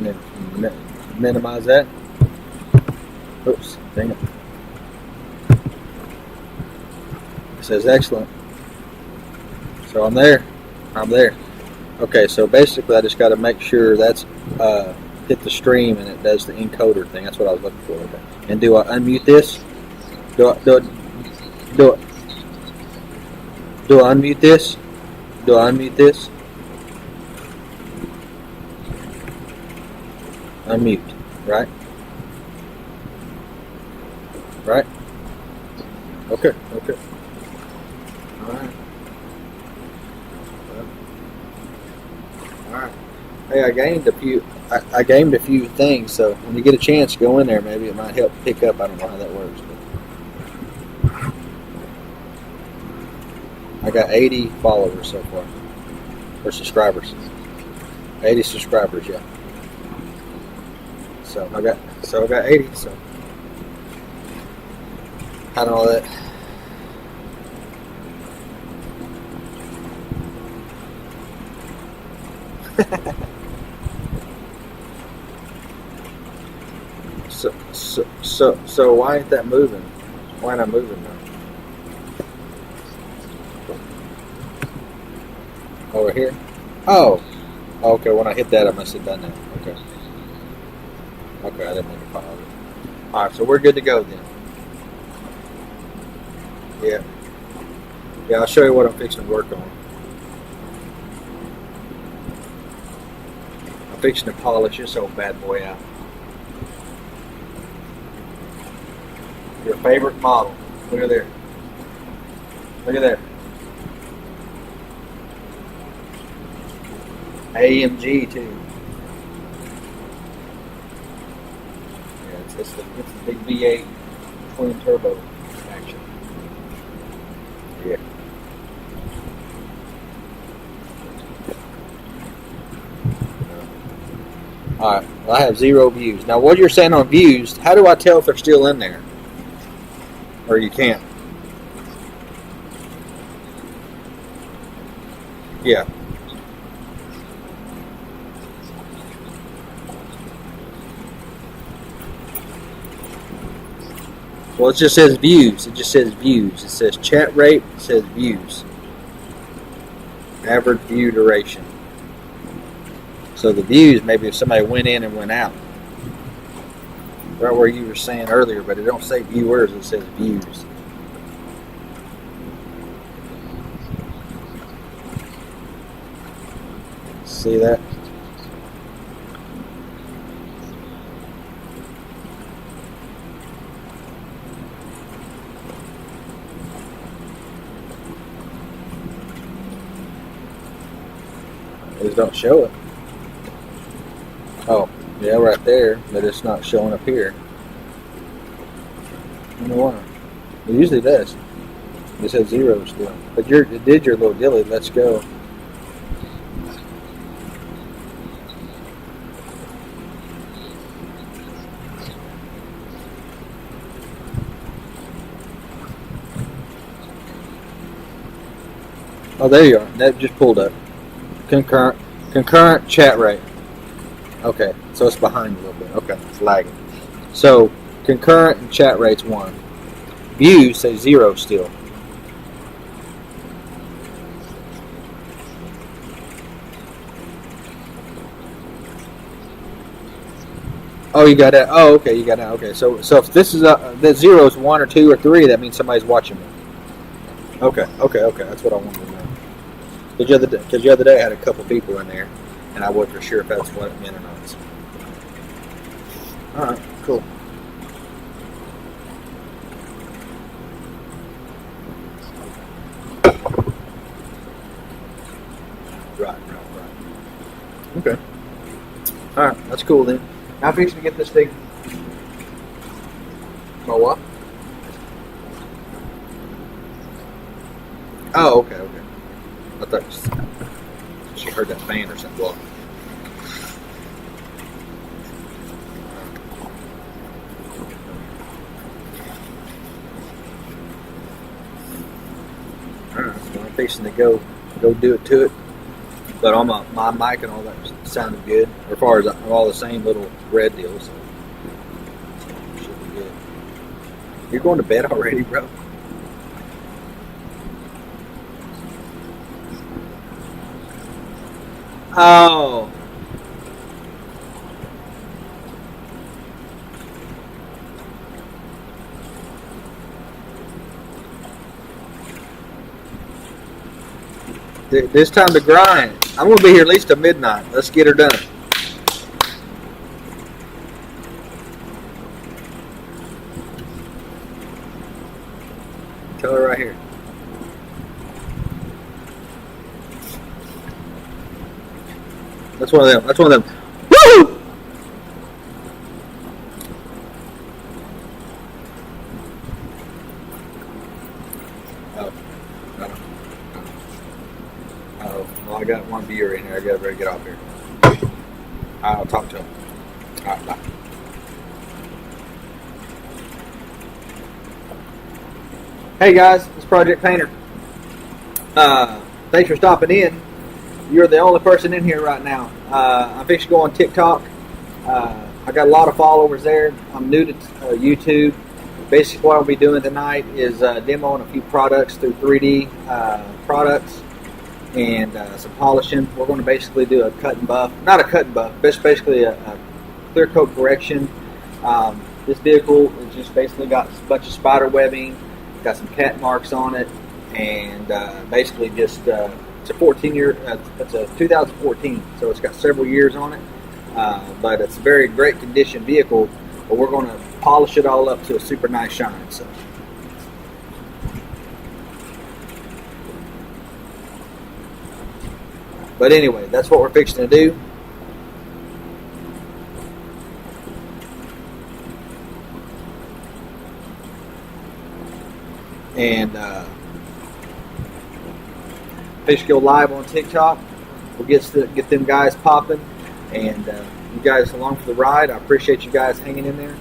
and then minimize that. Oops, dang it. It says excellent. So I'm there. Okay, so basically I just got to make sure that's hit the stream and it does the encoder thing. That's what I was looking for. Okay. And do I unmute this? Do I unmute this? Do I unmute this? Unmute, right? Right? Okay. All right. All right. Hey, I gained a few. I gained a few things, so when you get a chance, go in there. Maybe it might help pick up. I don't know how that works, but I got 80 followers so far, or subscribers. 80 subscribers, yeah. So I got 80. So I don't know that. So why ain't that moving? Why not moving now? Over here? Oh, okay. When I hit that, I must have done that. Okay, I didn't mean to pause it. All right, so we're good to go then. Yeah, I'll show you what I'm fixing to work on. I'm fixing to polish this old bad boy out. Your favorite model. Look at there. AMG too. Yeah, it's the big V8 twin turbo action. Yeah. All right. Well, I have 0 views. Now, what you're saying on views? How do I tell if they're still in there? Or you can't? Yeah. Well, it just says views. It says chat rate. It says views. Average view duration. So the views, maybe if somebody went in and went out. Right where you were saying earlier, but it don't say viewers. It says views. See that? It just don't show it. Oh, yeah, right there, but it's not showing up here. I don't know why. It usually does. It says 0 still. But it did your little dilly. Let's go. Oh, there you are. That just pulled up. Concurrent chat rate. Okay, so it's behind a little bit. Okay, it's lagging. So concurrent and chat rate's 1. Views say 0 still. Oh, you got that. Oh, okay, you got that. Okay, so if this is that 0 is 1 or 2 or 3, that means somebody's watching me. Okay, that's what I wanted to know. Because the other day I had a couple people in there, and I wasn't sure if that's what it meant or not. So. All right, cool. Right. Okay. All right, that's cool then. Now I'm fixing to get this thing. My what? Oh, okay. I thought she heard that fan or something. Well, alright, so I'm fixing to go do it to it. But on my mic and all that sounded good. As far as all the same little red deals, so should be good. You're going to bed already, bro? Oh. This time to grind. I'm gonna be here at least till midnight. Let's get her done. Tell her right here. That's one of them. That's one of them. Woo! Oh, no. Oh, well, I got one viewer in here. I gotta get off here. I'll talk to him. All right, bye. Hey guys, it's Project Painter. Thanks for stopping in. You're the only person in here right now. I'm fixing to go on TikTok. I got a lot of followers there. I'm new to YouTube. Basically, what I'll be doing tonight is demoing a few products through 3D products and some polishing. We're going to basically do a cut and buff. Not a cut and buff, but basically a clear coat correction. This vehicle is just basically got a bunch of spider webbing, got some cat marks on it, and basically just it's a 14-year. It's a 2014, so it's got several years on it. But it's a very great condition vehicle. But we're going to polish it all up to a super nice shine. So. But anyway, that's what we're fixing to do. And fish go live on TikTok. We'll get them guys popping, and you guys along for the ride. I appreciate you guys hanging in there.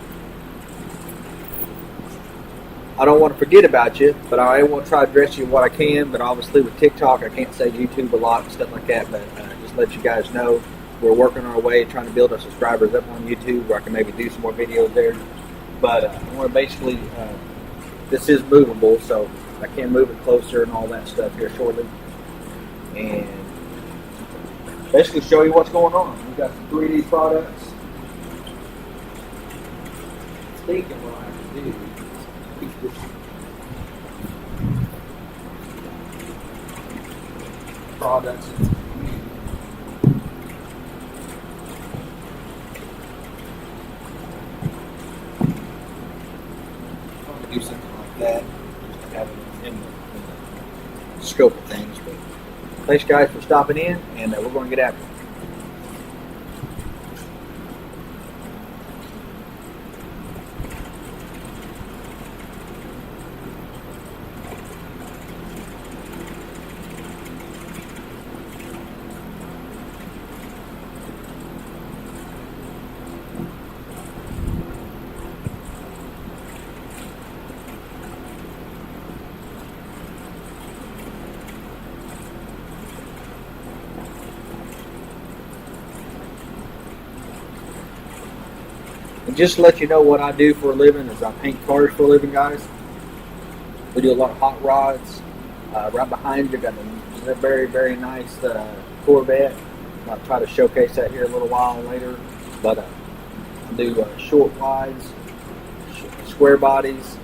I don't want to forget about you, but I want to try to address you what I can. But obviously with TikTok, I can't say YouTube a lot and stuff like that. But just let you guys know we're working our way, trying to build our subscribers up on YouTube, where I can maybe do some more videos there. But I want to basically, this is movable, so I can move it closer and all that stuff here shortly. And basically show you what's going on. We've got some 3D products. Thinking what I can do. Keep this products. I'm going to do something like that. Just to have it in the scope of things. But thanks guys for stopping in, and we're going to get after it. And just to let you know what I do for a living is I paint cars for a living, guys. We do a lot of hot rods. Right behind you, got a very, very nice Corvette. I'll try to showcase that here a little while later. But I do short wides, square bodies,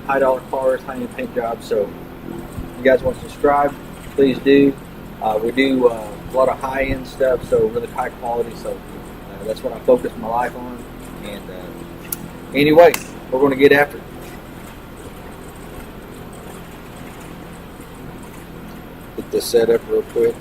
high dollar cars, high end paint jobs. So if you guys want to subscribe, please do. We do a lot of high end stuff, so really high quality. So that's what I focus my life on. And anyway, we're going to get after it. Get this set up real quick.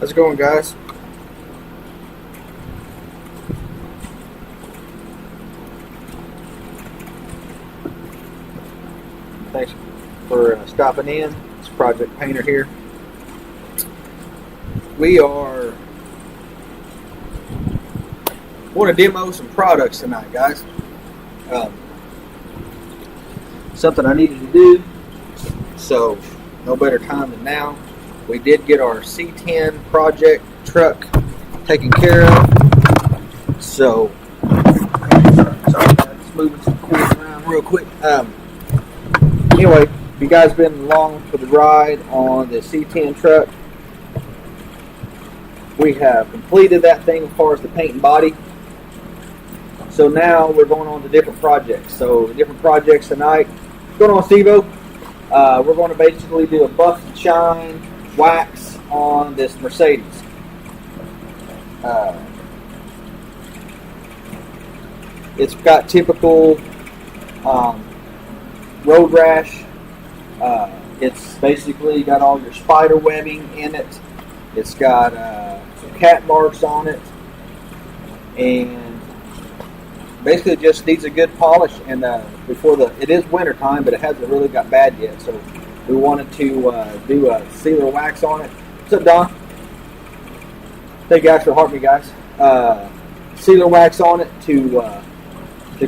How's it going, guys? Thanks for stopping in. It's Project Painter here. We want to demo some products tonight, guys. Something I needed to do, so no better time than now. We did get our C10 project truck taken care of. So, sorry guys, moving some cords around real quick. Anyway, if you guys been along for the ride on the C10 truck, we have completed that thing as far as the paint and body. So now we're going on to different projects. So the different projects tonight, going on Stevo, we're going to basically do a buff and shine wax on this Mercedes. It's got typical road rash. It's basically got all your spider webbing in it. It's got some cat marks on it, and basically just needs a good polish. And it is winter time, but it hasn't really got bad yet. So we wanted to do a sealer wax on it. What's up, Don? Thank you guys for helping me, guys. Sealer wax on it to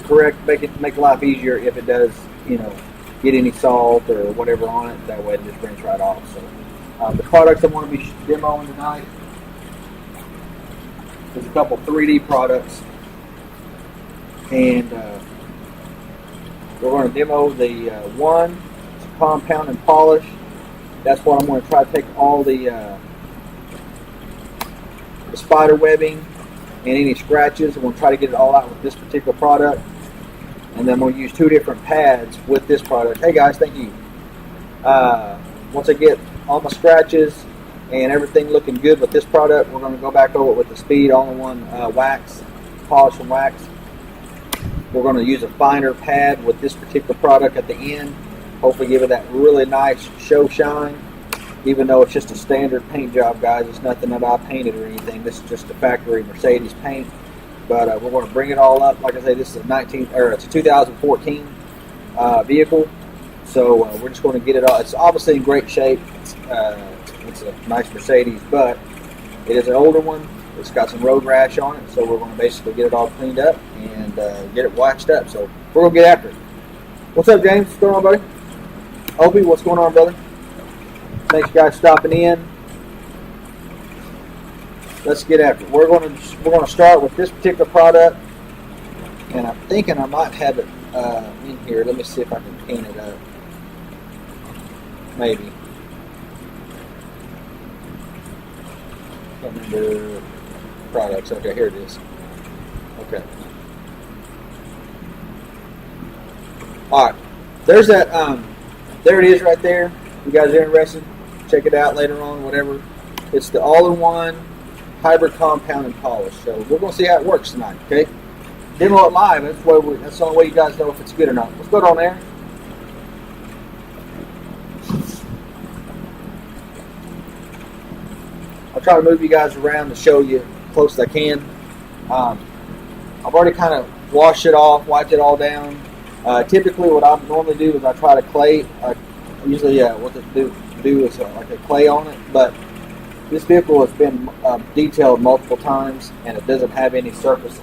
correct, make life easier if it does, get any salt or whatever on it. That way it just rinse right off. So the products I want to be demoing tonight is a couple 3D products, and we're going to demo the one compound and polish. That's what I'm going to try to take all the spider webbing and any scratches. I'm going to try to get it all out with this particular product, and then we'll use two different pads with this product. Hey guys, thank you. Once I get all my scratches and everything looking good with this product, we're going to go back over it with the Speed all-in-one wax, polish and wax. We're going to use a finer pad with this particular product at the end. Hopefully give it that really nice show shine, even though it's just a standard paint job, guys. It's nothing that I painted or anything. This is just a factory Mercedes paint. But we're going to bring it all up. Like I say, this is it's a 2014 vehicle. So we're just going to get it all. It's obviously in great shape. It's a nice Mercedes, but it is an older one. It's got some road rash on it, so we're going to basically get it all cleaned up and get it waxed up. So we're going to get after it. What's up, James? What's going on, buddy? Opie, what's going on, brother? Thanks, guys, for stopping in. Let's get after it. We're going to start with this particular product, and I'm thinking I might have it in here. Let me see if I can pin it up. Maybe. Can't remember products. Okay, here it is. Okay. All right. There's that. There it is right there. You guys are interested? Check it out later on. Whatever. It's the all-in-one hybrid compound and polish. So we're going to see how it works tonight. Okay. Demo it live. That's the only way you guys know if it's good or not. Let's put it on there. I'll try to move you guys around to show you as close as I can. I've already kind of washed it off, wiped it all down. Typically what I normally do is I try to clay. Usually what to do is like a clay on it. But this vehicle has been detailed multiple times, and it doesn't have any surface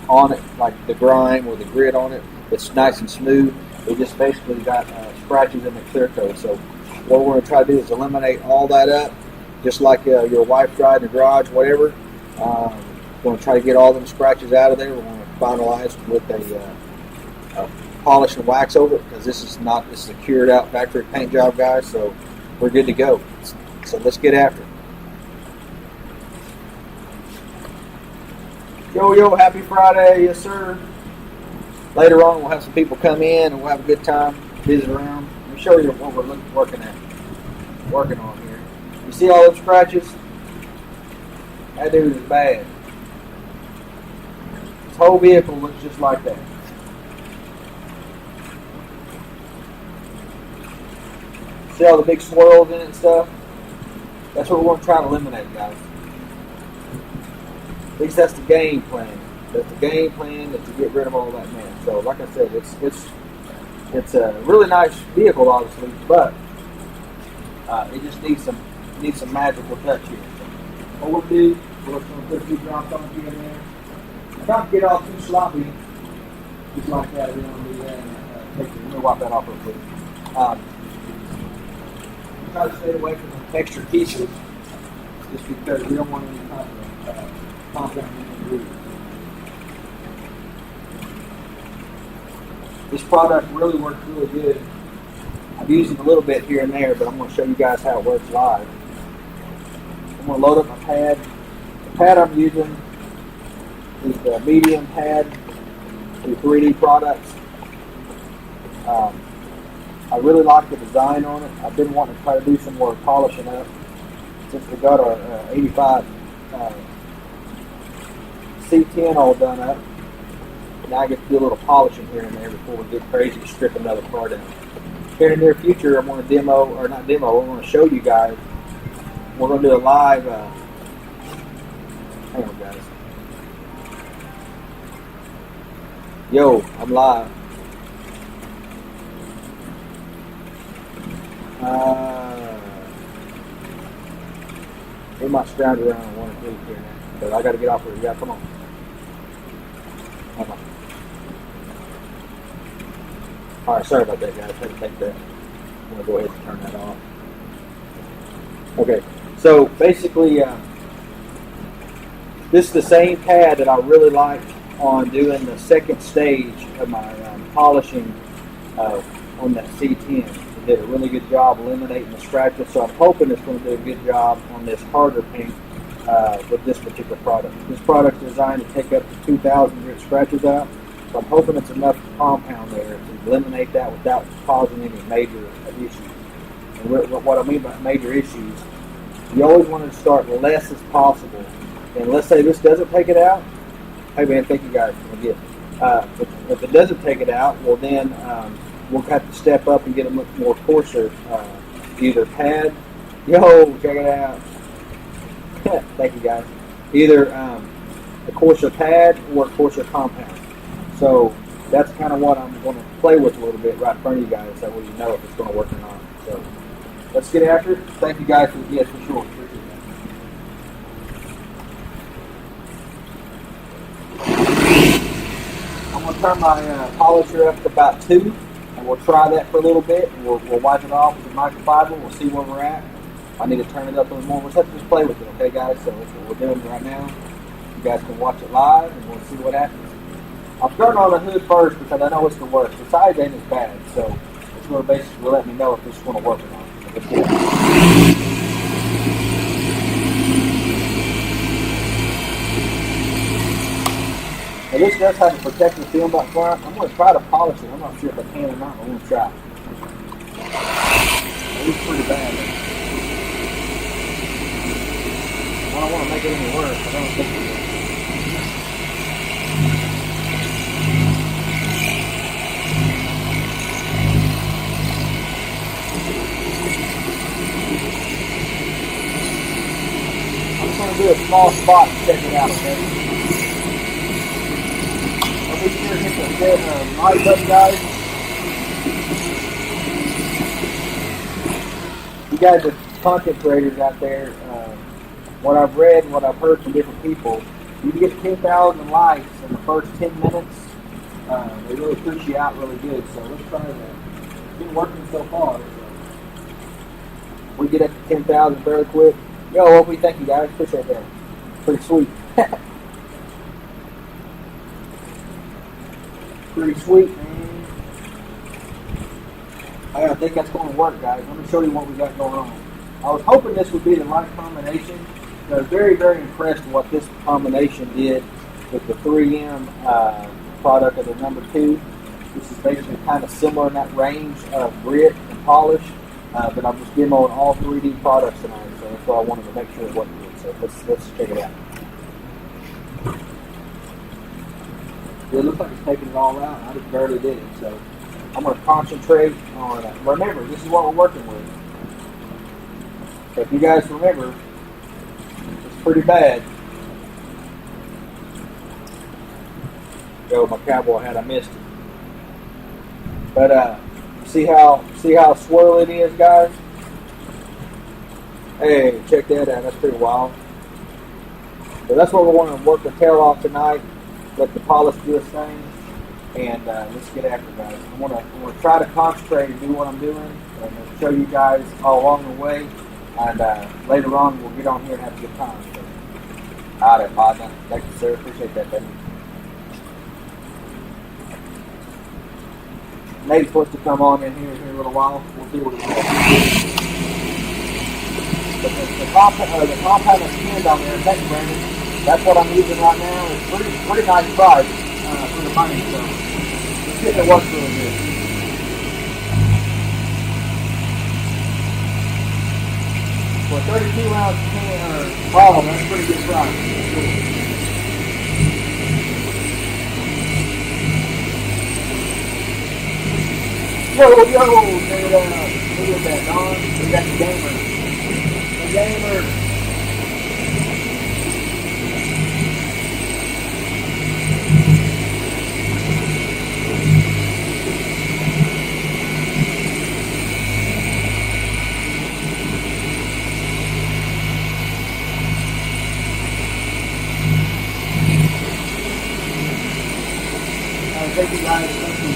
on it, like the grime or the grit on it. It's nice and smooth. We just basically got scratches in the clear coat. So what we're going to try to do is eliminate all that up, just like your wife dried in the garage, whatever. We're going to try to get all them scratches out of there. We're going to finalize with a polish and wax over it, because this is a cured out factory paint job, guys. So we're good to go. So let's get after it. Yo, happy Friday, yes sir. Later on we'll have some people come in and we'll have a good time, visit around. Let me show you what we're working on here. You see all those scratches? That dude is bad. This whole vehicle looks just like that. See all the big swirls in it and stuff? That's what we want to try to eliminate, guys. At least that's the game plan. That's the game plan, is to get rid of all that mess. So, like I said, it's a really nice vehicle, obviously, but it just needs some magical touch here. So what we'll do, we're just going to put a few drops on here and there. Not get all too sloppy, just like that. We don't do that. Let me wipe that off real quick. Try to stay away from the extra pieces, just because we don't want any kind of compound ingredients. This product really works really good. I've used it a little bit here and there, but I'm going to show you guys how it works live. I'm going to load up my pad. The pad I'm using is the medium pad through 3D products. I really like the design on it. I've been wanting to try to do some more polishing up since we got our 85 C10 all done up. Now I get to do a little polishing here and there before we get crazy and strip another car down. Here in the near future, I'm going to I'm going to show you guys. We're going to do a live, hang on guys. Yo, I'm live. We might scrounge around on 1 and 2 here now, but I got to get off here. Yeah, come on. Come on. All right, sorry about that, guys. I had to take that. I'm going to go ahead and turn that off. Okay, so basically, this is the same pad that I really liked on doing the second stage of my polishing on that C10. It did a really good job eliminating the scratches, so I'm hoping it's going to do a good job on this harder paint with this particular product. This product is designed to take up to 2,000 grit scratches out, so I'm hoping it's enough compound there to eliminate that without causing any major issues. And what I mean by major issues, you always want to start less as possible. And let's say this doesn't take it out. Hey man, thank you guys for the gift. If it doesn't take it out, well then we'll have to step up and get a much more coarser, either pad. Yo, check it out. Thank you guys. Either a coarser pad or a coarser compound. So that's kind of what I'm going to play with a little bit right in front of you guys, so you know if it's going to work or not. So let's get after it. Thank you guys for the gift for sure. Appreciate that. I'm going to turn my polisher up to about 2. And we'll try that for a little bit. And we'll wipe it off with the microfiber. We'll see where we're at. If I need to turn it up a little more, we'll have to just play with it, okay, guys? So that's what we're doing right now. You guys can watch it live, and we'll see what happens. I'm starting on the hood first because I know it's the worst. The sides ain't as bad, so it's going to basically let me know if this is going to work or not. Let's get it. Now this does have a protective film up front. I'm going to try to polish it. I'm not sure if I can or not. I'm going to try. It looks pretty bad. I don't want to make it any worse. I don't think it will. I'm just going to do a small spot to check it out, okay? Be sure to hit the red like button, guys. You guys are content creators out there. What I've read and what I've heard from different people, you can get 10,000 likes in the first 10 minutes. They really push you out really good. So let's try that. It's been working so far. So we get up to 10,000 fairly quick. Yo, well, we thank you guys. Appreciate that. Pretty sweet. Pretty sweet, man. I think that's going to work, guys. Let me show you what we got going on. I was hoping this would be the right combination. I was very, very impressed with what this combination did with the 3M product of the number 2. This is basically kind of similar in that range of grit and polish, but I'm just demoing all 3D products tonight, so that's why I wanted to make sure it wasn't good. So let's check it out. It looks like it's taking it all out. I just barely did it. So I'm going to concentrate on it. Remember, this is what we're working with. So if you guys remember, it's pretty bad. Yo, my cowboy hat, I missed it. But see how swirly it is, guys? Hey, check that out. That's pretty wild. So that's what we're going to work the tail off tonight. Let the polish do its thing, and let's get after it, guys. I'm gonna try to concentrate and do what I'm doing, and show you guys all along the way. And later on, we'll get on here and have a good time. So, all right, partner. Thank you, sir. Appreciate that, baby. Nate's supposed to come on in here in a little while. We'll see what he does. But the top has a stand on there. Thanks, Brandon. That's what I'm using right now. It's pretty nice price for the money. So let's get it works really good. For 32 ounce can bottle, that's a pretty good price. Yo, look at that, Don. We got the gamer. The gamer. Thank you guys. Thank you.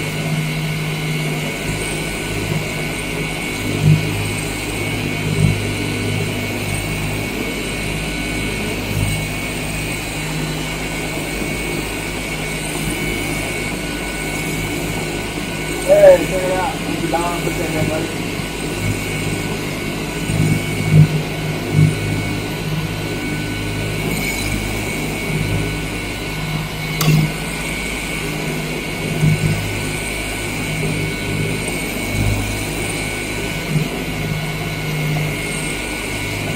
Hey, check it out. Thank you, Don. Appreciate that, buddy.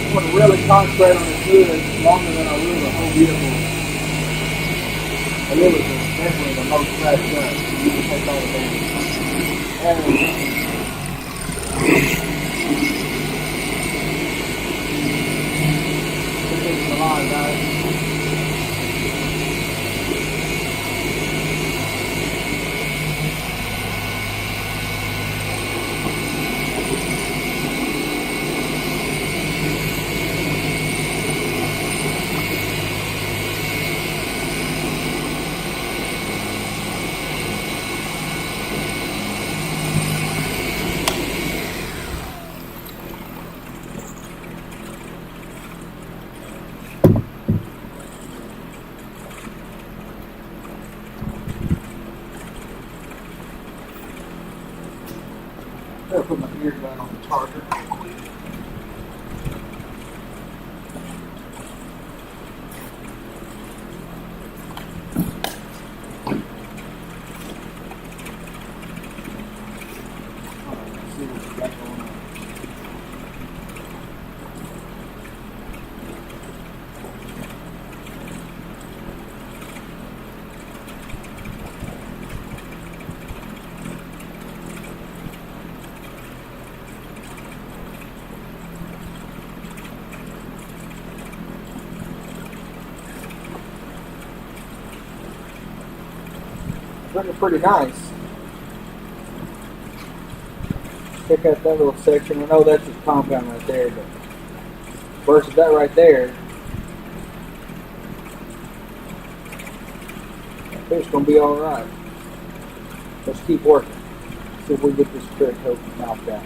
I want to really concentrate on this fluid longer than I will the whole vehicle. The liver is definitely the most scratched up. You can take all the damage. This is the line, guys. I'll put my ear gun on the charger real quick. Let's see what we got going on. Looking pretty nice. Check out that little section. I know that's just compound right there, but versus that right there, it's going to be alright. Let's keep working. See if we get this trick coat knocked out.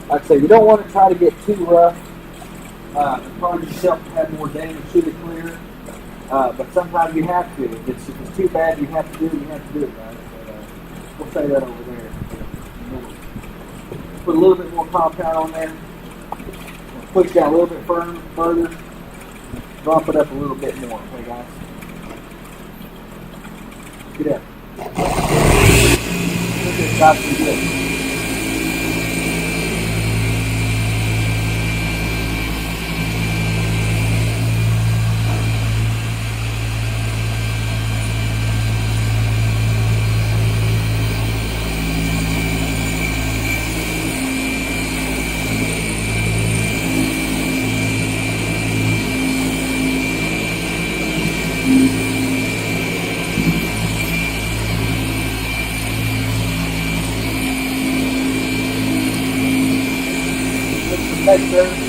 Like I say, you don't want to try to get too rough. The car itself can have more damage to the clear. But sometimes you have to. If it's too bad, you have to do it, guys. But, we'll say that over there. Put a little bit more compound on there. Push down a little bit further. Drop it up a little bit more. Okay, guys? Get up. Look at this, guys. Pretty good. Thanks, sir.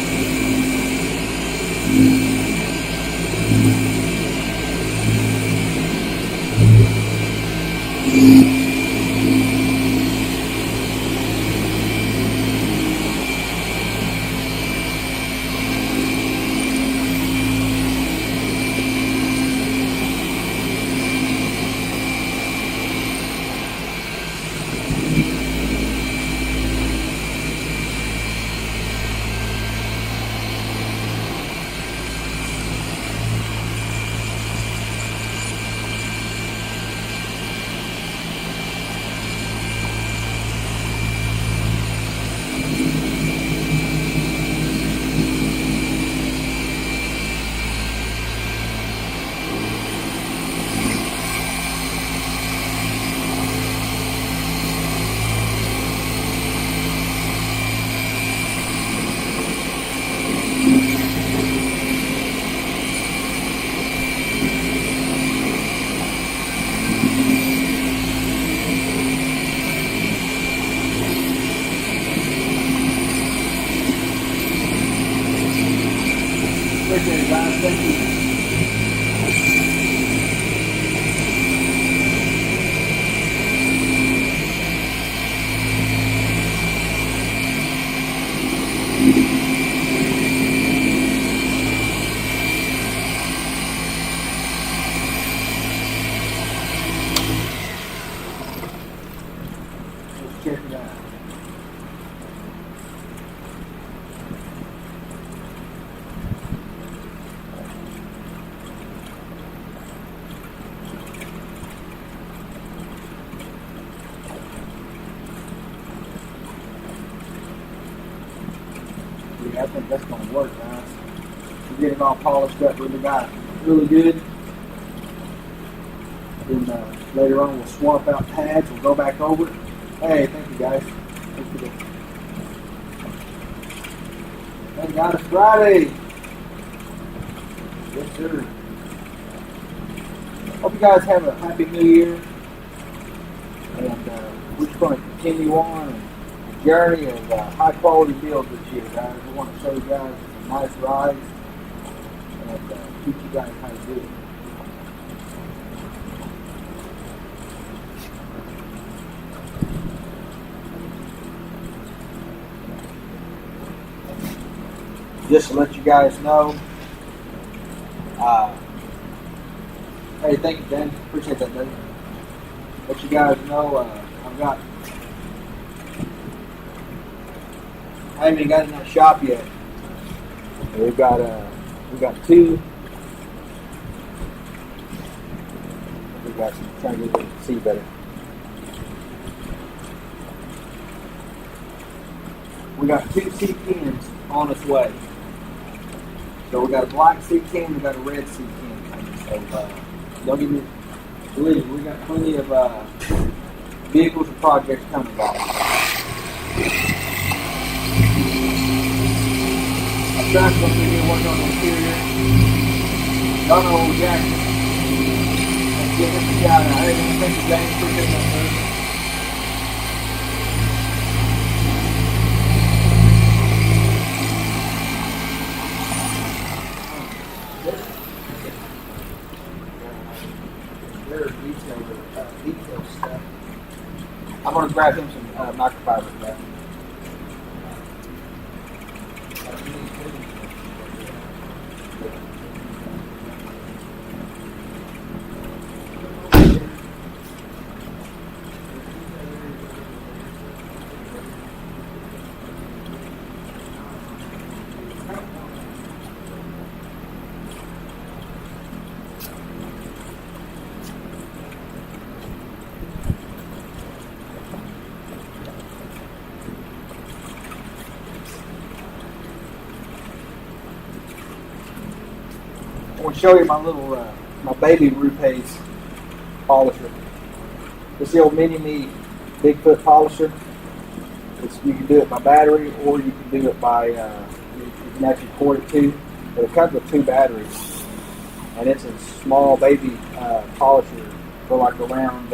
Appreciate it, guys. Thank you. Let's check it out. Yeah, I think that's going to work, guys. We get it all polished up really good. Then later on we'll swap out pads. We'll go back over it. Hey, thank you guys. Thank you. Thank God it's Friday. Yes, sir. Hope you guys have a happy new year. And we're just going to continue on a journey of high quality builds this year, guys. We want to show you guys some nice rides and teach you guys how to do it. Just to let you guys know, hey, thank you, Dan. Appreciate that, buddy. Let you guys know, I've got, I haven't even got in that shop yet. We've got two. We got some, trying to get you to see better. We got two C10s on its way. So we got a black C10, we got a red C10 coming. So don't get me, believe me, we got plenty of vehicles and projects coming by. I'm trying to go through here working on the interior. Donald Jackson. Let's give him a shout out. Hey, thank you, James. Appreciate that, sir. Detail stuff. I'm going to grab him some microfiber stuff. I want to show you my little, my baby Rupace polisher. This is the old Mini-Me Bigfoot polisher. You can do it by battery, or you can do it by, you can actually cord it too. But it comes with two batteries. And it's a small baby polisher for like around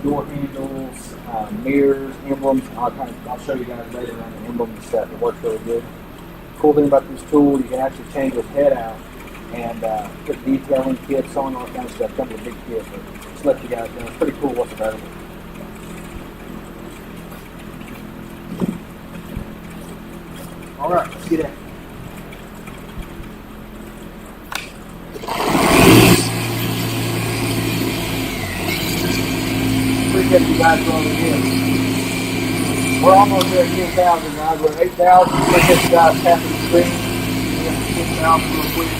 door handles, mirrors, emblems. I'll show you guys later on the emblems and stuff. It works really good. cool thing about this tool, you can actually change this head out and put detailing kits on, all kinds of stuff. Comes with a big kit, but just let you guys know. It's pretty cool what's available. All right, let's get it. Appreciate you guys for all the here. We're almost there at 10,000 now. We're at 8,000. Appreciate you guys tapping the screen. We're going to 10,000 real quick.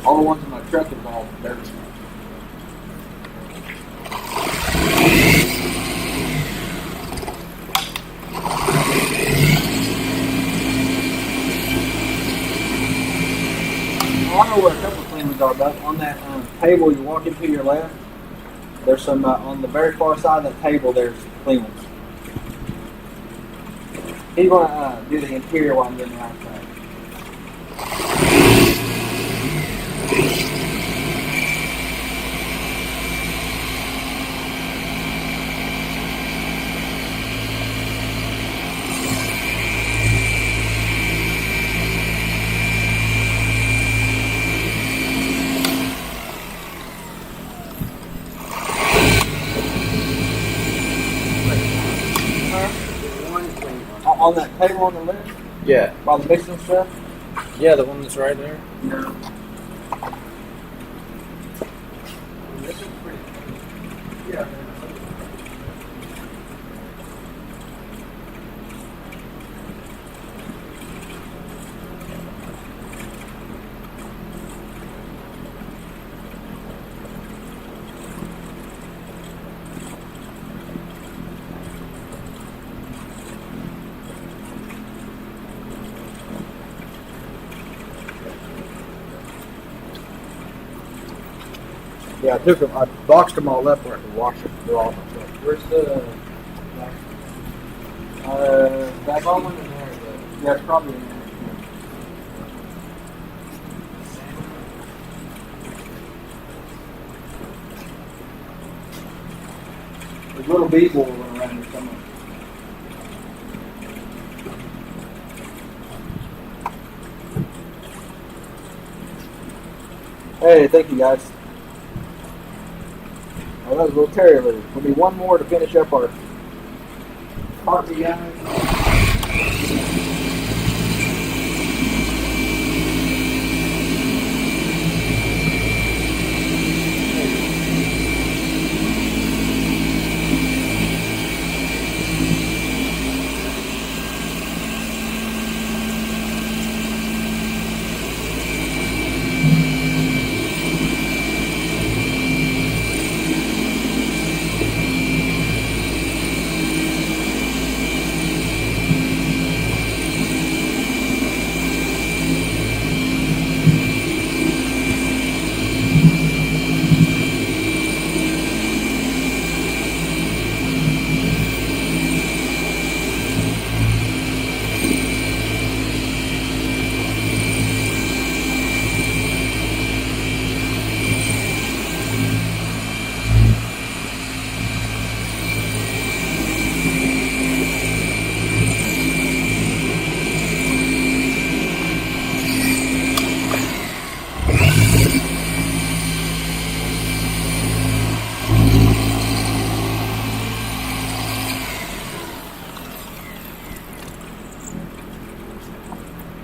All the ones in my truck involved in dirt. I know where a couple of things are, but on that table you walk into your left, there's some, on the very far side of that table, there's clean ones. He's going to do the interior while I'm doing the outside. On that table on the left? Yeah. By the mixing stuff? Yeah, the one that's right there. No. Yeah. Yeah, I took them. I boxed them all up where I could wash them. They're all myself. Where's the Back phone in there? yeah, it's probably in there. There's little beads will run around here somewhere. Hey, thank you guys. Oh, that was a little terrier. We'll need one more to finish up our party, guys.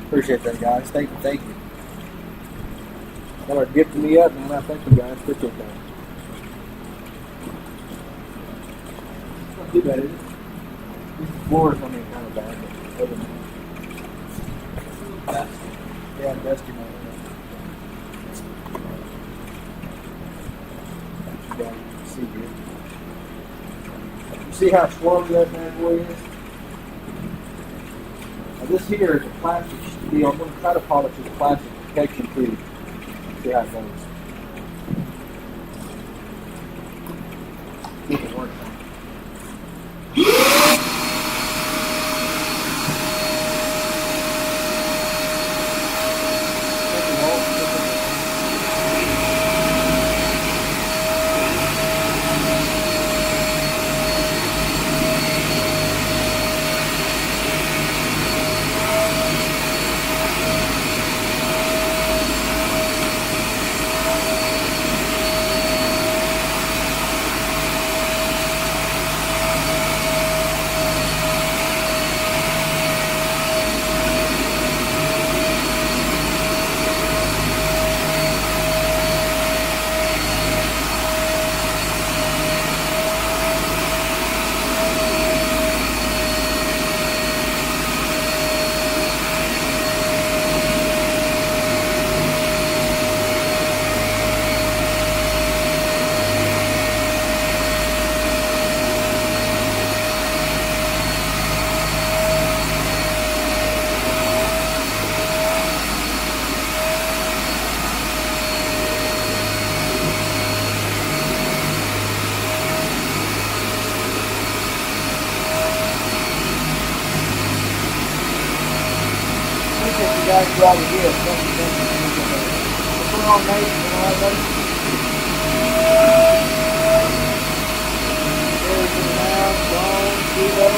Appreciate that, guys. Thank you, thank you. Y'all are gifting me up, man. I thank you, guys. Appreciate that. It's not too bad, is it? These floors, I mean, kind of bad, but other than that. Yeah. Yeah, dusty man. Yeah, you can see here. You see how swollen that bad boy is? Now this here is a plastic steel. I'm going to try to polish this plastic protection too. See how it goes. See if it works. You guys do all the gear. Put on Nate and all that. There's the round, bone, kilo.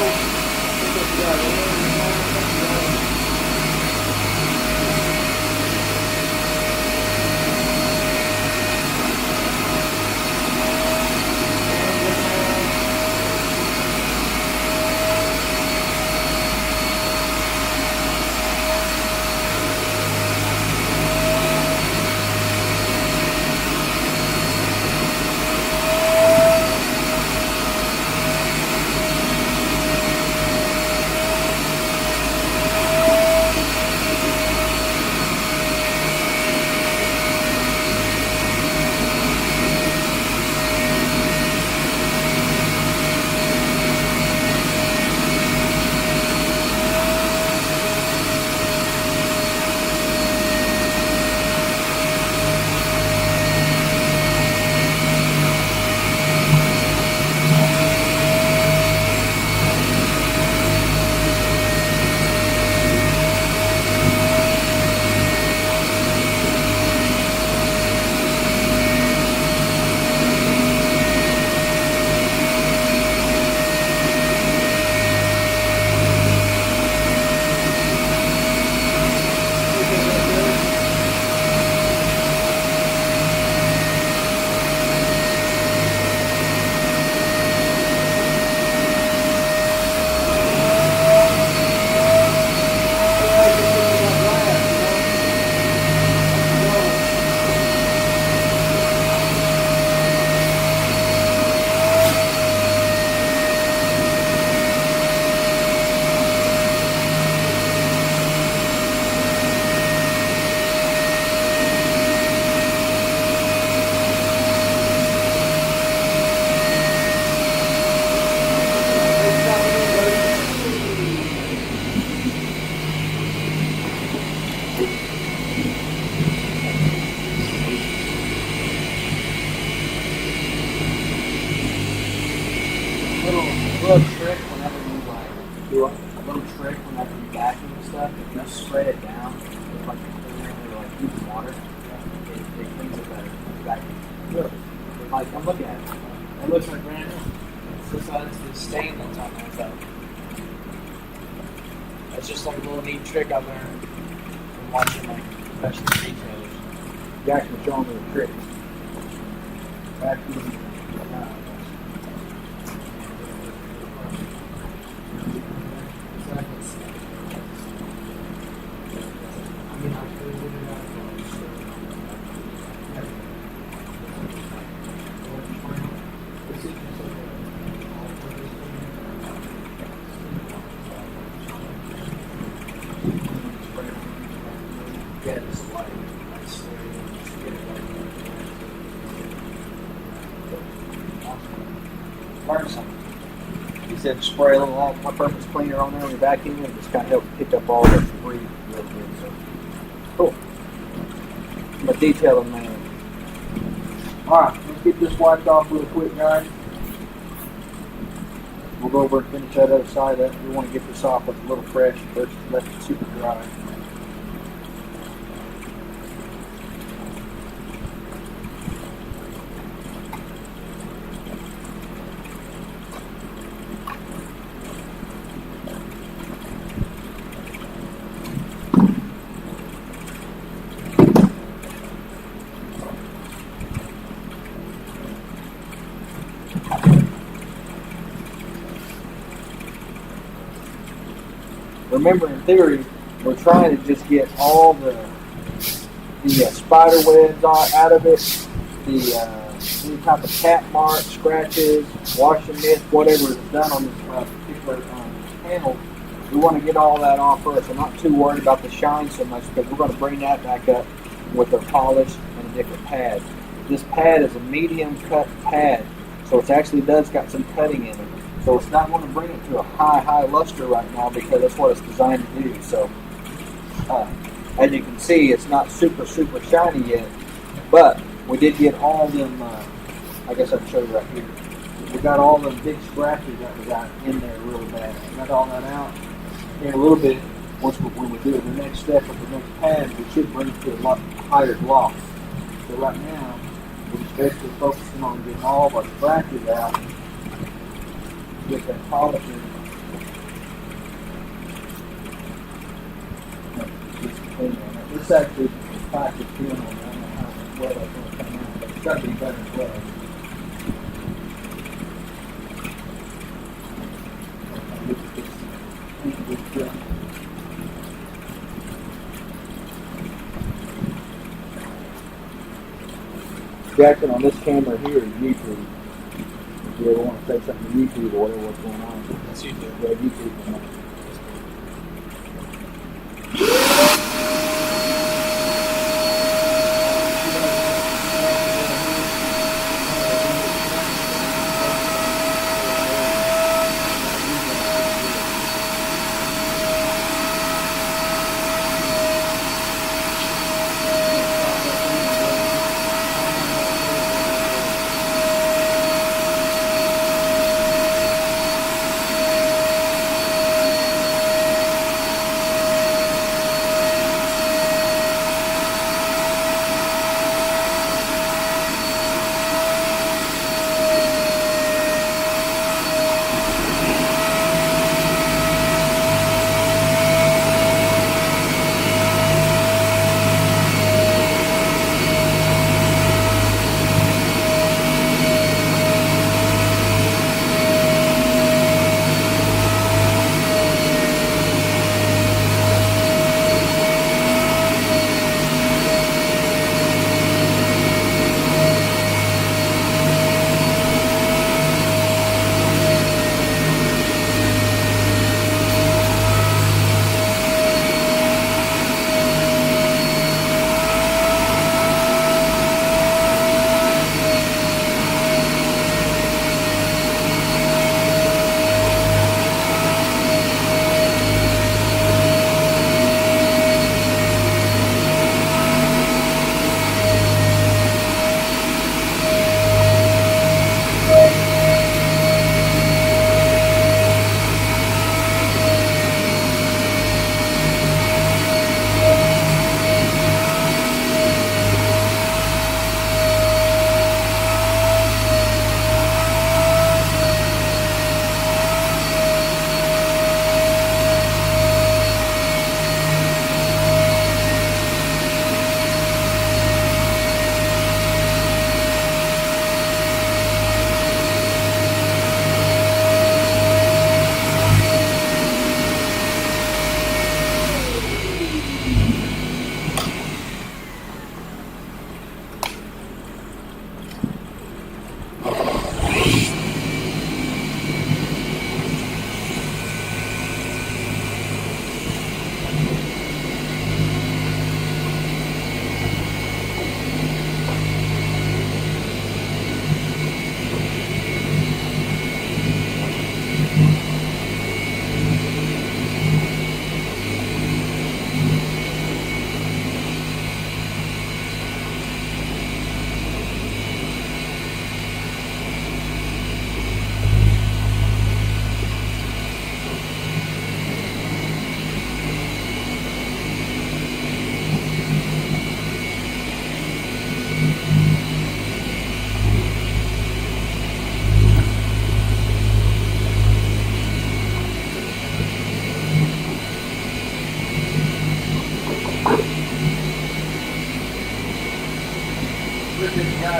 Little trick whenever you like do a little trick whenever you vacuum and stuff, if you spray it down with like a cleaner or like deep water, it cleans it better. Vacuum. Good. Like I'm looking at it. It looks like brand new. It's just the stain that's on that though. That's just like a little neat trick I learned from watching like professional retailers. Jackson showing me the trick. Vacuum. Yeah. said spray a little all-purpose cleaner on there when you vacuum and just kind of help pick up all the debris real good. So cool. I'm a detailing man. All right, let's get this wiped off real quick, guys. We'll go over and finish that other side up. We want to get this off with a little fresh versus let it super dry. Remember, in theory, we're trying to just get all the spider webs out of it, any type of tap marks, scratches, washing mist, whatever is done on this particular panel. We want to get all that off first. I'm not too worried about the shine so much because we're going to bring that back up with our polish and a different pad. This pad is a medium cut pad, so it actually does got some cutting in it. So it's not going to bring it to a high luster right now because that's what it's designed to do. So as you can see, it's not super shiny yet, but we did get all them, I guess I can show you right here. We got all the big scratches that we got in there really bad. We got all that out. In a little bit, when we do the next step of the next pad, we should bring it to a lot higher gloss. So right now, we're just basically focusing on getting all of our scratches out. Get that polish in. This actually is plastic film on it. I don't know how well that's going to come out, but it's got to be better as well. Jackson, on this camera here is YouTube. If you ever want to say something to YouTube or whatever what's going on. That's YouTube. Yeah, YouTube.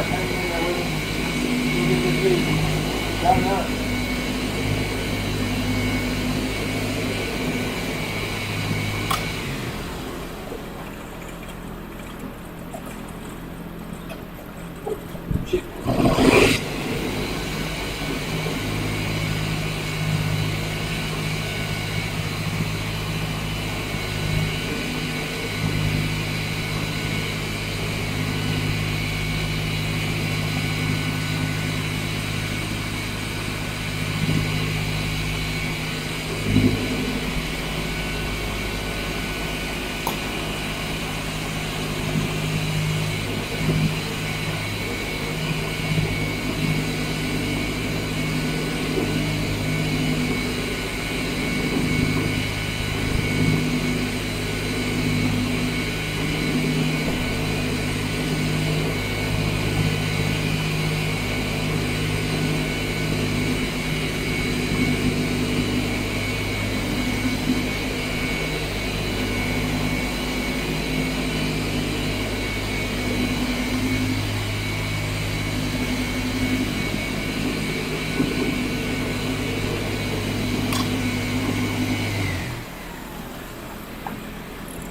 hanging in there with him. You get this week. Down there.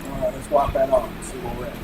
Alright, let's swap that on and see what we're at.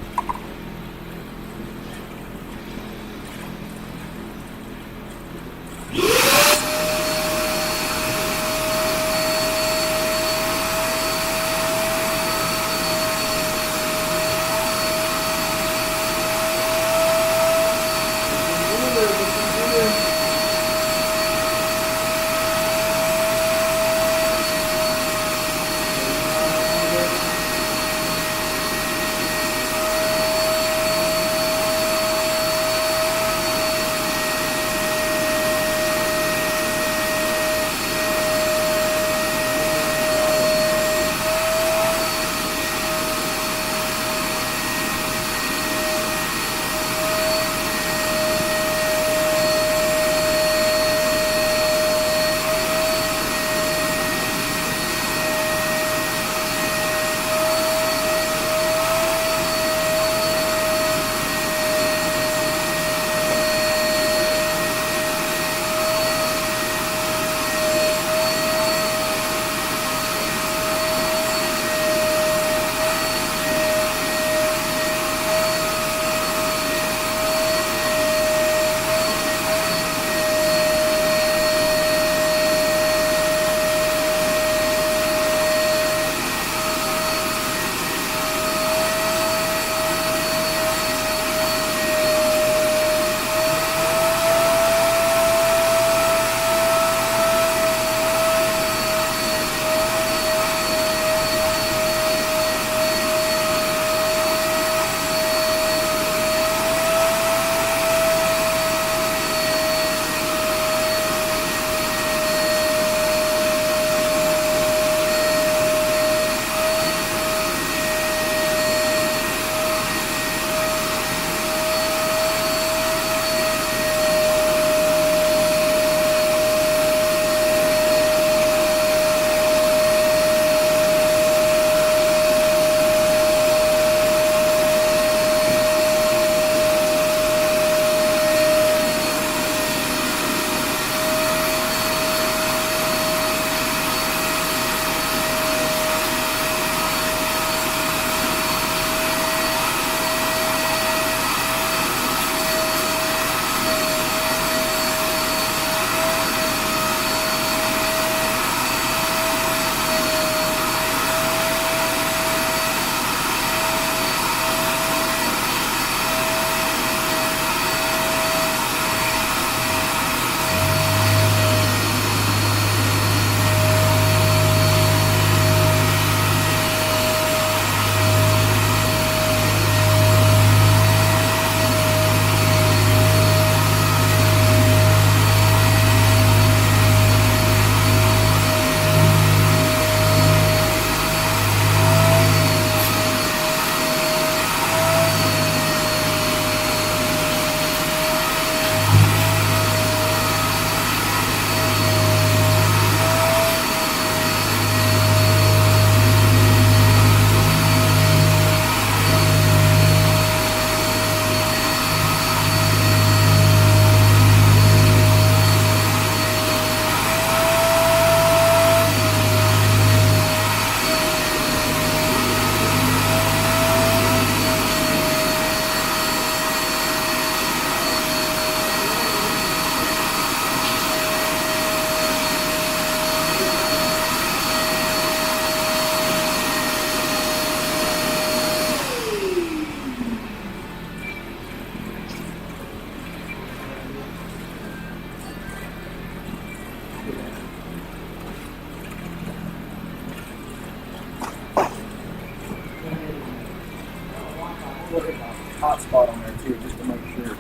hotspot on there too, just to make sure.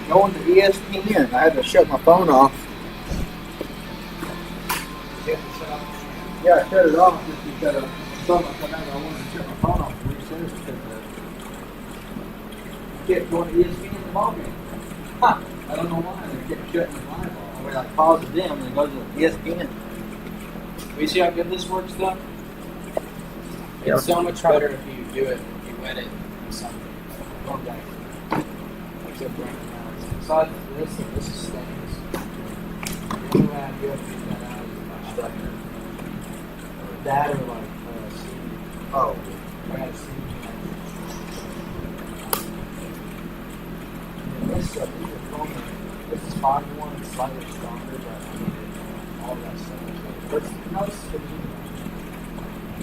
Going to ESPN. I had to shut my phone off. Yeah, I shut it off just because I wanted to shut my phone off. Kept going to ESPN in the ball game. Huh. I don't know why. They kept shutting the live off. We like pause it down and it goes to ESPN. We see how good this works though? Yeah. It's so much better if you do it, if you wet it with something. Okay. Except right now. Besides this is stains. The only way I'd be able to get that out is my structure. That or like seed. Oh. I got a seed. This is 5-1, it's slightly stronger, but I mean, all that stuff. What's no speed?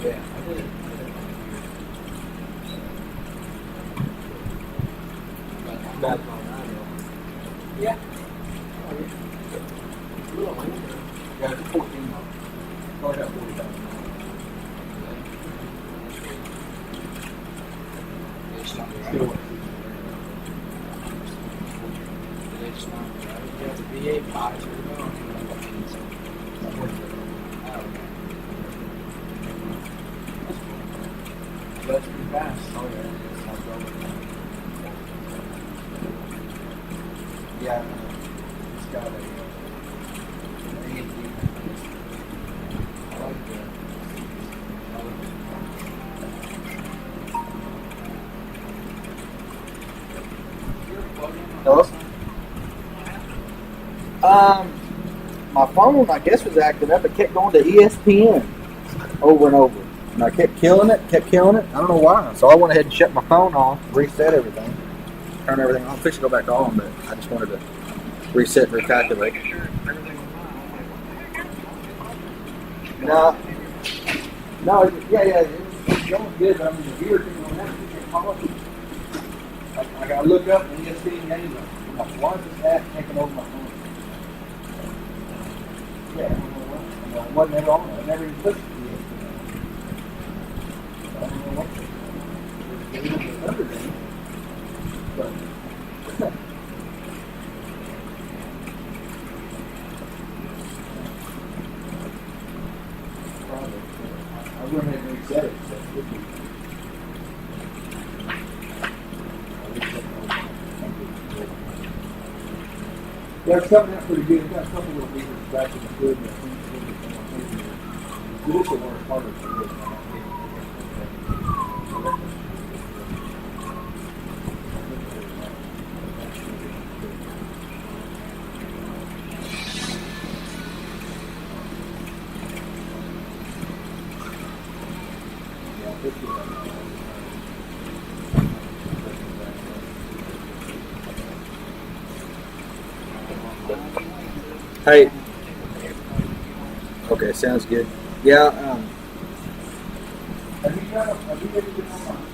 Yeah, I did it. But I'm not on that. Yeah. A little later. Yeah, it's 14 months. Probably got 40,000. It's not Still right. It's not right. You have the V8 5 turbo. That's pretty fast. Oh, yeah. Yeah, it's got a I like that. Hello? My phone, I guess, was acting up. It kept going to ESPN over and over. And I kept killing it. I don't know why. So I went ahead and shut my phone off, reset everything, turn everything on. Fix it, go back on, but I just wanted to reset and recalculate. No, it's going good, but I mean, the viewer didn't know that. You can't follow it. I gotta look up and ESPN games. I'm like, why is this app taking over my phone? Yeah, I don't know what. I wasn't ever on it. I never even pushed it. I don't know what. It was the other day. But Yeah, it's coming out pretty good. It's got a couple little beavers scratching the hood. But it's the worst part of it. Hey. Okay, sounds good. Yeah. Have you got have you ever been on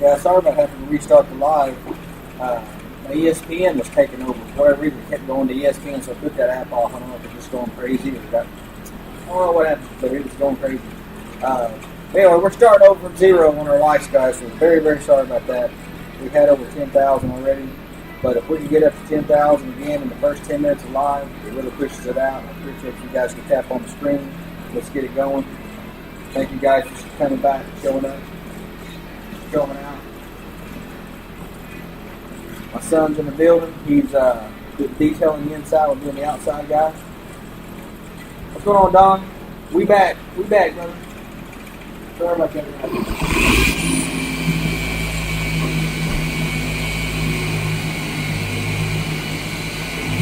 Yeah, sorry about having to restart the live. My ESPN was taking over. For whatever reason, it kept going to ESPN, so I took that app off. I don't know if it's just going crazy or I don't know what happened, but it was going crazy. Anyway, we're starting over at zero on our lights, guys, so very, very sorry about that. We've had over 10,000 already, but if we can get up to 10,000 again in the first 10 minutes of live, it really pushes it out. I appreciate you guys can tap on the screen. Let's get it going. Thank you guys for coming back and showing up. Showing out. My son's in the building. He's detailing the inside. We're doing the outside, guys. What's going on, Don? We back. We back, brother. Sorry about that.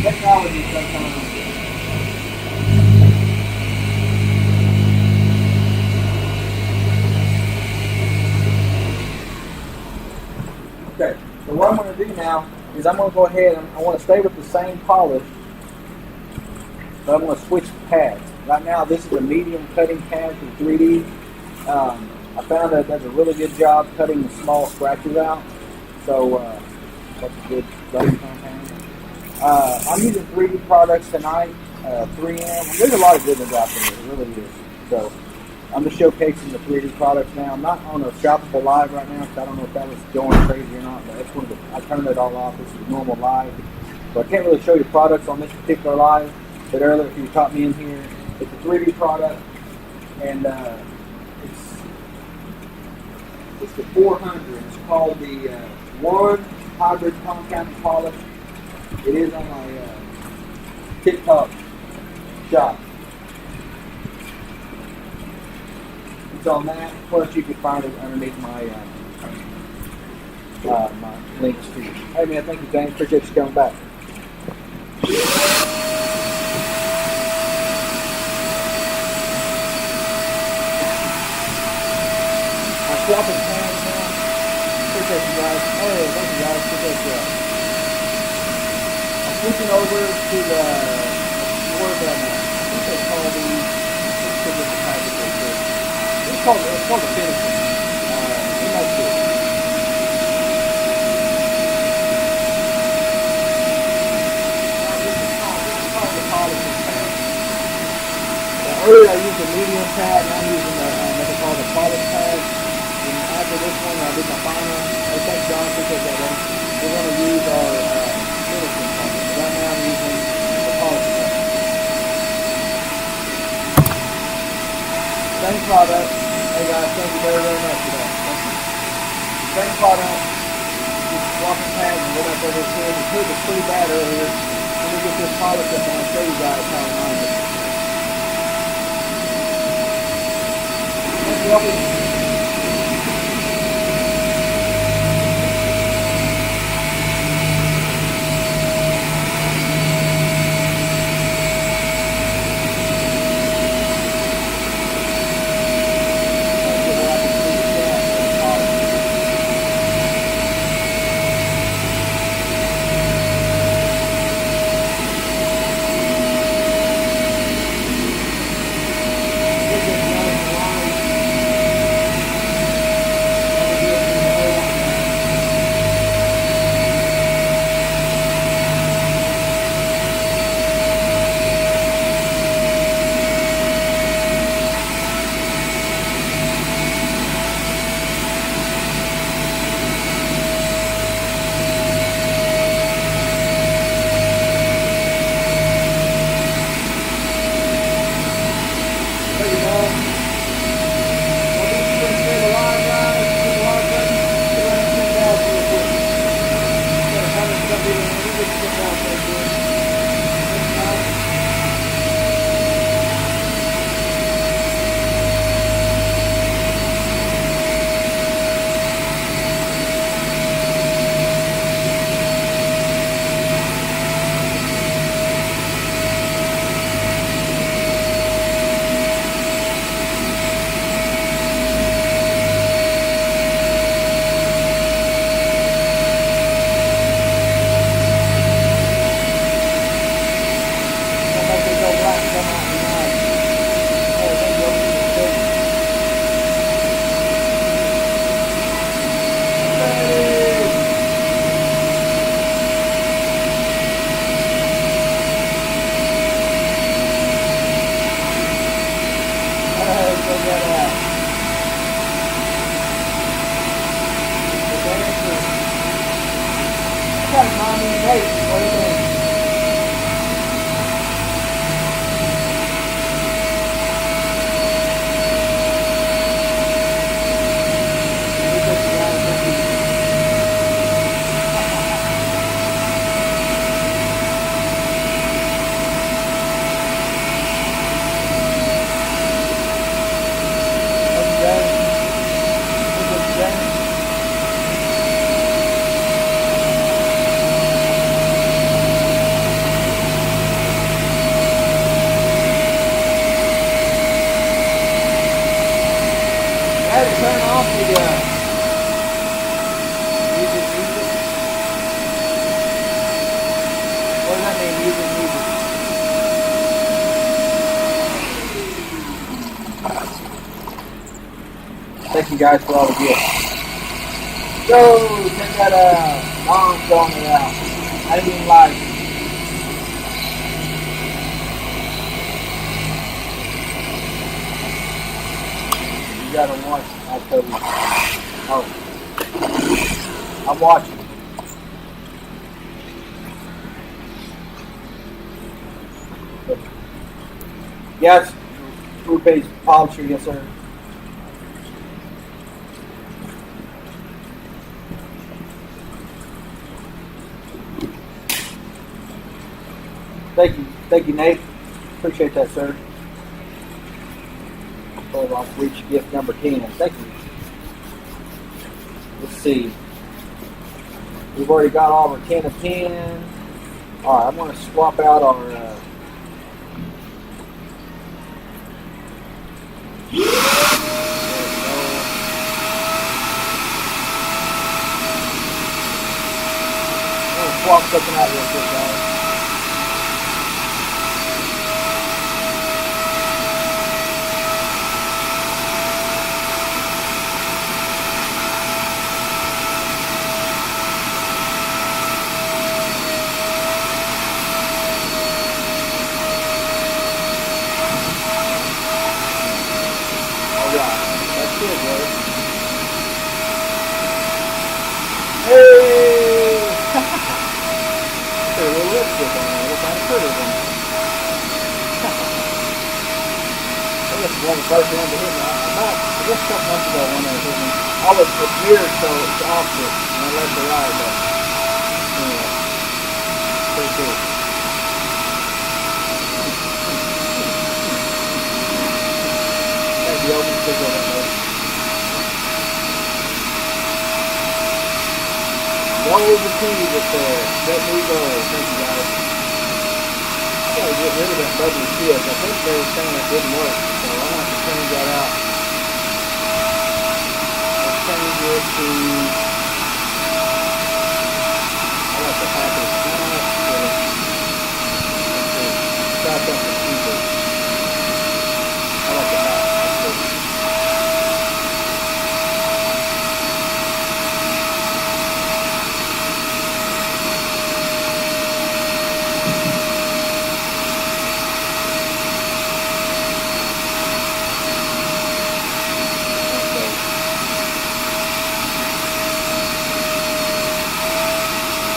Technology sometimes. Okay, so what I'm going to do now, is I'm going to go ahead and I want to stay with the same polish, but I'm going to switch the pads. Right now, this is a medium cutting pad for 3D. I found that it does a really good job cutting the small scratches out. So that's a good rubber compound. I'm using 3D products tonight. 3M. There's a lot of good ones out there. It really is. So I'm just showcasing the 3D products now. I'm not on a shoppable live right now because I don't know if that was going crazy or not. But that's one of the, I turned it all off. This is a normal live. So I can't really show you products on this particular live. But earlier, if you caught me in here, it's a 3D product, and it's the 400. It's called the One Hybrid Compounding Polish. It is on my TikTok shop. It's on that. Plus, you can find it underneath my my links to you. Hey man, thank you, James. Appreciate you coming back. I'm swapping hands now. Appreciate you guys. Hey, thank you guys. Appreciate you. I'm switching over to the more of them. I think they call these. It's called the finishing. We might do it. Earlier I used a medium pad, now I'm using what they call the polish pad. And after this one, I did my final. I thank John because that one. We're going to use our finishing pad. Right now I'm using the polish pad. Same product. Hey guys, thank you very, very much for that. Thank you. Same product. Just swapping pads and go back over this here. The tube was pretty bad earlier. Let me get this polish up and I'll show you guys how it lines it. Thank you. you guys for all the gifts. Yo, check that Don's on it out. I didn't even like it. You gotta watch. I'll tell you. Oh, I'm watching. Yes, food-based polisher, yes sir. Thank you, Nate. Appreciate that, sir. Hold on, reach gift number 10. Thank you. Let's see. We've already got all our 10 of 10. All right, I'm going to swap out our. Swap something out real quick, guys. Alright, that's good, brother. Hey! A little lipstick on there. Look kind of pretty than I guess one of the first ones that hit me. I guess a couple months ago one that hit me. All it's weird, so it's opposite. And I left the right, but anyway. Pretty cool. Thank you, open sticker on that note. Roll the key with let me go. Thank you guys. I gotta get rid of that bubbly shield. I think they were saying it didn't work, so I'm gonna have to change that out. Let's change it to. I like the happy. Try something cheaper. I like the hat. That's good.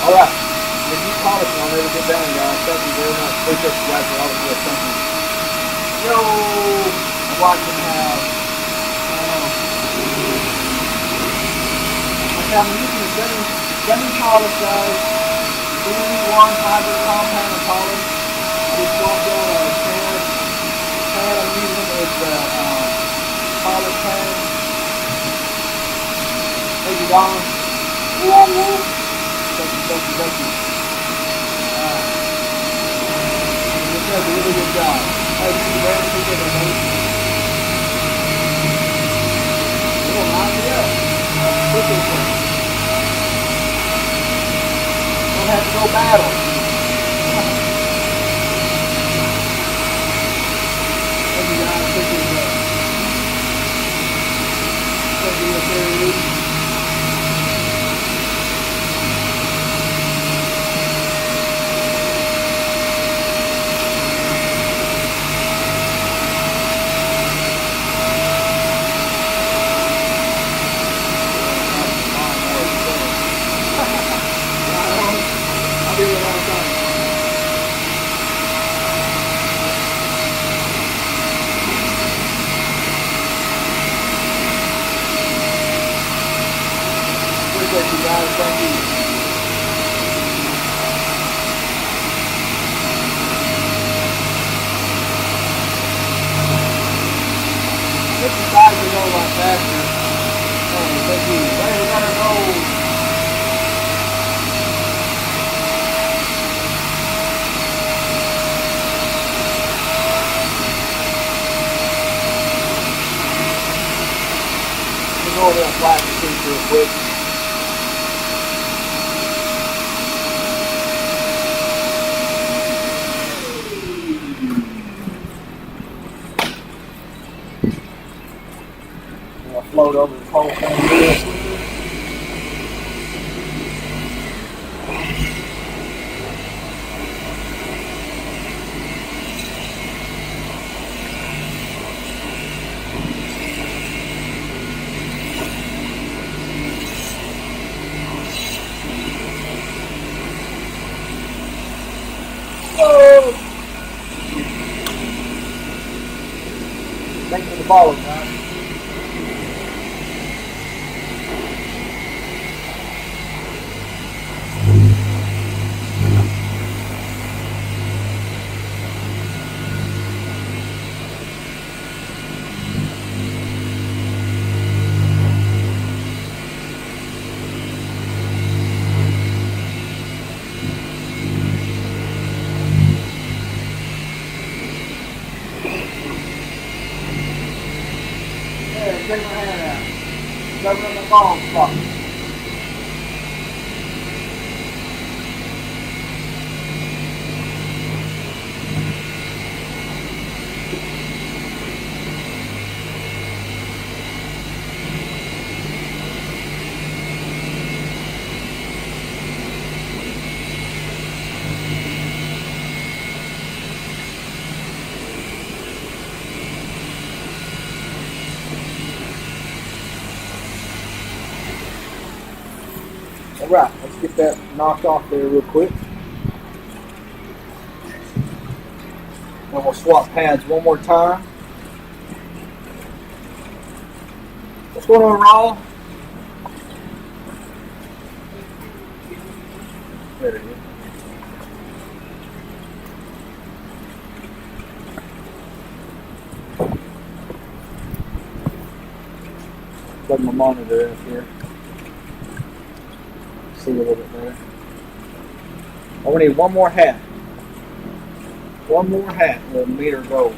Alright, if you polishing, I'll never get done, guys. Thank you very much. Appreciate you guys for all the good. Thank you. Yo, I'm watching how, I'm using the semi polish, guys. 3-1 fiber compound and polish. I just swapped out a pad I'm using is the polish pad. Thank you, Don. Thank you. This does a really good job. Hey, thank you very much for giving me. It'll knock me up. Quick as one. Don't have to go battle. Thank you guys. Appreciate that. Thank you, Terry. Appreciate you guys. Thank you. This is guys to go a lot faster. Oh, thank you. Hey, we gotta go. Go over that plastic piece real quick. load over this whole thing real quick. Oh! Thanks for the follow, guys. Yeah, take my hand out. Covering the ball spot. All right, let's get that knocked off there real quick. And we'll swap pads one more time. What's going on, Raw? There it is. Plug my monitor up here. See a little bit better. Oh, we need one more hat. One more hat will meter go.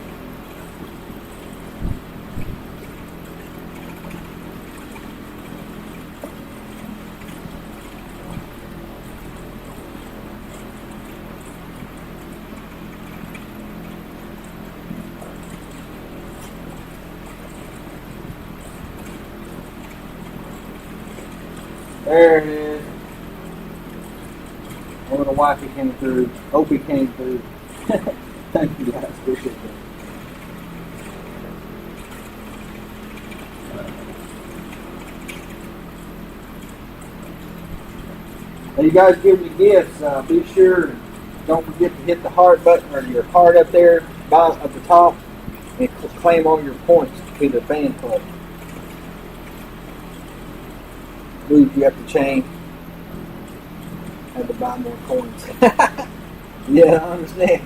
There it is. I don't know why he came through. Hope he came through. Thank you guys. Appreciate that. Now you guys give me gifts. Be sure, don't forget to hit the heart button or your heart up there at the top and claim all your points to the fan club. Move you have to change. Had to buy more coins. Yeah, I understand.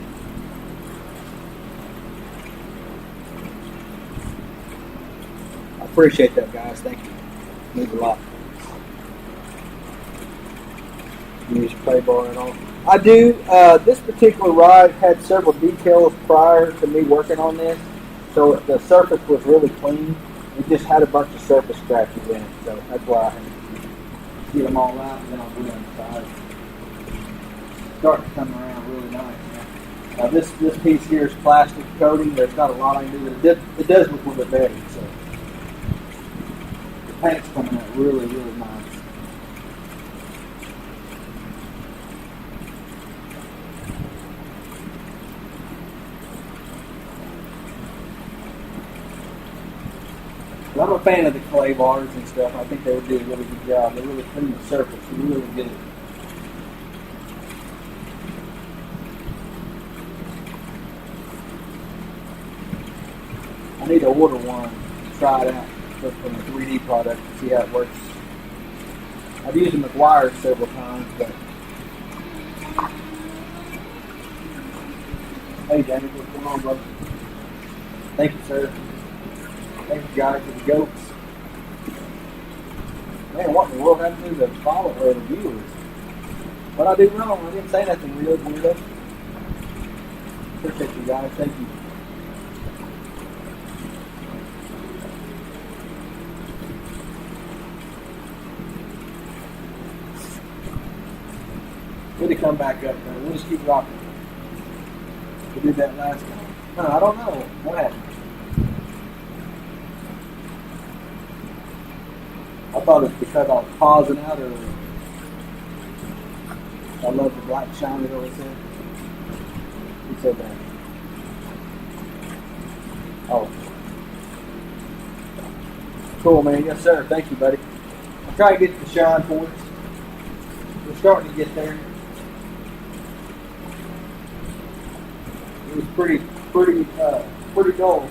I appreciate that, guys. Thank you. Means a lot. You use your play bar and all. I do. This particular ride had several details prior to me working on this, so the surface was really clean. It just had a bunch of surface scratches in it, so that's why I had to get them all out and then I'll do them inside. Starting to come around really nice. This piece here is plastic coating. There's not a lot I can do with it. It does look a little bit better. So the paint's coming out really, really nice. I'm a fan of the clay bars and stuff. I think they would do a really good job. They really clean the surface really good. I need to order one to try it out from a 3D product to see how it works. I've used the McGuire several times, but hey, Danny, what's going on, brother? Thank you, sir. Thank you, guys, for the goats. Man, what in the world happened to the follow or the viewers? What I do wrong? I didn't say nothing real weirdo. Appreciate you guys. Thank you. Good to come back up, man. We'll just keep rocking. We did that last time. I don't know. What happened? I thought it's because I was pausing out, or I love the black shine it always said. Who said that? Oh. Cool, man. Yes, sir. Thank you, buddy. I'm trying to get the shine for us. We're starting to get there. It was pretty dull.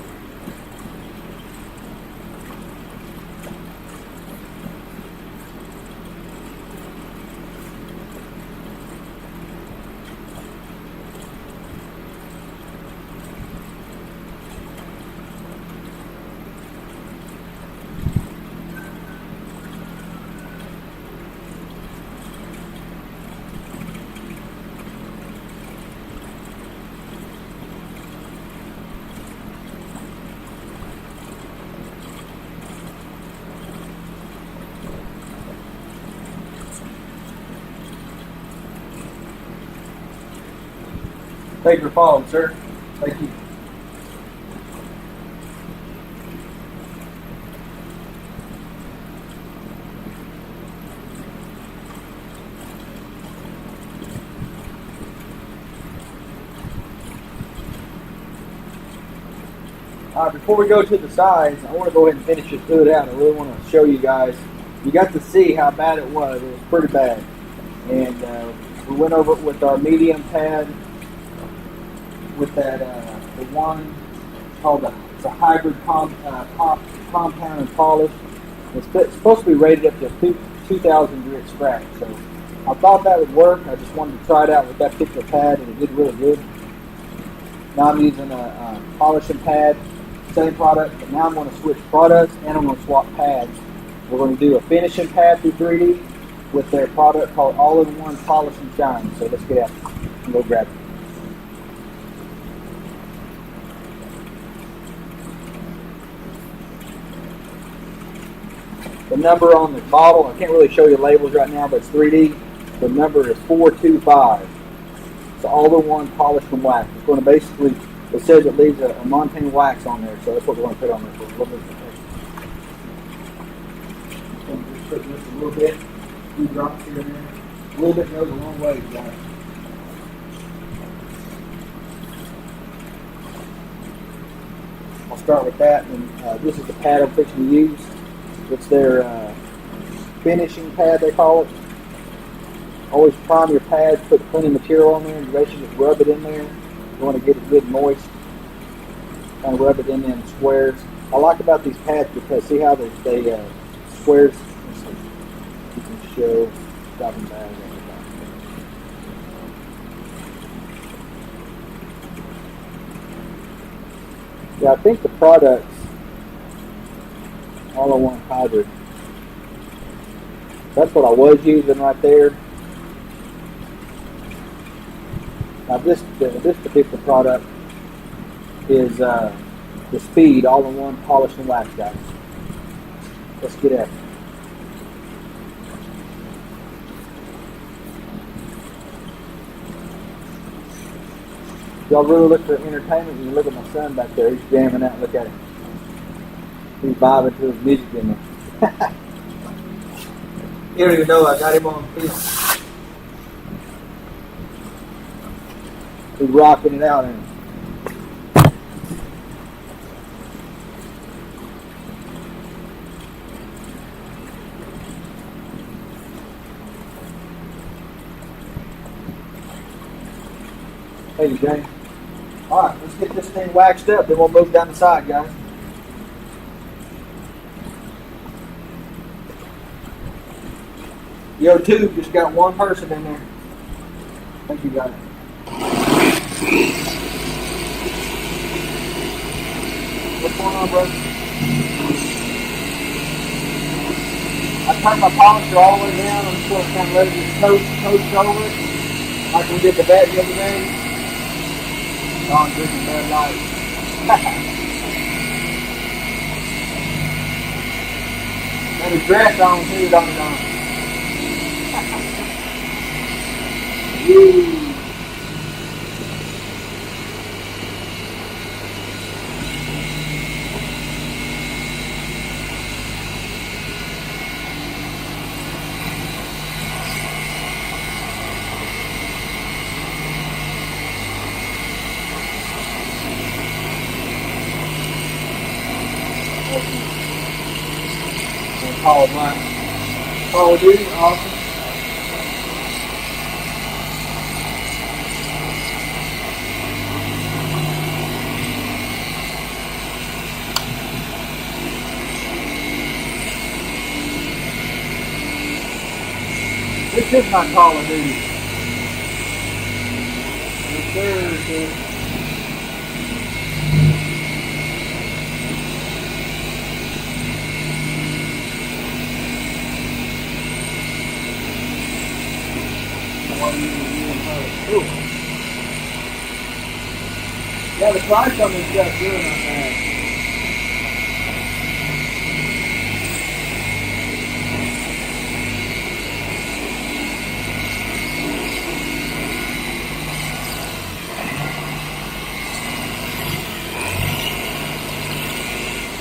Thank you for following, sir. Thank you. Before we go to the sides, I want to go ahead and finish this hood out. I really want to show you guys. You got to see how bad it was. It was pretty bad. And we went over it with our medium pad, with that the one called it's a hybrid compound and polish. It's supposed to be rated up to 2,000 grit scratch. So I thought that would work. I just wanted to try it out with that particular pad, and it did really good. Now I'm using a polishing pad, same product, but now I'm going to switch products and I'm going to swap pads. We're going to do a finishing pad through 3D with their product called All-in-One Polish and Shine. So let's get out and go grab it. The number on the bottle, I can't really show you labels right now, but it's 3D. The number is 425. It's all-in-one polish and wax. It's going to basically, it says it leaves a Montana wax on there, so that's what we're going to put on there for a little bit of protection. Just put this a little bit, a few drops here and there. A little bit goes a long way, guys. I'll start with that, and this is the pad I'm fixing to use. It's their finishing pad, they call it. Always prime your pad, put plenty of material on there, and basically just rub it in there. You want to get it good and moist. Kind of rub it in them squares. I like about these pads because see how they squares. Let's see. You can show dropping bags on the back. Yeah, I think the products all-in-one hybrid. That's what I was using right there. Now this particular product is the Speed all-in-one polish and wax, guys. Let's get at it. Y'all really look for entertainment, you look at my son back there. He's jamming out. Look at him. He's vibing to his music in there. You don't even know I got him on film. He's rocking it out. And hey, Jane. All right, let's get this thing waxed up. Then we'll move down the side, guys. Yo, tube just got one person in there. Thank you, guys. What's going on, bro? I turned my polisher all the way down. I'm just going to kind of let it just coast over it. Like we did the vet the other day. Don drinking Bud Light. Got his dress on too, don't he, Don? Woo. Oh, my. Call of Duty, awesome. This is my Call of Duty. Yes, sir. Ooh. Yeah, the price on this stuff really not bad.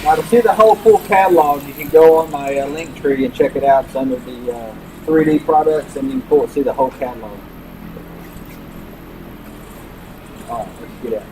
Now to see the whole full catalog, you can go on my link tree and check it out. It's under the 3D products, and you can see the whole catalog. All right, let's get out.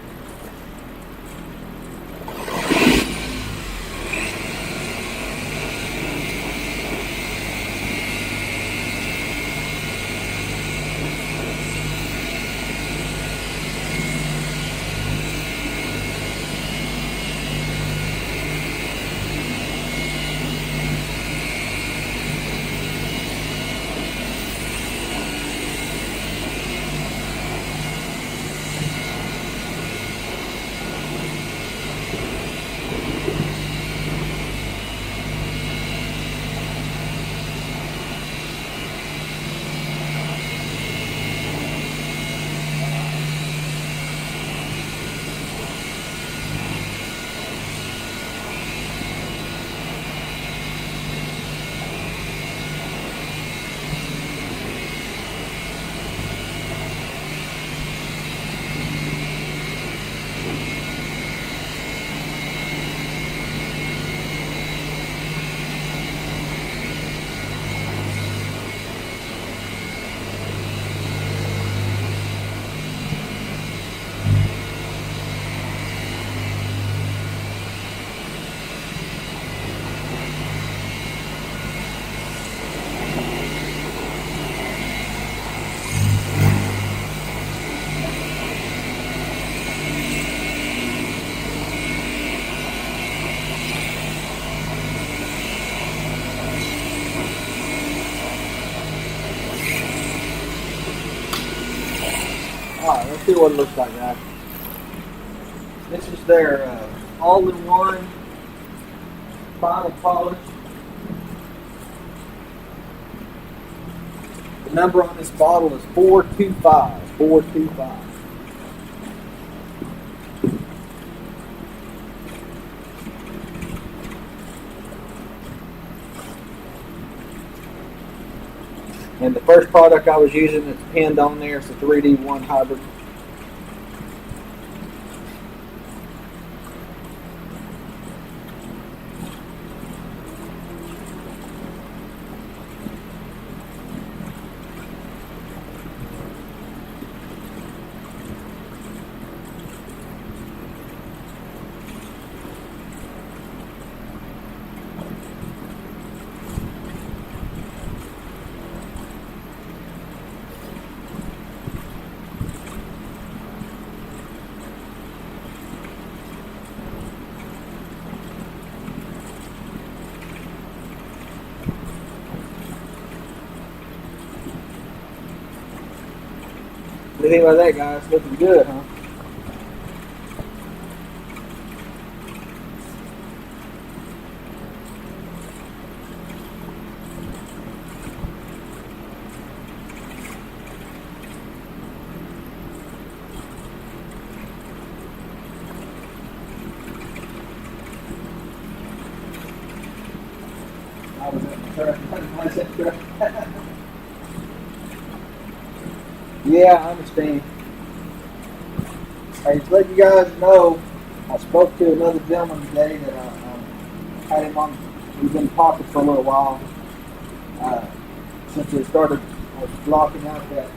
Alright, let's see what it looks like, guys. This is their all-in-one final polish. The number on this bottle is 425. 425. And the first product I was using that's pinned on there is the 3D1 hybrid. What do you think about that, guys? Looking good, huh? I was at the truck. Yeah, I understand. Hey, to let you guys know, I spoke to another gentleman today that I had him on. He's been talking for a little while. Since they started blocking out that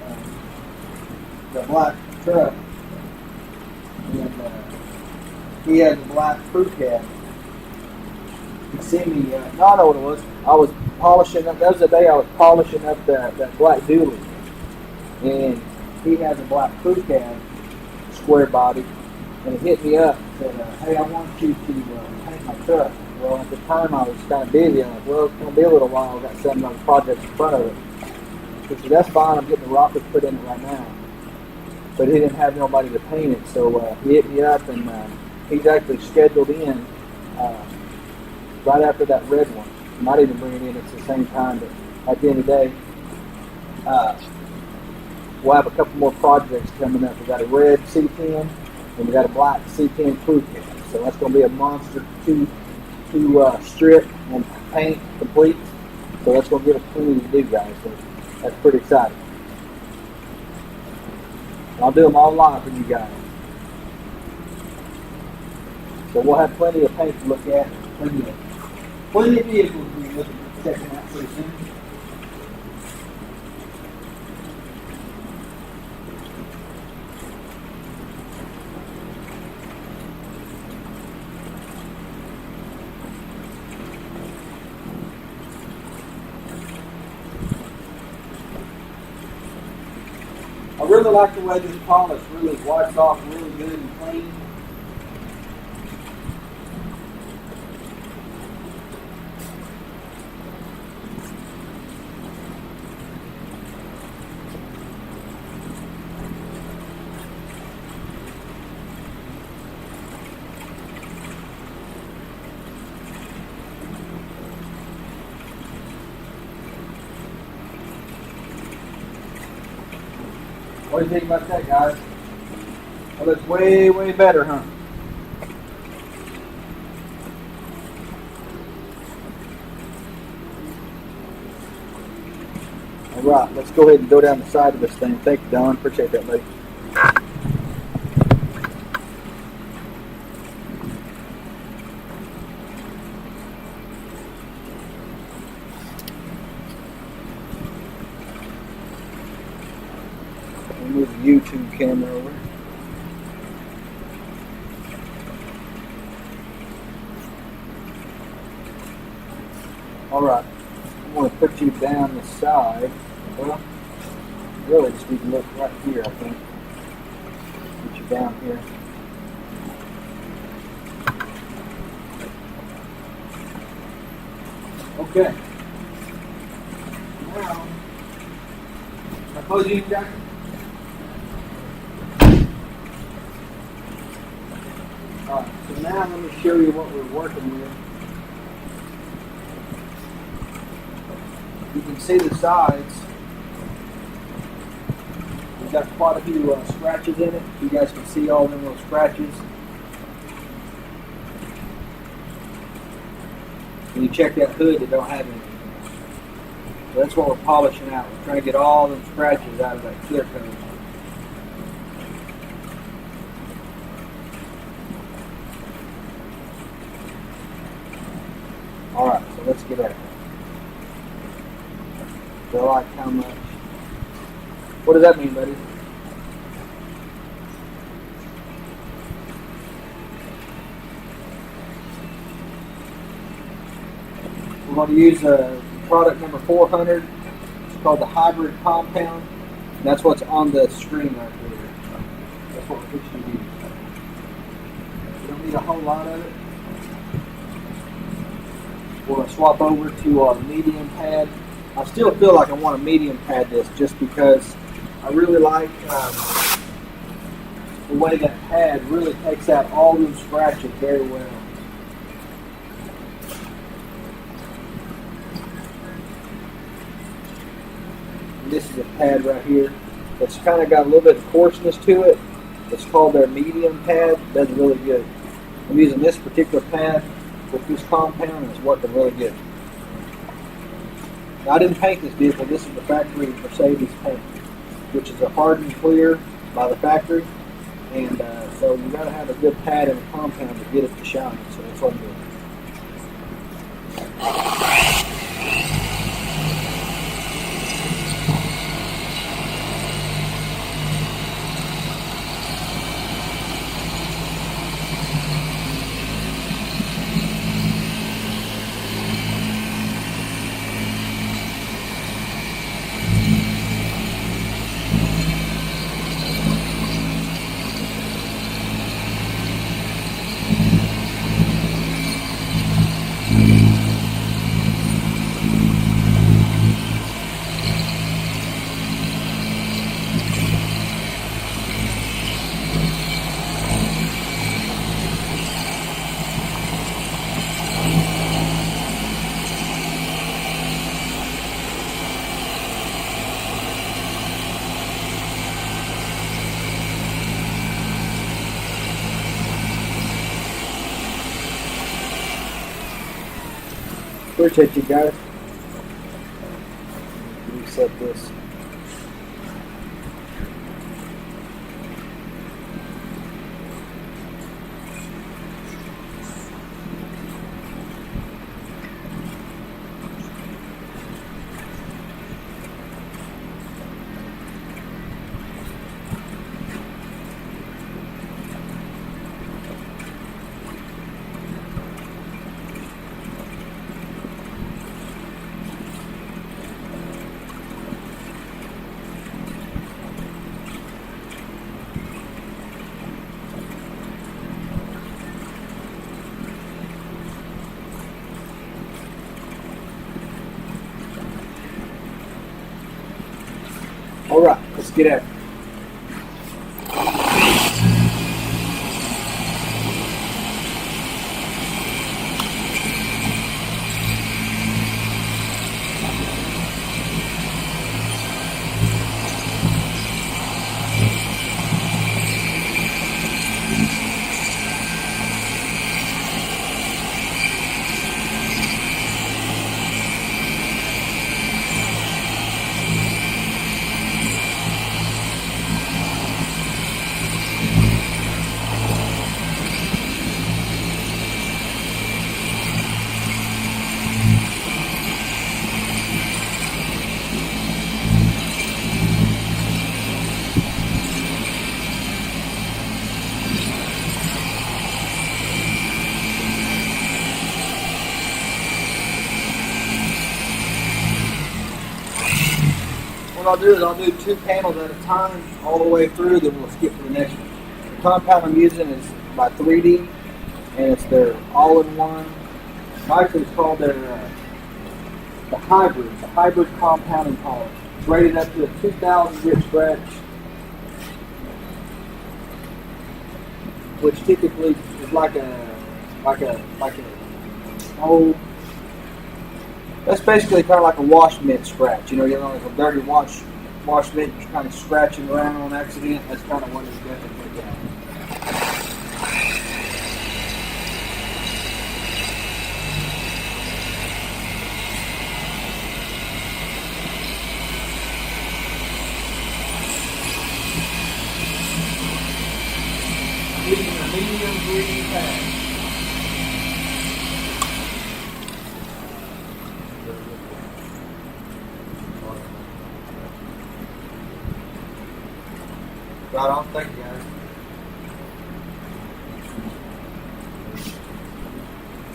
the black truck, and he had the black crew cab. He seen me. No, I know what it was. I was polishing up. That was the day I was polishing up that black dually, and he has a black crew cab, square body, and he hit me up and said, "Hey, I want you to paint my truck." Well, at the time I was kind of busy. I'm like, "Well, it's going to be a little while. I've got 7 other projects in front of it." He said, "That's fine. I'm getting the rockets put in it right now." But he didn't have nobody to paint it, so he hit me up, and he's actually scheduled in right after that red one. He might even bring it in at the same time, but at the end of the day, we'll have a couple more projects coming up. We got a red C10 and we got a black C10 crew cab. So that's going to be a monster two strip and paint complete. So that's going to give us plenty to do, guys. So that's pretty exciting. I'll do them all live for you guys. So we'll have plenty of paint to look at. Plenty of vehicles we'll be looking at checking out pretty soon. I really like the way this polish really wipes off really good and clean. What do you think about that, guys? Well, that's way, way better, huh? All right, let's go ahead and go down the side of this thing. Thank you, Don. Appreciate that, buddy. Move the YouTube camera over. All right, I'm going to put you down the side. Well, really just need to look right here, I think. Put you down here. Okay. Now, I close you down. Alright, so now let me show you what we're working with. You can see the sides. We've got quite a few scratches in it. You guys can see all them little scratches. When you check that hood, it don't have any. So that's what we're polishing out. We're trying to get all them scratches out of that clear coat. Alright, so let's get at it. So like how much? What does that mean, buddy? We're going to use product number 400. It's called the hybrid compound. And that's what's on the screen right there. That's what we're fixing to use. We don't need a whole lot of it. We'll swap over to our medium pad. I still feel like I want to medium pad this just because I really like the way that pad really takes out all those scratches very well. And this is a pad right here. It's kind of got a little bit of coarseness to it. It's called their medium pad. It does really good. I'm using this particular pad with this compound, and it's working really good. Now, I didn't paint this vehicle. This is the factory Mercedes paint, which is a hardened clear by the factory, and so you got to have a good pad and a compound to get it to shine. So that's what I'm doing. Appreciate you guys. Reset this. All right, let's get at it. What I'll do is I'll do 2 panels at a time all the way through, then we'll skip to the next one. The compound I'm using is by 3D, and it's their all-in-one. Actually, it's called their the hybrid. It's a hybrid compounding polish. It's rated up to a 2,000 grit scratch, which typically is like a oh. That's basically kind of like a wash mitt scratch. You know, like a dirty wash mitt, you're kind of scratching around on accident. That's kind of what it's definitely like. Using a medium green pad. Right on, thank you guys.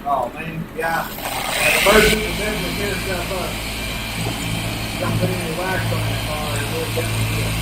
Oh man, yeah. The version is definitely tearing stuff up. Don't put any wax on that car, it really definitely will.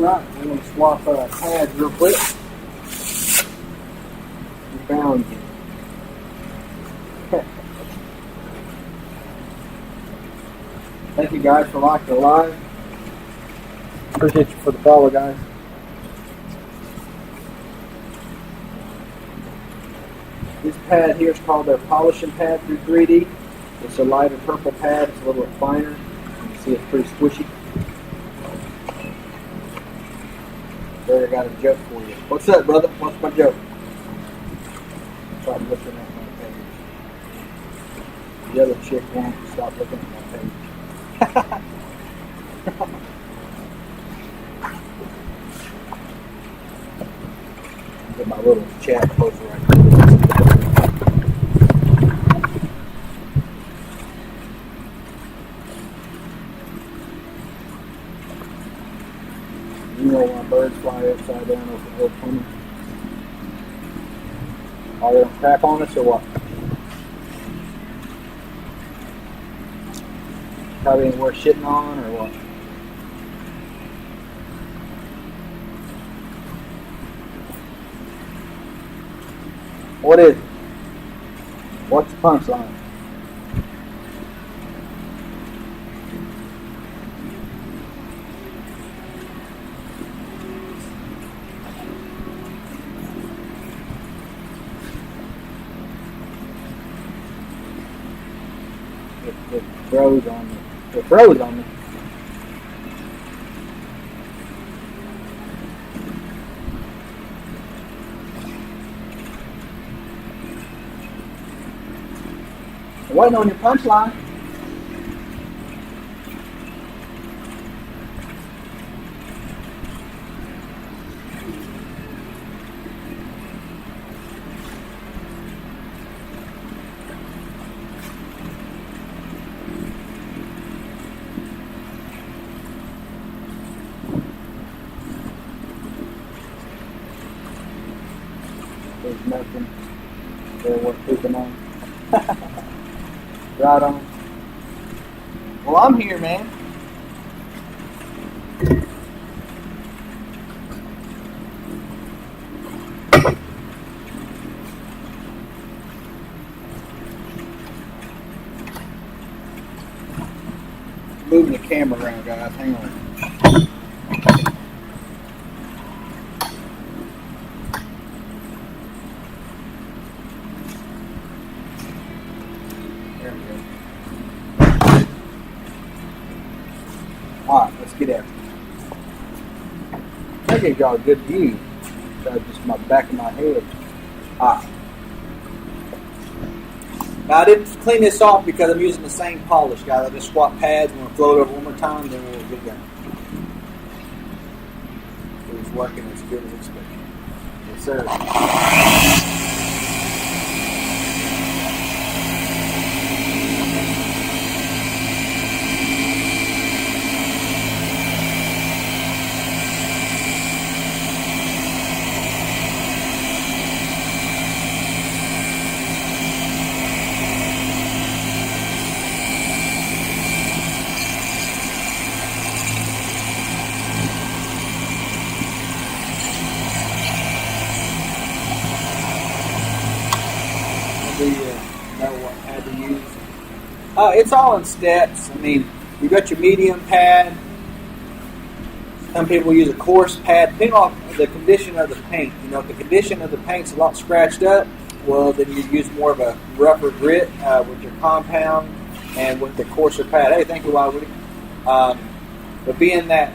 right, we're going to swap pads real quick. We found you. Thank you guys for liking the live. Appreciate you for the follow, guys. This pad here is called their polishing pad through 3D. It's a lighter purple pad. It's a little bit finer. You can see it's pretty squishy. There, I got a joke for you. What's up, brother? What's my joke? Stop looking at my page. The other chick won't stop looking at my page. Get my little chat closer right here. You know when birds fly upside down over the plumbing? Are they gonna crap on us or what? Probably ain't worth shitting on or what? What is it? What's the punchline? It froze on me. It froze on me. I'm waiting on your punchline. There's nothing there worth pooping on. Right on. Well, I'm here, man. Moving the camera around, guys. Hang on. Alright, let's get out. I gave y'all a good view. That's just my back of my head. Alright. Now I didn't clean this off because I'm using the same polish, guys. I just swap pads and we'll float over one more time, then we'll get done. It's working as good as expected. Yes, sir. Know what pad to use? It's all in steps. I mean, you got your medium pad. Some people use a coarse pad, depending on the condition of the paint. You know, if the condition of the paint's a lot scratched up, well, then you use more of a rougher grit with your compound and with the coarser pad. Hey, thank you, Woody. But being that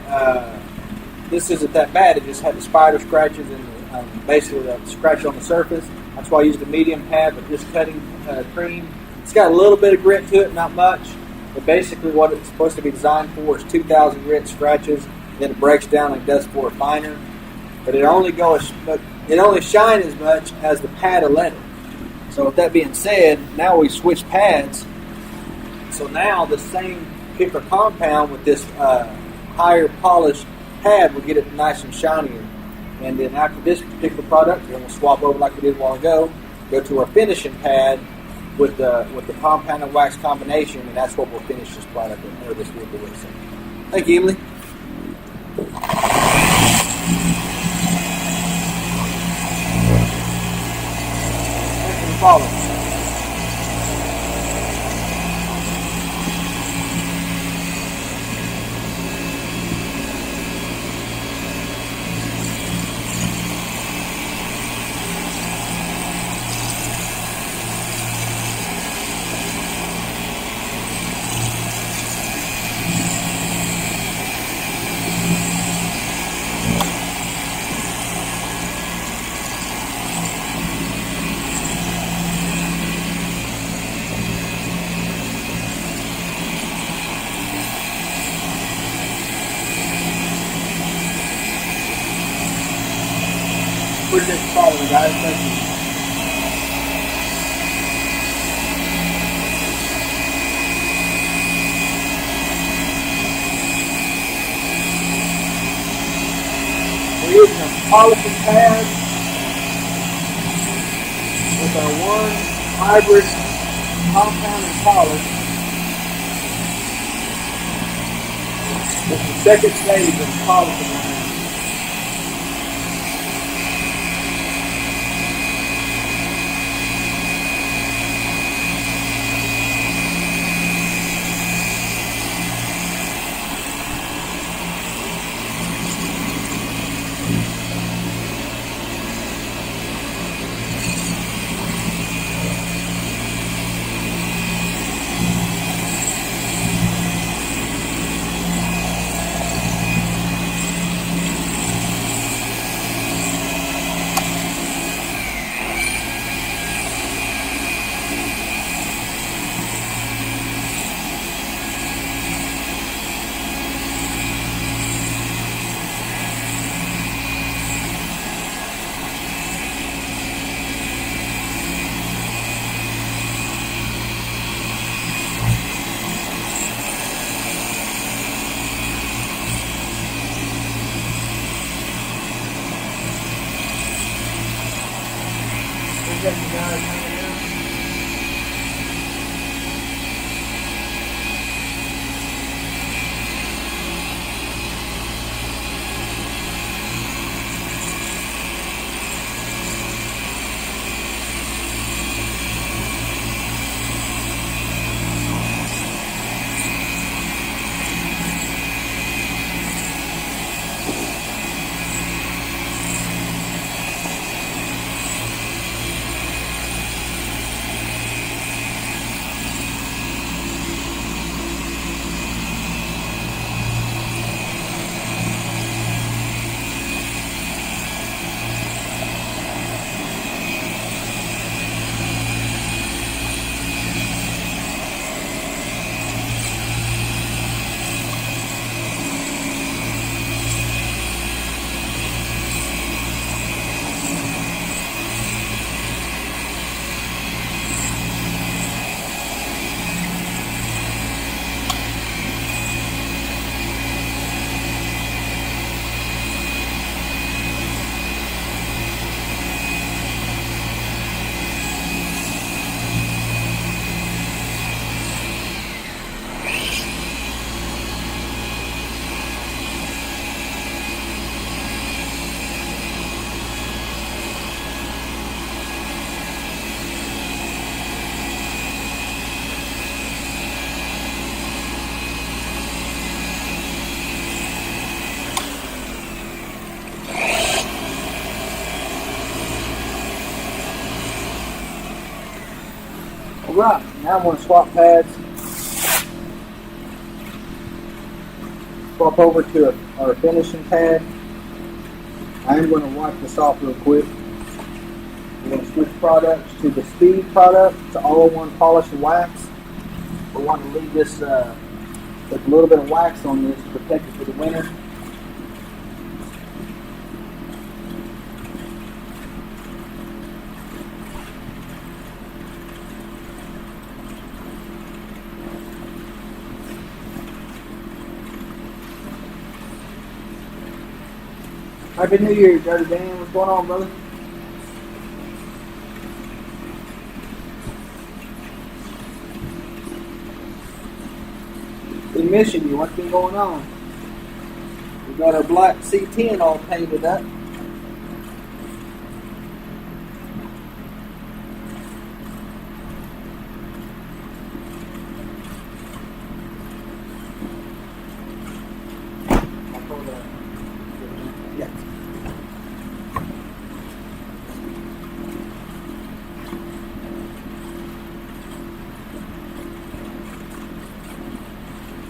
this isn't that bad, it just had the spider scratches and basically the scratch on the surface. That's why I used a medium pad with just cutting cream. It's got a little bit of grit to it, not much. But basically what it's supposed to be designed for is 2,000 grit scratches. Then it breaks down and does for a finer. But it only shine as much as the pad will let it. So with that being said, now we switch pads. So now the same thicker compound with this higher polished pad will get it nice and shinier. And then after this particular product, we're going to swap over like we did a while ago, go to our finishing pad with the compound and wax combination, and that's what we'll finish this product with, or this vehicle with. So, thank you, Emily. following, guys. Thank you. We're using a polishing pad with our one hybrid compound and polish. It's the second stage of the polishing line. Appreciate you guys hanging out. Alright, now I'm going to swap pads. Swap over to our finishing pad. I am going to wipe this off real quick. We're going to switch products to the Speed product. It's all-in-one polish and wax. We want to leave this with a little bit of wax on this to protect it for the winter. Happy New Year, Dirty Dan. What's going on, brother? Been missing you. What's been going on? We got our black C10 all painted up. Yes.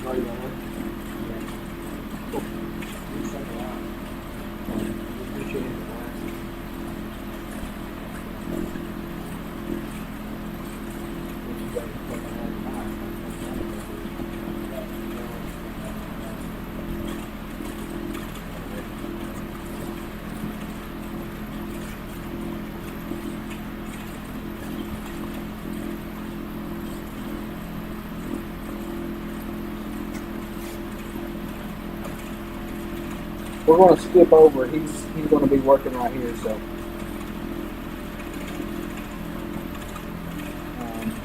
Oh, you want one? Yeah. Cool. You send it out. Appreciate it. we're going to skip over. He's going to be working right here. So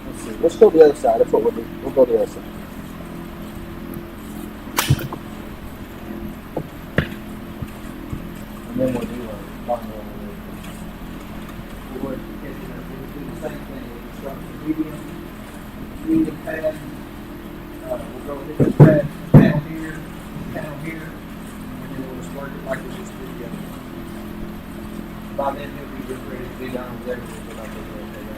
let's see. Let's go to the other side. That's what we'll do. We'll go to the other side. And then we'll do a long one. We'll do the same thing. We'll start with medium pad. We'll go with this pad here, and then we'll just work it like we just did the other one. By then he'll be just ready to be done with everything like we did there.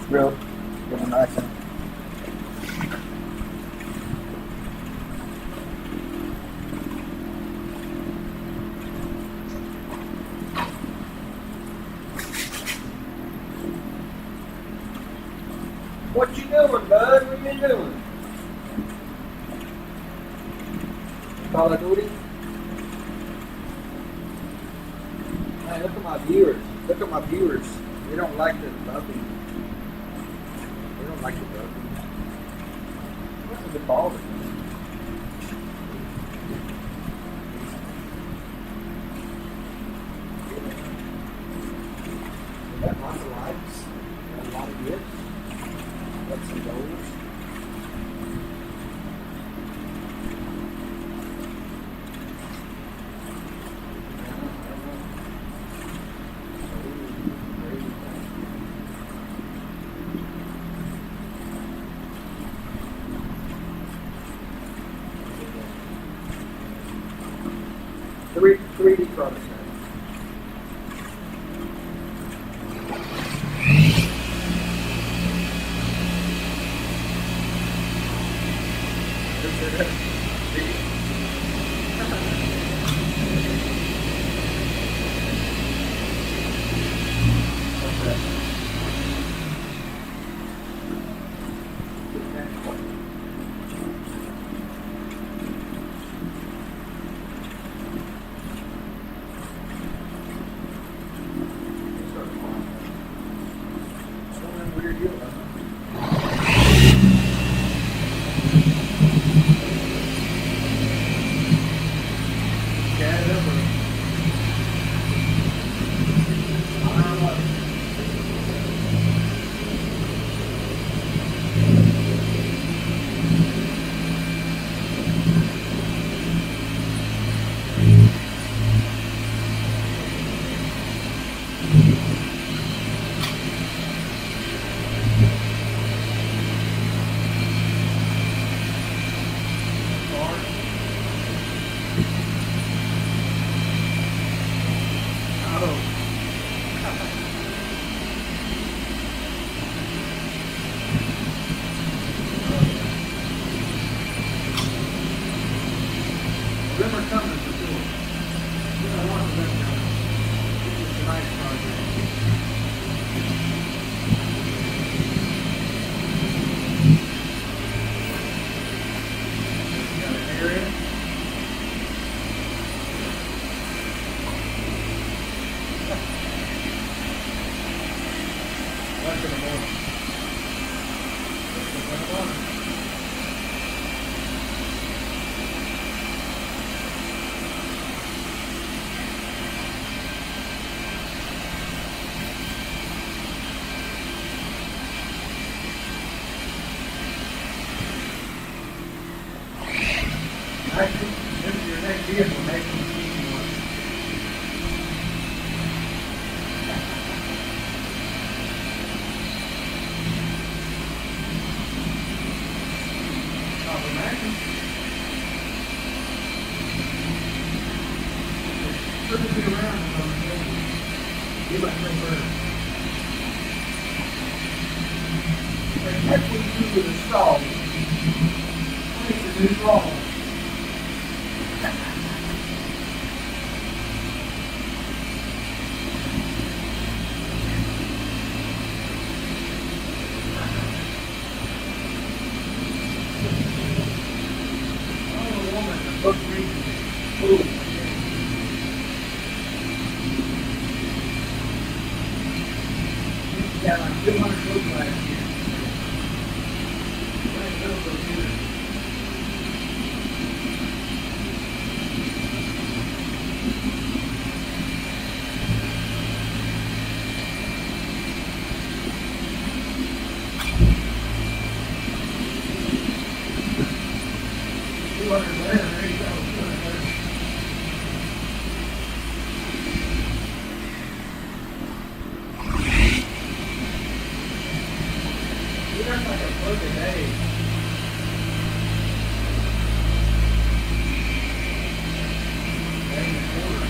Real, give a nice one. What you doing, bud? What you doing? Call of Duty? Hey, look at my viewers. Look at my viewers. They don't like the bumping. They don't like the bumping. What's the ball? We got lots of likes. We got a lot of gifts. Got some goals. Three D products. This is your next vehicle, maybe you need one. Put the thing around and on the table. Give it a bird. And that's what you do with a stall. Place a new stall. got like 200 books last year. Where's those computers? That's like a book a day. Day and a quarter.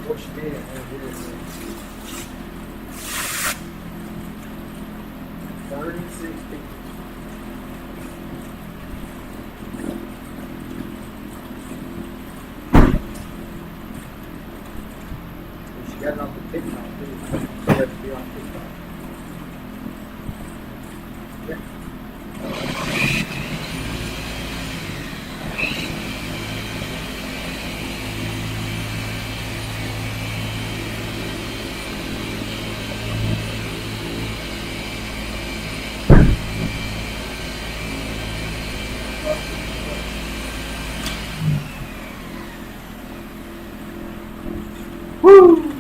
What she did, there it is. 36 people. She got it off the TikTok too. So let's be on TikTok. Yeah. Woo!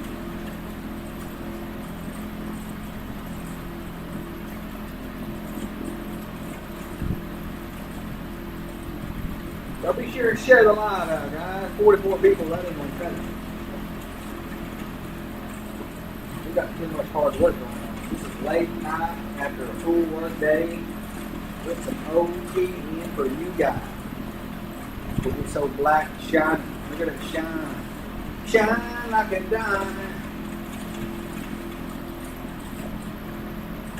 Y'all be sure to share the live out, guys. 44 people, that ain't gonna cut it. We got too much hard work going on. This is late night after a full work day with some OT in for you guys. We'll be so black, shiny. Look at it shine. Shine like a diamond.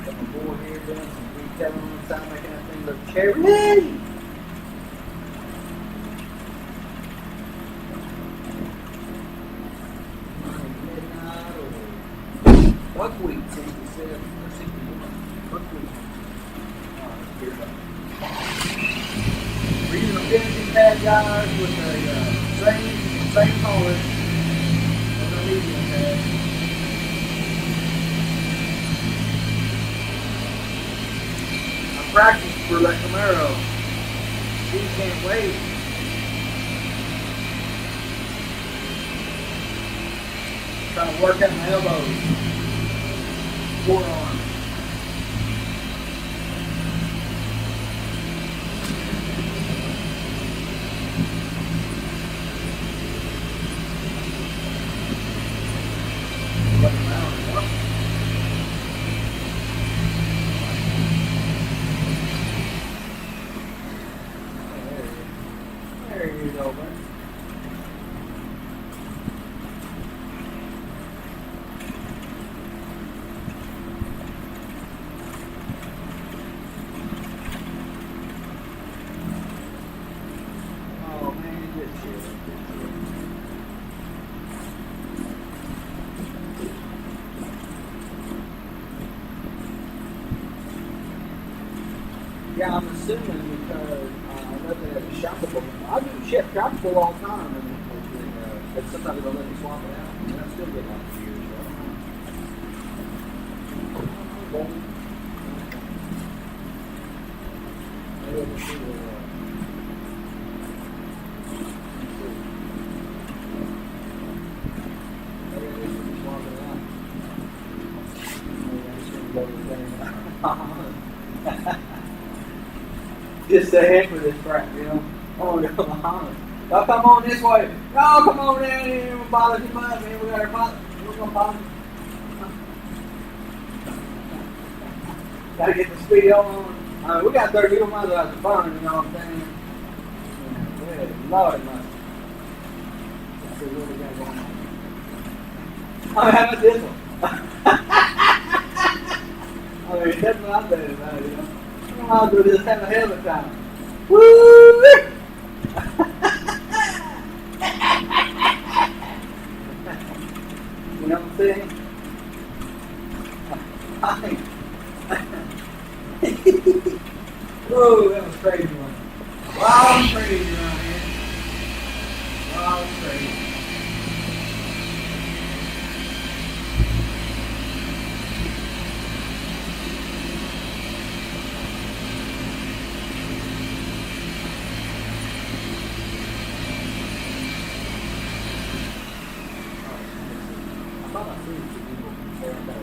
Got my board here doing some detailing on the side, making that thing look cherry. Buckwheat, 67 or 61. Buckwheat. We're using a finishing pad, guys, with the same polish as our medium pad. I practiced for that Camaro. She can't wait. Trying to work out my elbows. Forearm. There you go, man. Oh man, good shit. Yeah, I'm assuming because I know they have a shoppable. I do ship shoppable all the time, but sometimes they'll let me swap it out. And I still get like a year, so I don't know. Maybe we'll see what, maybe we should just walk it out. Maybe I should go to the thing. Just the heck with this crap, you know? Oh, go behind. Y'all come on this way. Y'all come on down here. We'll bother you much, man. We got our bother. We're going to bother. Gotta get the speed on. We got 30 miles out the burn, you know what I'm saying? Yeah, good Lord, man. Let's see what we got going on. Oh, how about this one? I mean, that's what I'm saying about it, you know? I'll do this, have a hell of a time. Woo! You know what I'm saying? Whoa, that was crazy one. Wild crazy around here. Wild crazy. I thought I seen some people saying that.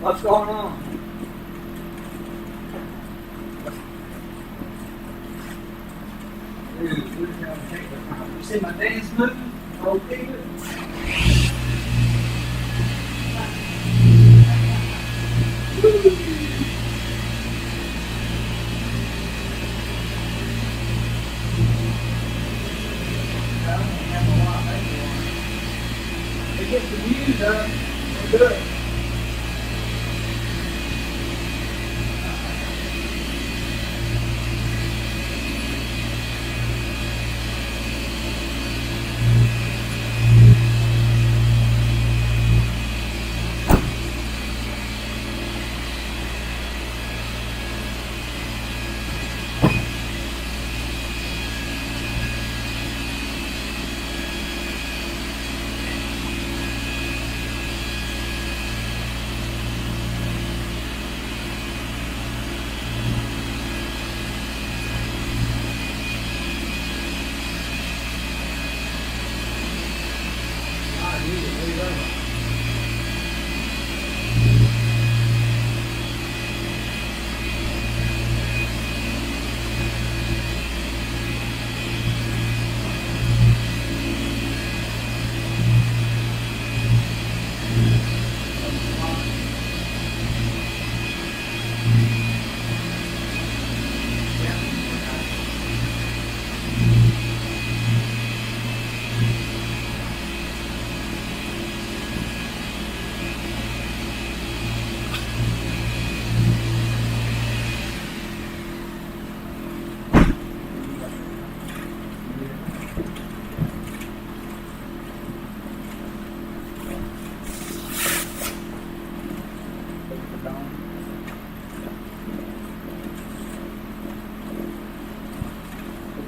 What's going on? You see my dance move? Okay. It gets the views up. We're good.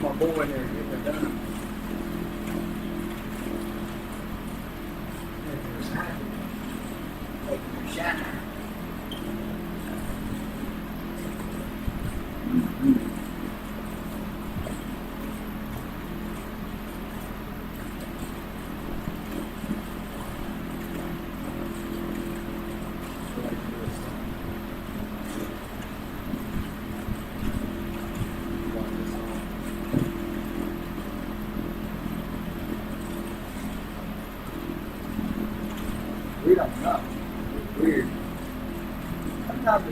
My boy there getting it done. There's happy. Making your shiner.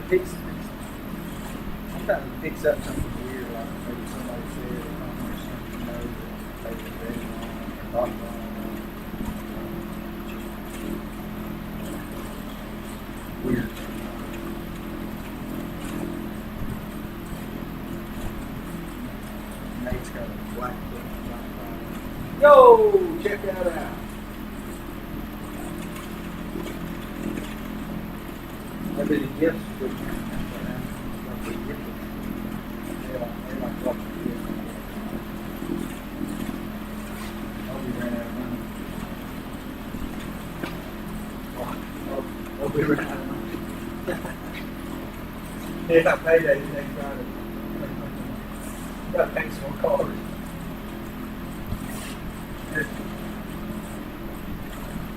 picks. Sometimes it picks up something weird, like maybe somebody said or something, you know, that they were ready on or thought wrong. Weird. Nate's got a black book. Yo, check that out. Maybe the gifts would yeah, they like watching gifts. I'll be ran out of money. I'll be ran out of money. Yeah, payday next Friday. Got to pay some more cars.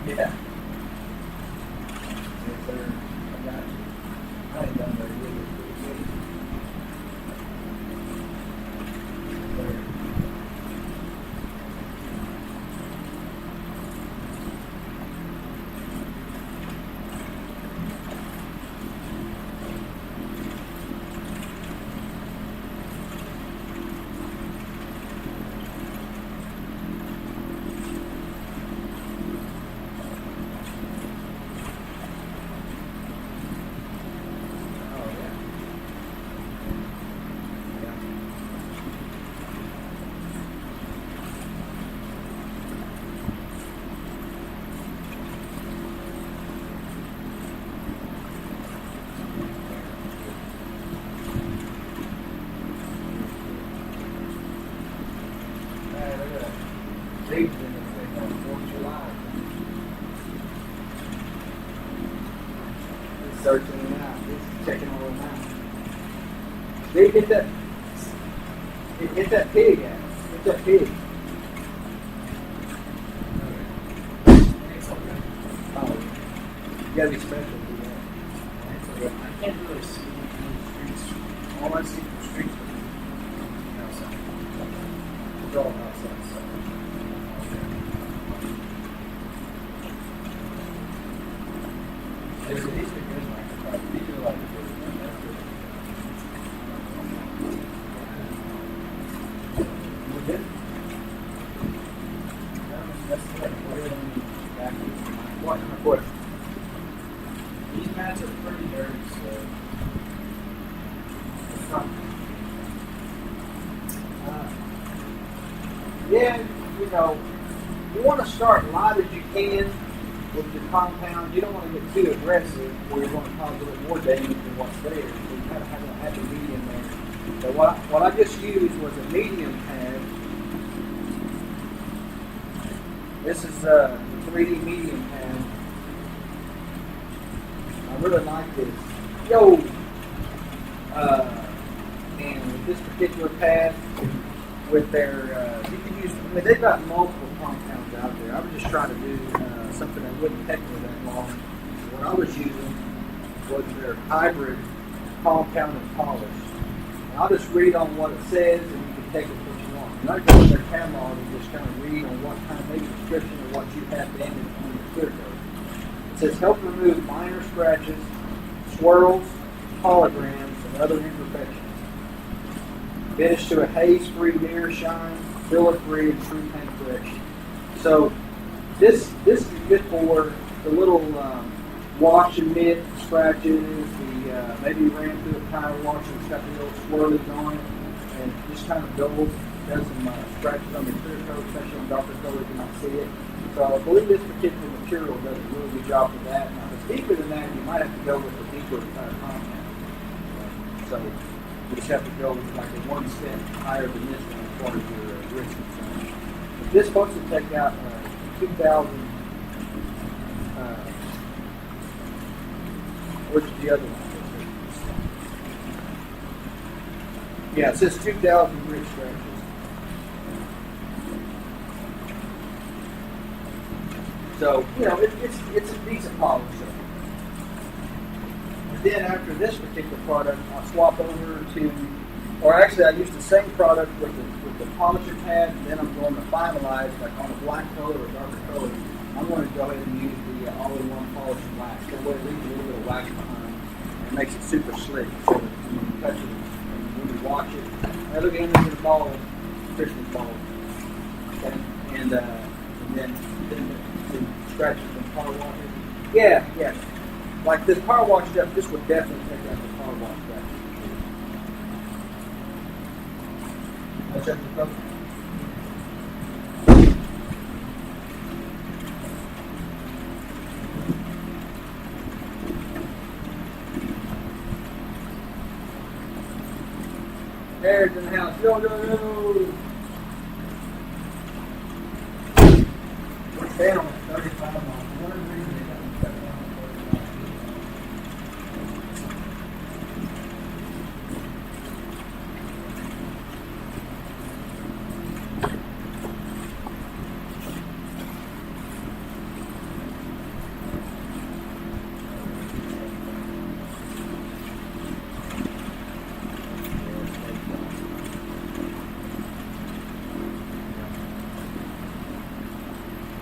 Yeah. Yes, sir. I got you. I ain't done very good. Yes, sir. Oh, yeah. Yeah. Hey, look at that. Dave's in this thing on 4th of July. He's searching it out. He's checking all of them out. Dave, get that pig out. Get that pig. Oh, you gotta be special to do that. I can't really see in the streets. All I see in the streets is outside. It's all outside. So. These are good, like, these are like good. We're good. That's like what? Of course. These mats are pretty dirty, so it's not. Yeah, you know, you want to start light as you can with your compound. You don't want to get too aggressive where you're going to cause a little more damage than what's there. So you kind of have to have a medium there. So what I just used was a medium pad. This is the 3D medium pad. I really like this. Yo! And with this particular pad, with their, you can use, I mean, they've got multiple compounds out there. I was just trying to do something that wouldn't take me that long. What I was using was their hybrid compound and polish. And I'll just read on what it says, and you can take it what you want. And I go to their catalog and just kind of read on what kind of maybe description of what you have damage on your clear coat. It says help remove minor scratches, swirls, holograms, and other imperfections. Finish to a haze-free mirror shine, filler-free, and true paint correction. So this is good for the little wash and mitt scratches. The maybe you ran through a power wash and it's got the little swirlies on it, and just kind of does some scratches on the clear coat, especially on darker colors you might see it. So I believe this particular material does a really good job for that. Now, if it's deeper than that, you might have to go with a deeper compound. So you just have to go with like a 1 step higher than this one as far as your risk concerned. But this supposed to take out 2,000. Which is the other one? Yeah, it says 2,000 grit scratches. So, you know, it's a decent polish. And then after this particular product, I'll swap over to, or actually I use the same product with the polisher pad, and then I'm going to finalize, like on a black color or darker color, I'm going to go ahead and use the all-in-one polish black. That way it leaves a little bit of wax behind. And It makes it super slick. So when you touch it, when you wash it, I look at them in the ball, Christmas ball, okay? And then scratch it from power wash it. Yeah, yeah. Like this power wash stuff, this would definitely take out the power wash stuff. I'll check the cover. There's in the house. Yo, yo, yo. We're staying on 35 miles. One reason they got me stuck on 35.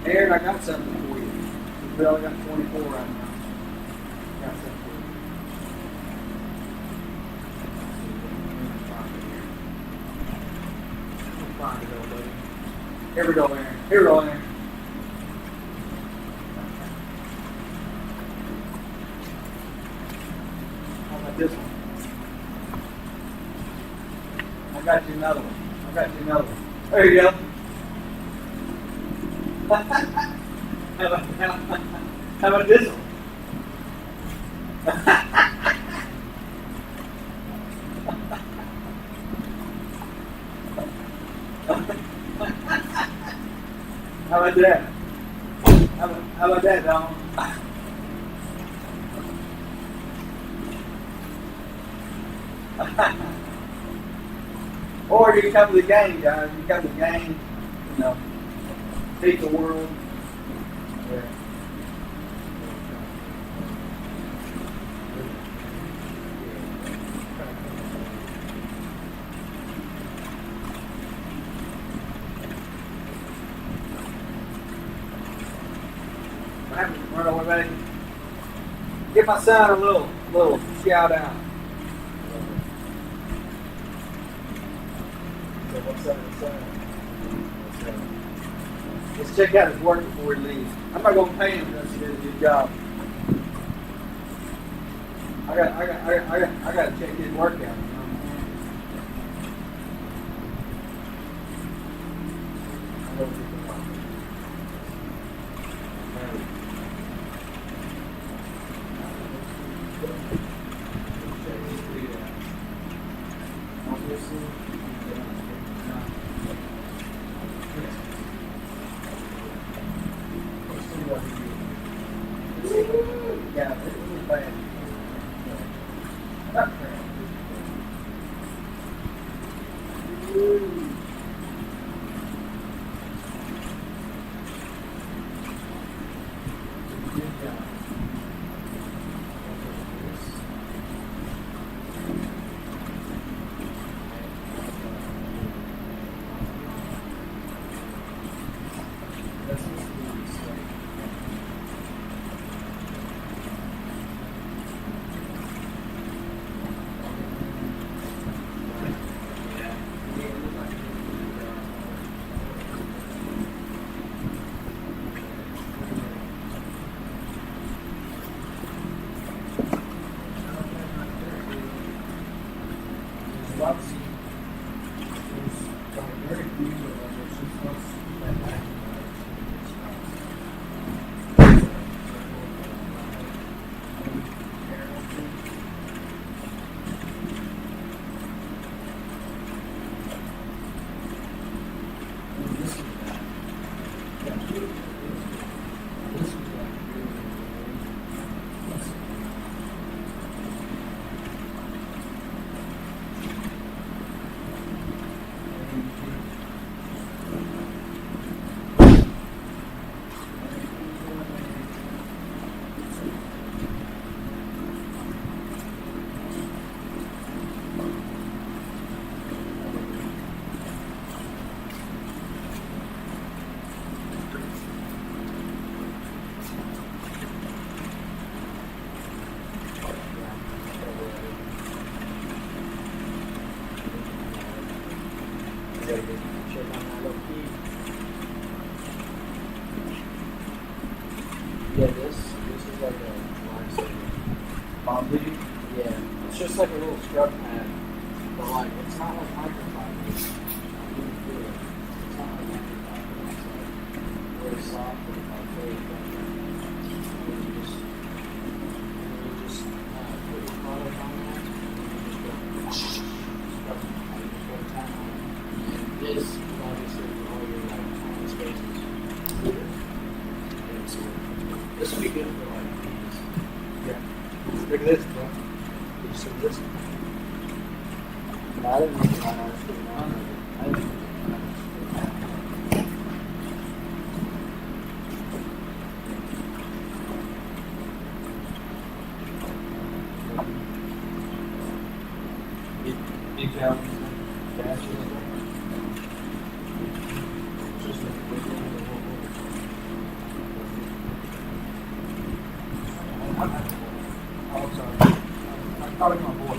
Aaron, I got something for you. We only got 24 right now. Got something for you. Find it, old buddy. Here we go, Aaron. Here we go, Aaron. How about this one? I got you another one. I got you another one. There you go. How about this one? How about that? How about that, Don? Or you can come to the game, guys. You come to the game, you know. Beat the world. Yeah. What happened? Run over, buddy. Give my son a little shout out. So what's up, let's check out his work before he leaves. I'm not going to pay him unless he does a good job. I got to check his work out. You know? Yeah, this is bad. Not bad. Good job. That's supposed to be a mistake. Yeah, it looks like gotta get check on that little key. Yeah, this is like a lifesaver. Bomb duty. Yeah, it's just like a little scrub pad, but like it's not like microfiber. It's really good. It's not like microfiber. It's like really soft and like very friendly. And you just put your product on that, and you just go scrub it. Like you just go time on it. And this is obviously for all your like tiny spaces. And so this would be good for like these. Yeah. Look at this, bro. Did you see this? No, I didn't make it on our screen. I didn't make it on our screen. Big gallons. Dashes. Just like a wiggle in the whole Oh, sorry. I'm calling my boy.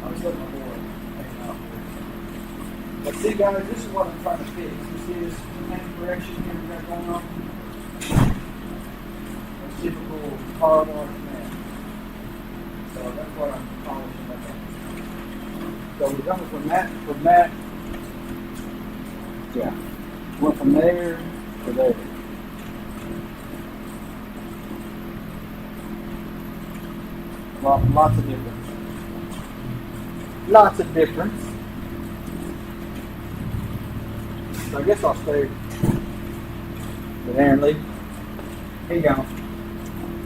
I was letting my boy hang out here. But see, guys, this is what I'm trying to fix. You see this hand correction here we got going on? A typical car wash man. So that's what I'm polishing that thing. So we're going from that, yeah. Went from there to there. Lots of difference. Lots of difference. So I guess I'll stay with Aaron Lee. Here you go.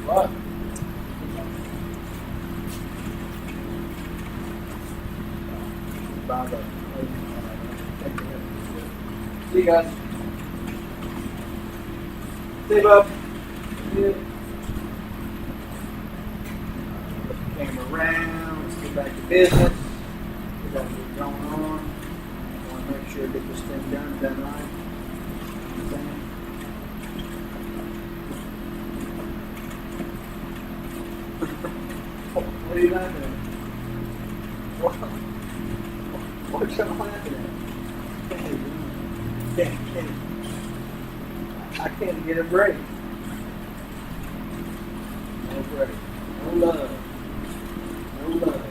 What? See you guys. See you, bub. Yeah. Put the camera around. Let's get back to business. We got what's going on. I want to make sure I get this thing done. Is that right? What are you laughing at? What you laughing at? I can't get a break. No break. No love. No love.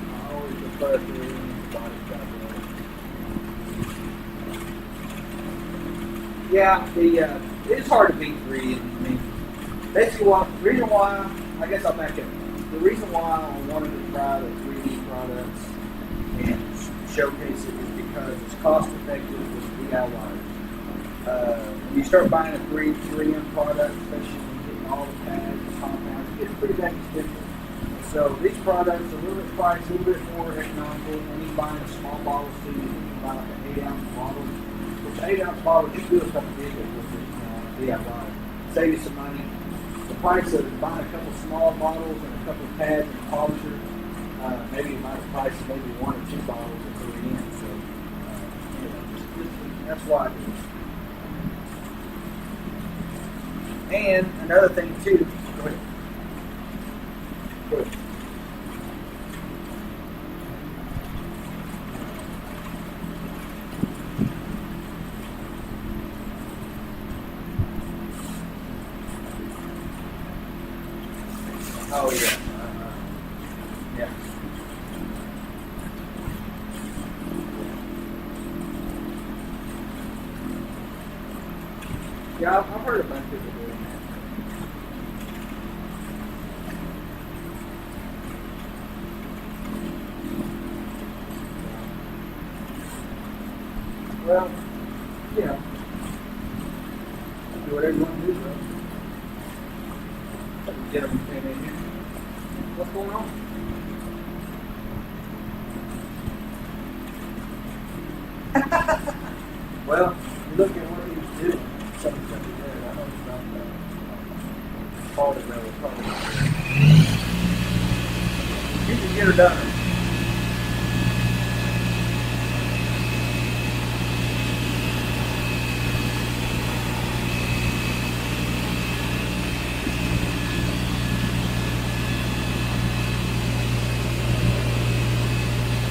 I always prefer to read the body calculator. Yeah, it's hard to beat 3. I mean, basically, the reason why, I guess I'll back up. The reason why I wanted to try the 3D products and showcase it is because it's cost effective with DIY. When you start buying a 3M product, especially when you're getting all the pads and compounds, it gets pretty dang expensive. So these products are a little bit priced, a little bit more economical. When you buy a small bottle too, you can buy like an 8-ounce bottle. Which 8-ounce bottle, you can do a couple vehicles with it, DIY. Save you some money. The price of buying a couple small bottles and a couple of pads and a polisher, maybe about the price of maybe 1 or 2 bottles of 3M. So, that's why I do it. And another thing too, go ahead. Go ahead. Oh yeah. Yeah. Yeah, I've heard a bunch of people doing that. Well, you know, do whatever you want to do, bro. Get them in here. What's going on? Well, you look at what he's doing, something's going to be good. I know he's not called it really, probably not good. You can get her done.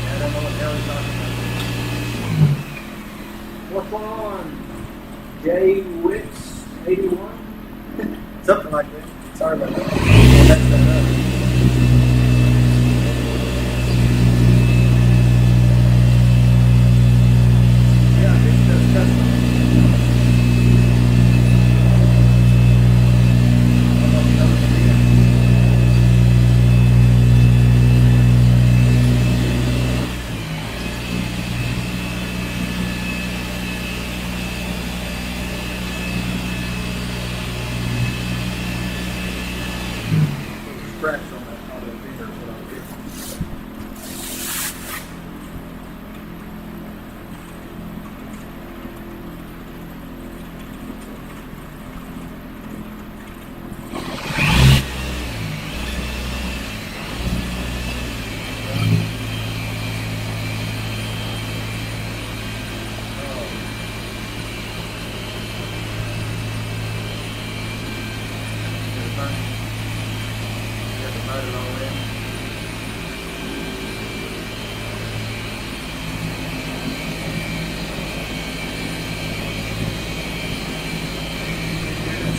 I don't know what the hell he's talking about. What's going on? Jay Wicks 81? Something like that. Sorry about that. That's that up. Yeah, this is custom. I don't know if you know what it is. Scratch on that finger is what I'm getting.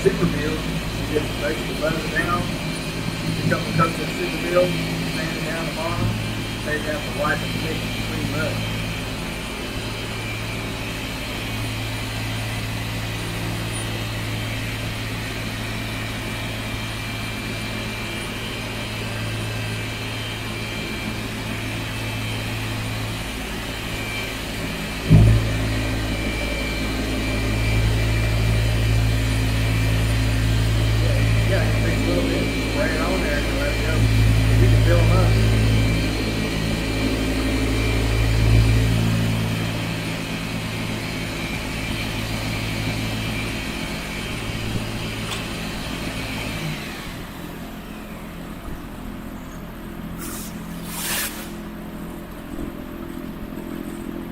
Super meal, you just basically butter it down, a couple of cups of super meal, sand it down the bottom, maybe have to wipe it thick and clean up. Yeah, you take a little bit, spray it on there, and let it go. You can fill them up.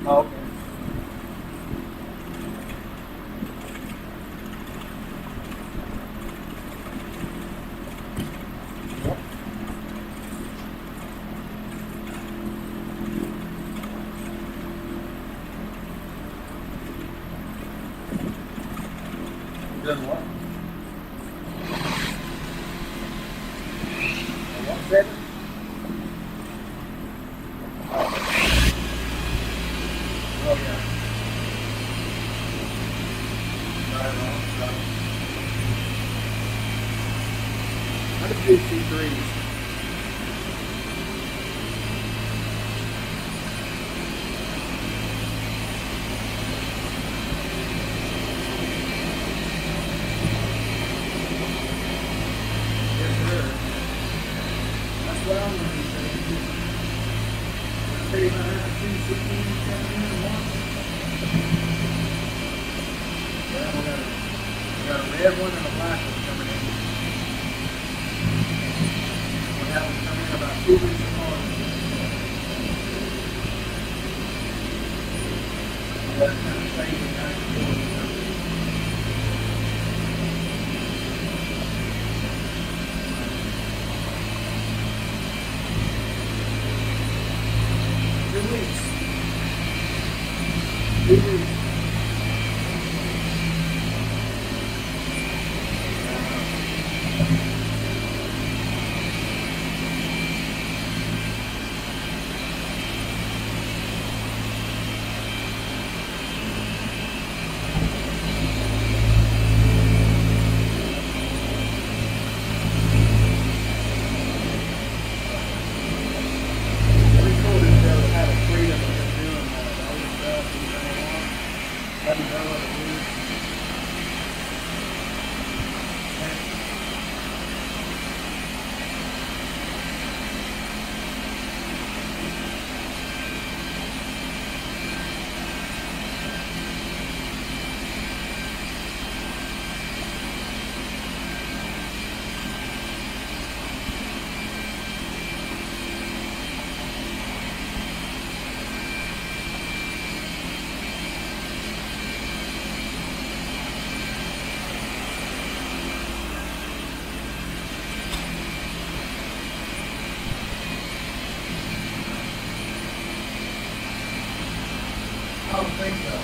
Oh, okay. Yep. Done what? What, 7? Oh, yeah. Right on, right. I could do C3s. Yes, sir. That's what I'm going to do. I tell you about that, 2 16s coming in at once. Yeah, we got a red one and a black one coming in. We'll have them come in about 2 weeks apart. But it's kind of safe and kind of cool. Pretty cool to be able to have a freedom of doing all the other stuff you may want. don't think so.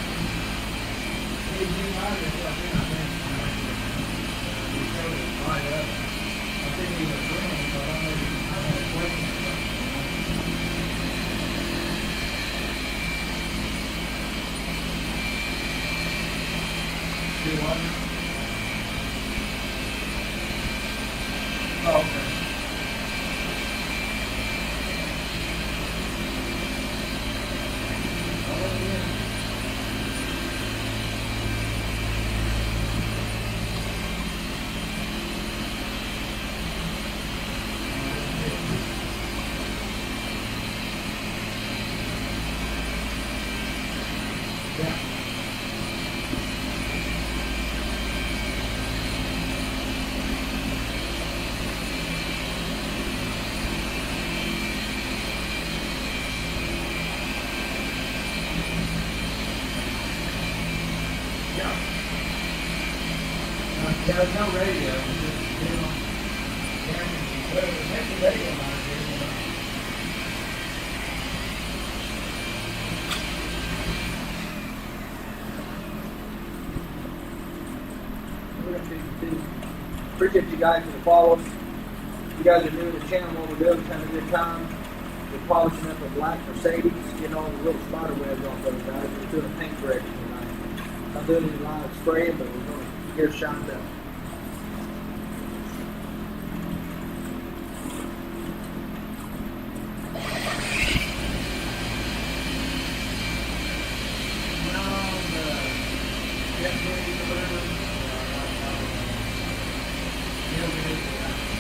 Hey, do you mind if I think I mentioned you showed it right up? I think he was green, but I had a question. Do what? Oh, okay. There's no radio. It's just, there's a radio line here. Appreciate you guys for the follow. You guys are new to the channel. What we're doing, having a good time. We're polishing up a black Mercedes, getting all the little spider webs off those guys. We're doing a paint correction tonight. Not doing any live spraying, but we're going to get it shined up.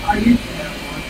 I used to have one,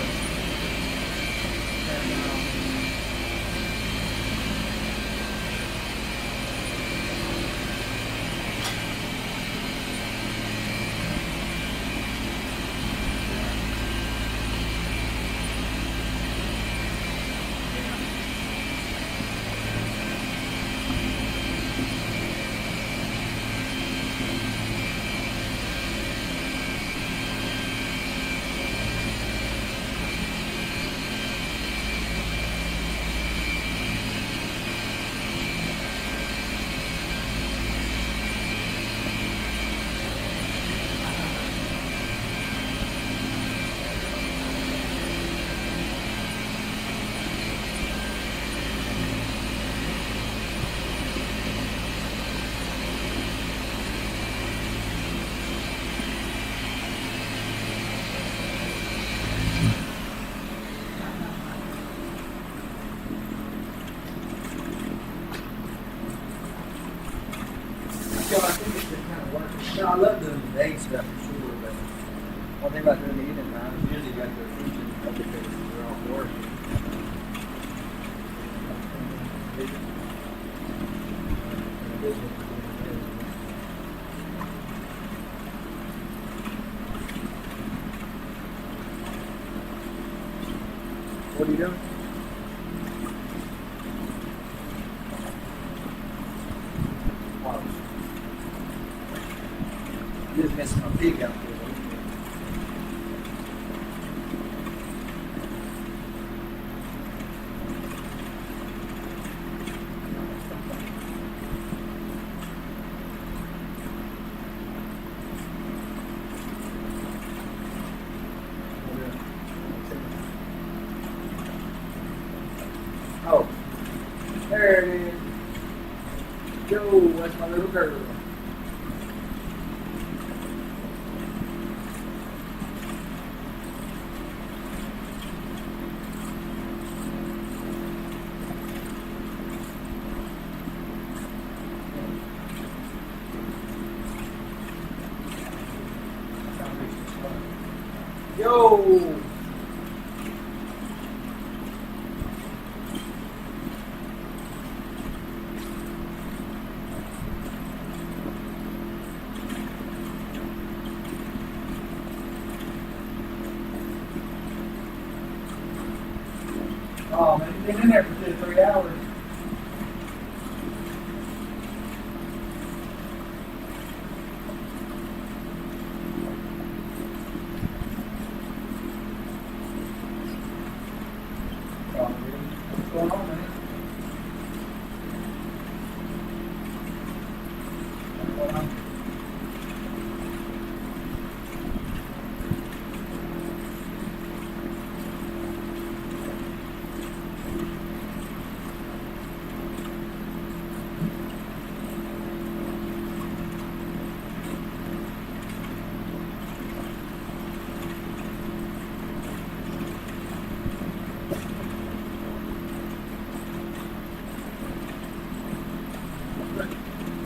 I think it's been kind of working. No, I love doing the day stuff for sure, but one thing about doing the evening time is usually you got the attention of the kids when they're off work. What are you doing? Just missing my pig out there. Oh, there it is. Joe, that's my little girl. Yo! Oh man, you've been in there for 2 to 3 hours. What's going on, man?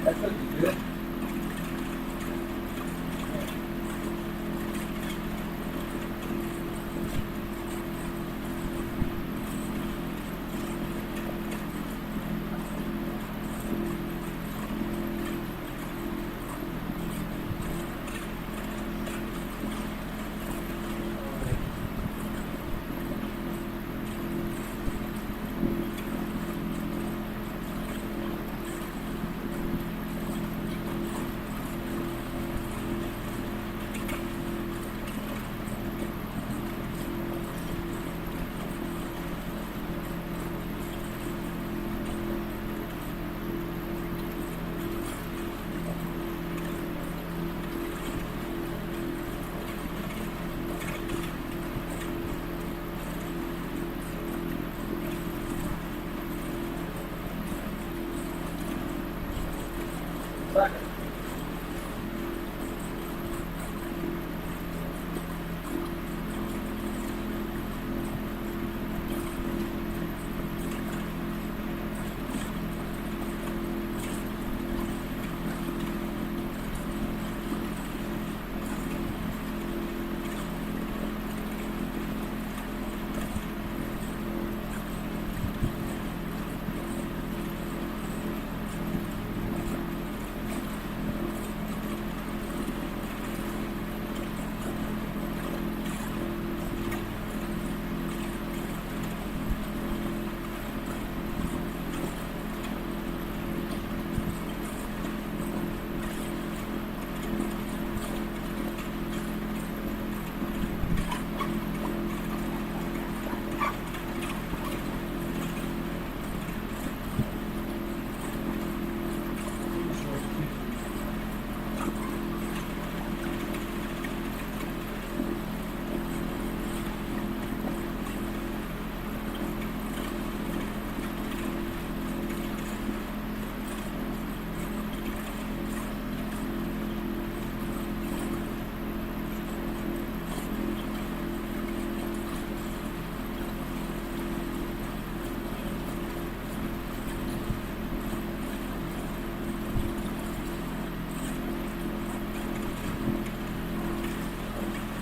That's looking good. Second.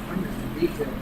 I'm just detailed.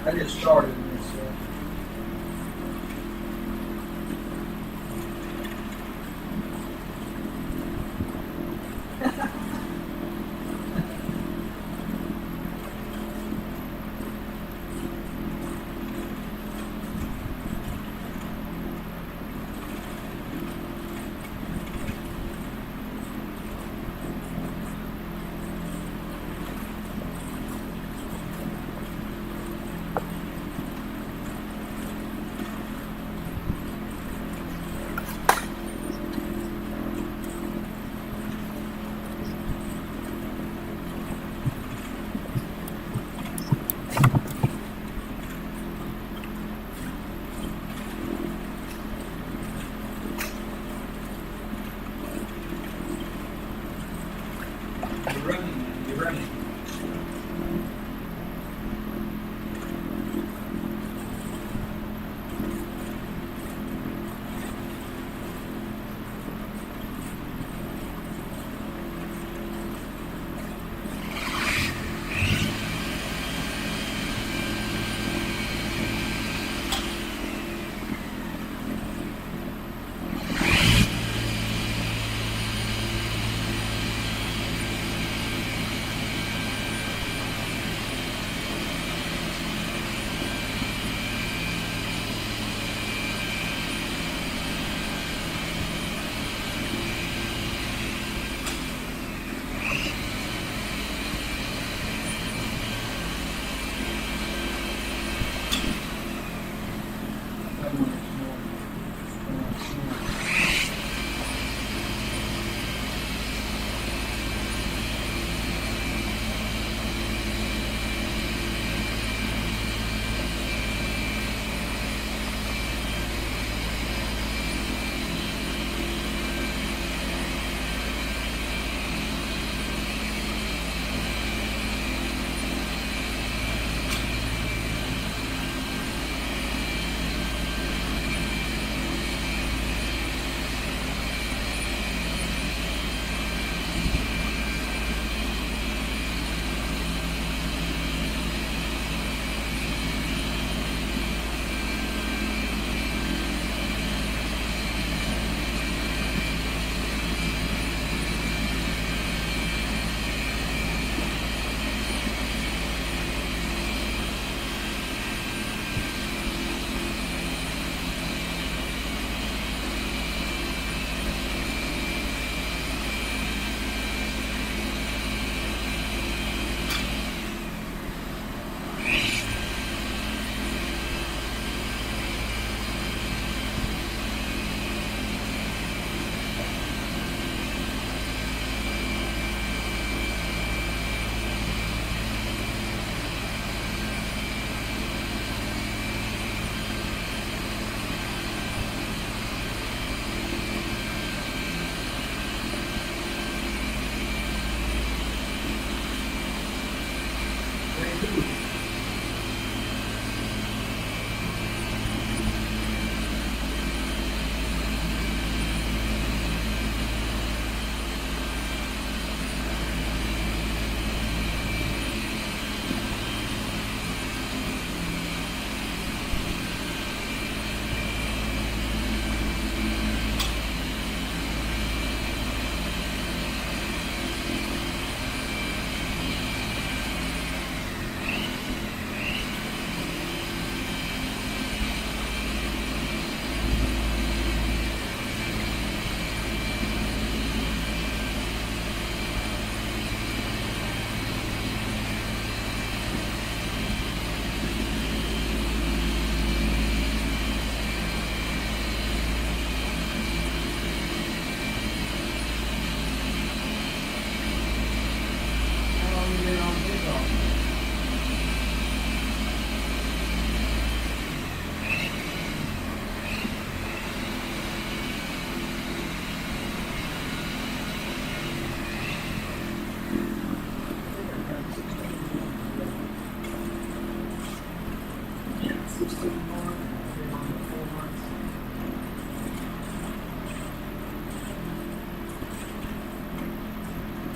I just started this. You're running, man. You're running.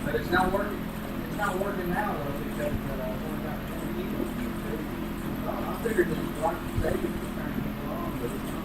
But it's not working. It's not working now though because one got 20 people. I figured this was like the baby was turning people on, but it's not.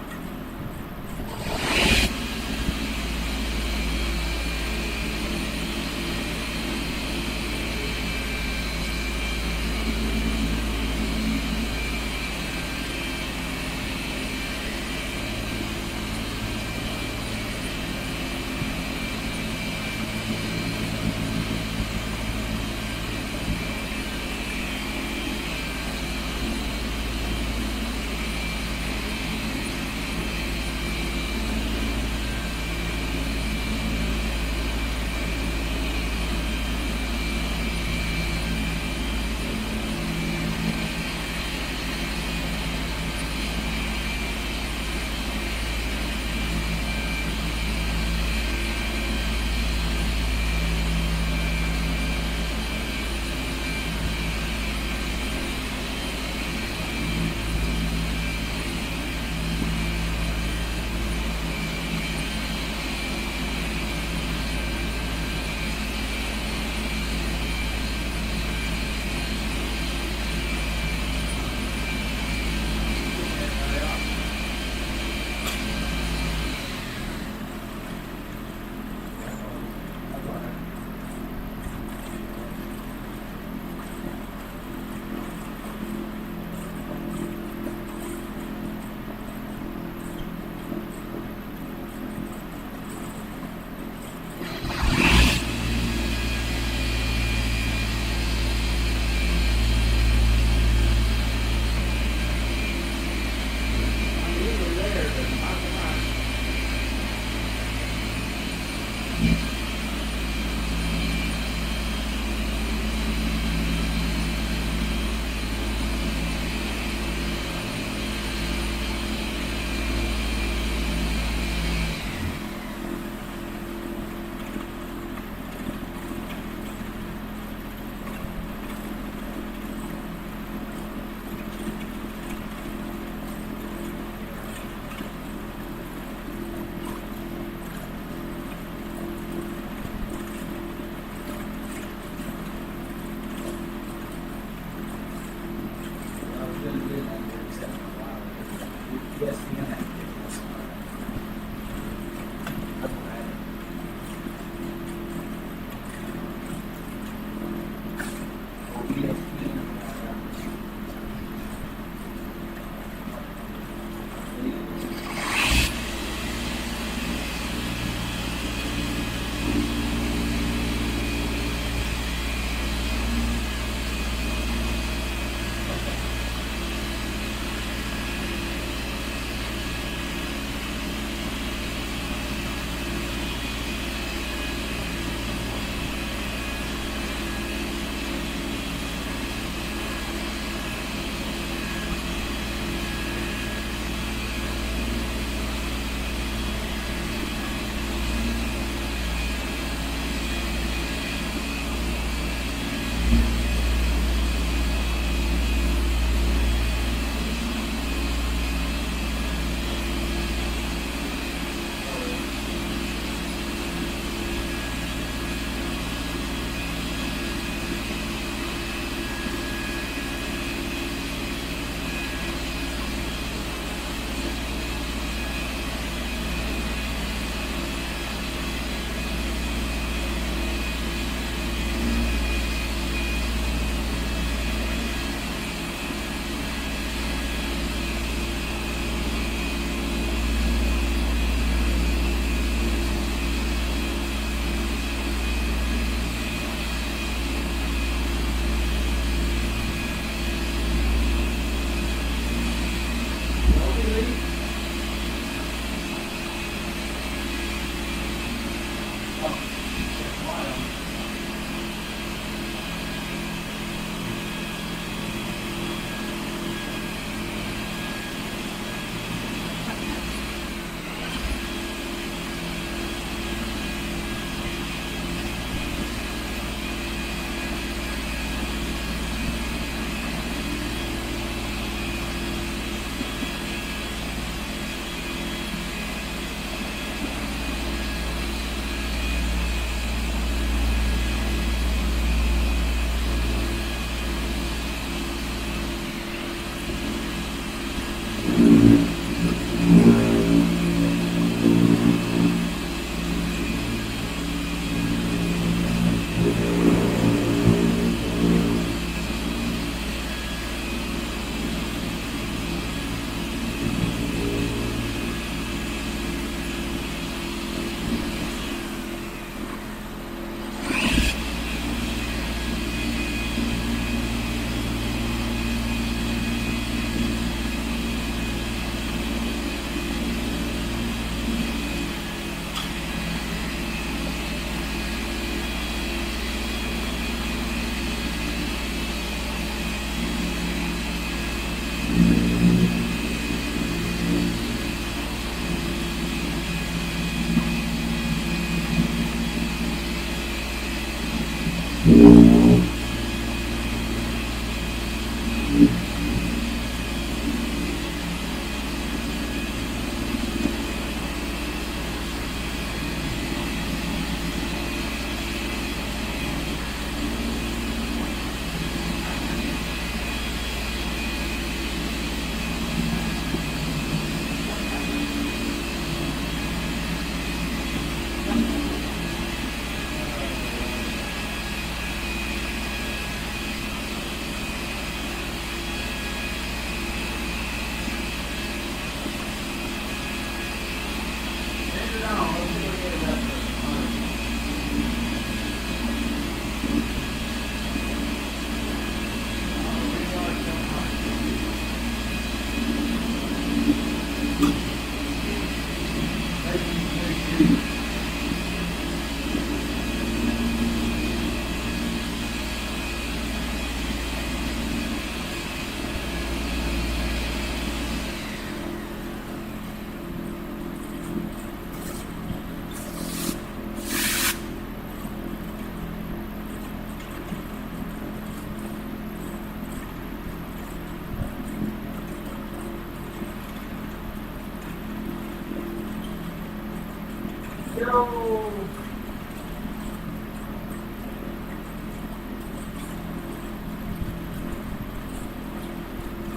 No.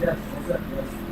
Yes, what's up? Yes.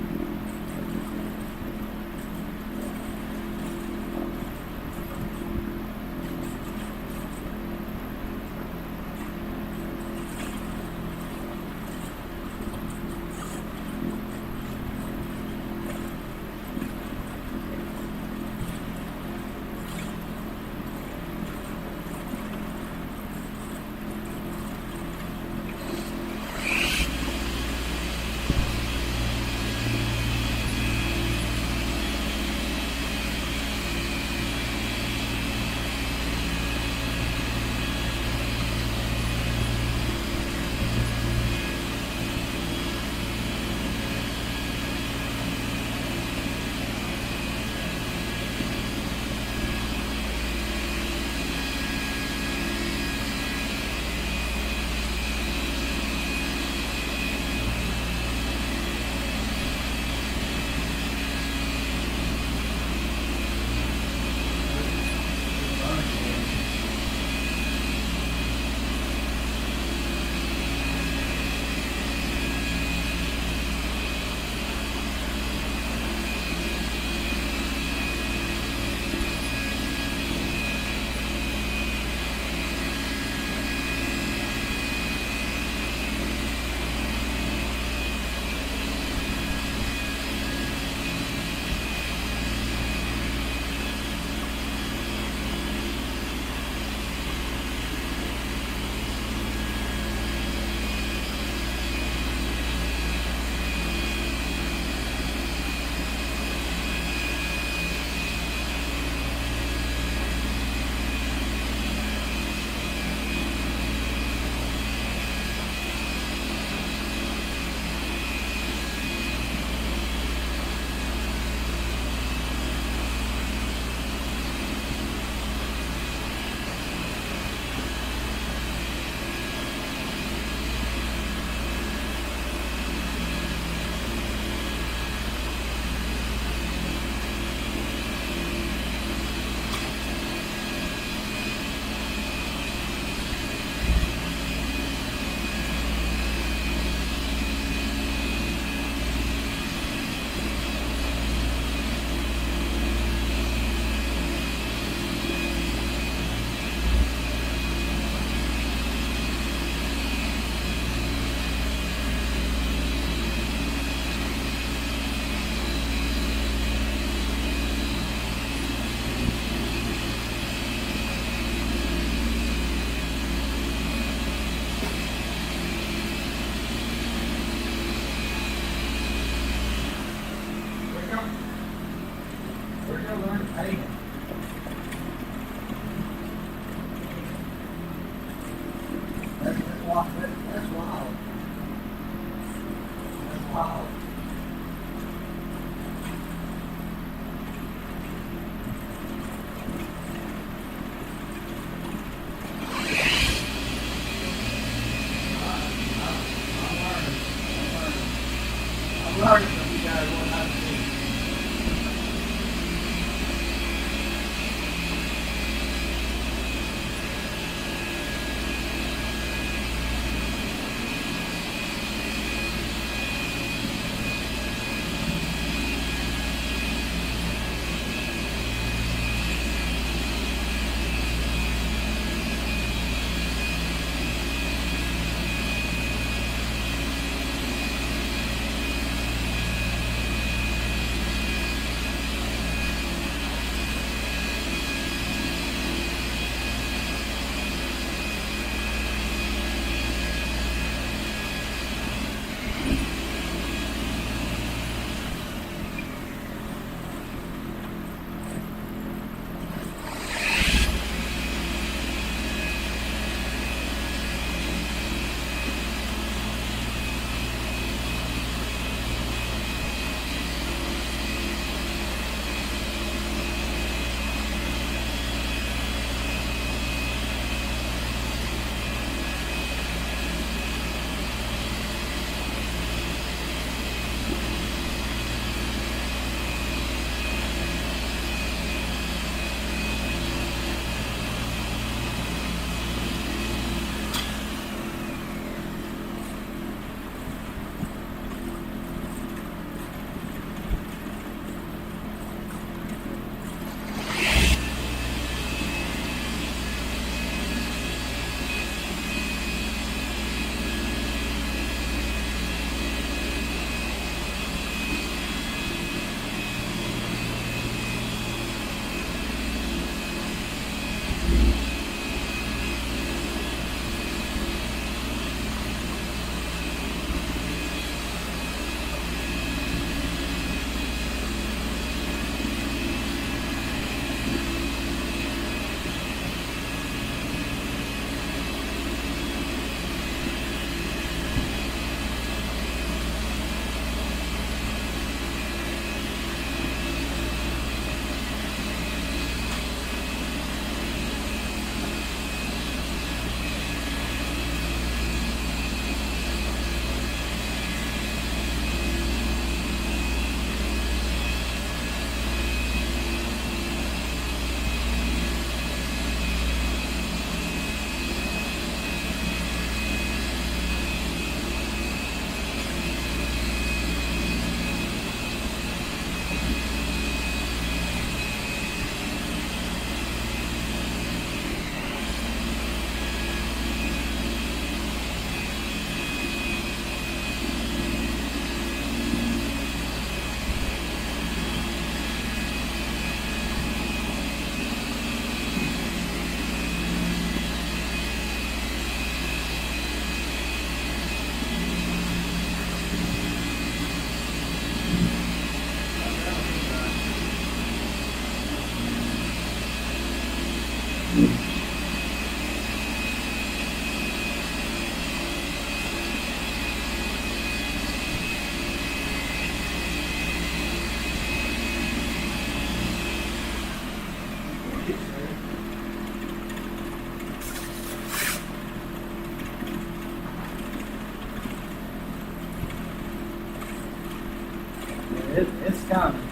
It's coming.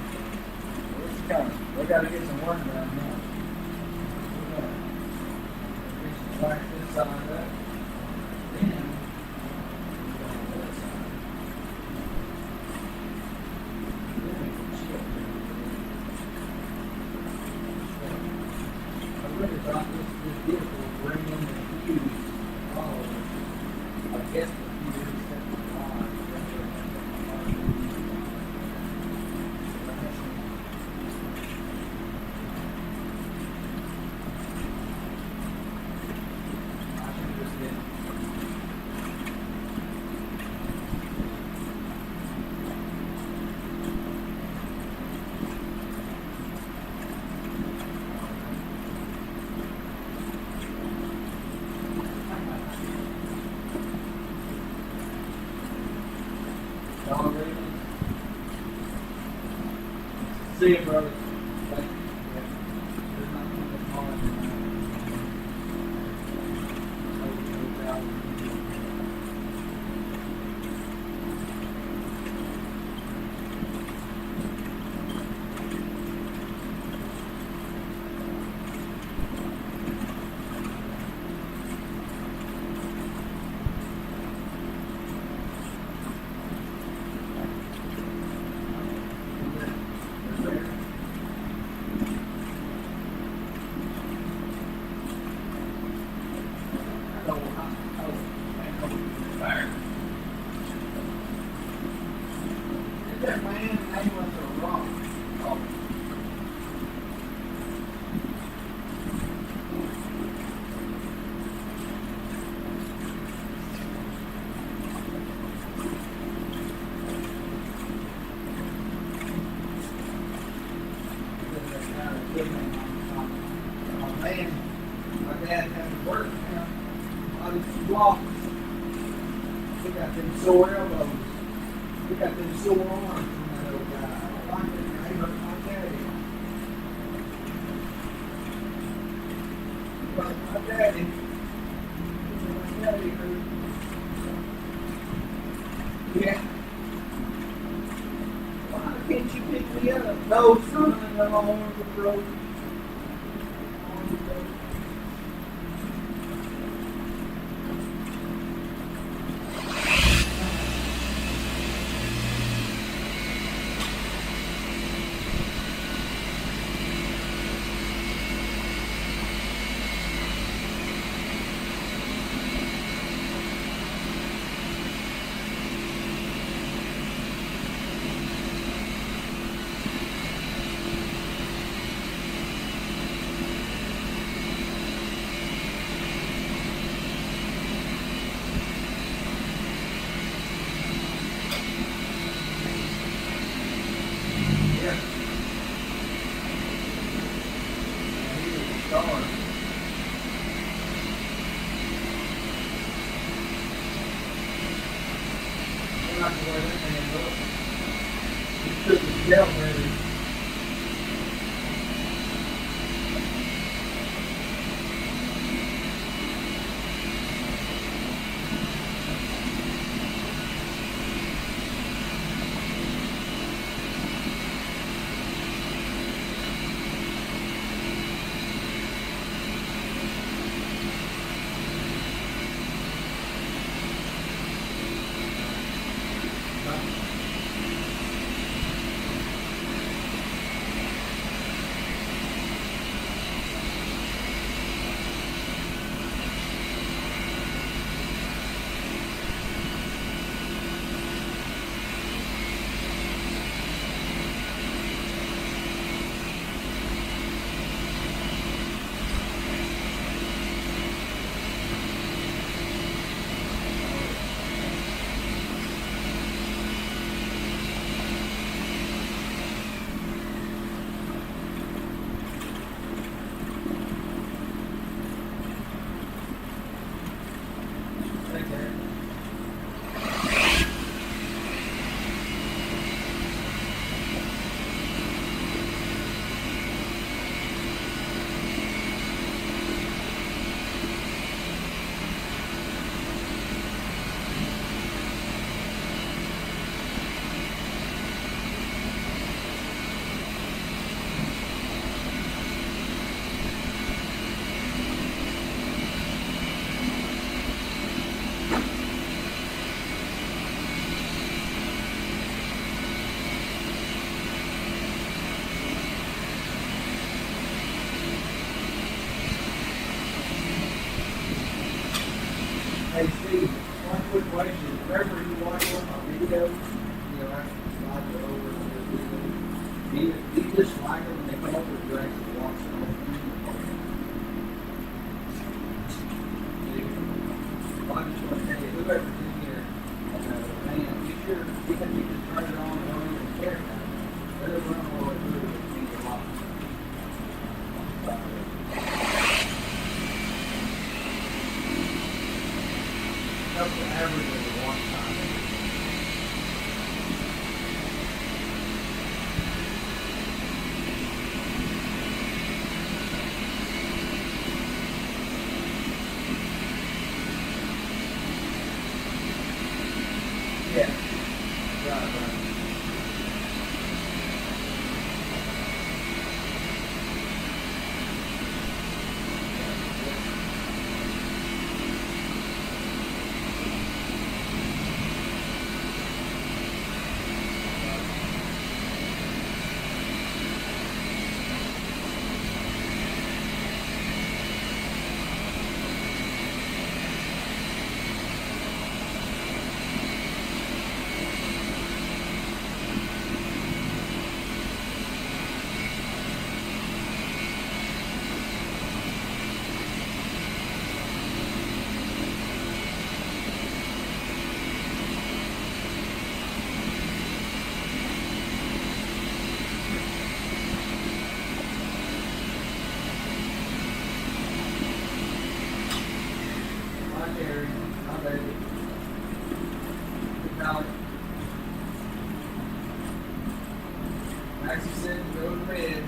It's coming. We got to get some work done now. We should wax this side up. Then, I really thought this vehicle would bring in the huge followers. I guess the huge set the line. I should just get Don Reed. See you, brother. Thank you. Yeah. There's not much more than that man name was a rock. Oh. Man, my dad had to work now. All these blocks. We got them sore elbows. We got them sore arms from that old guy. I don't like it. I hurt my daddy. But my daddy. My daddy hurt. Yeah. Why can't you pick me up? No, son, I'm on the road. question. Whenever you watch one on video, you know, I slide it over and do you just like them when they come up with you actually watch the whole thing? Well, I just want to tell you, whoever's in here, man, be sure you can just turn it on and don't even care now. Let it run all the way through. It means a lot. That's the average of the watch time. Yeah. Right. My Terry, my baby. Good night. Maxie said to go to bed.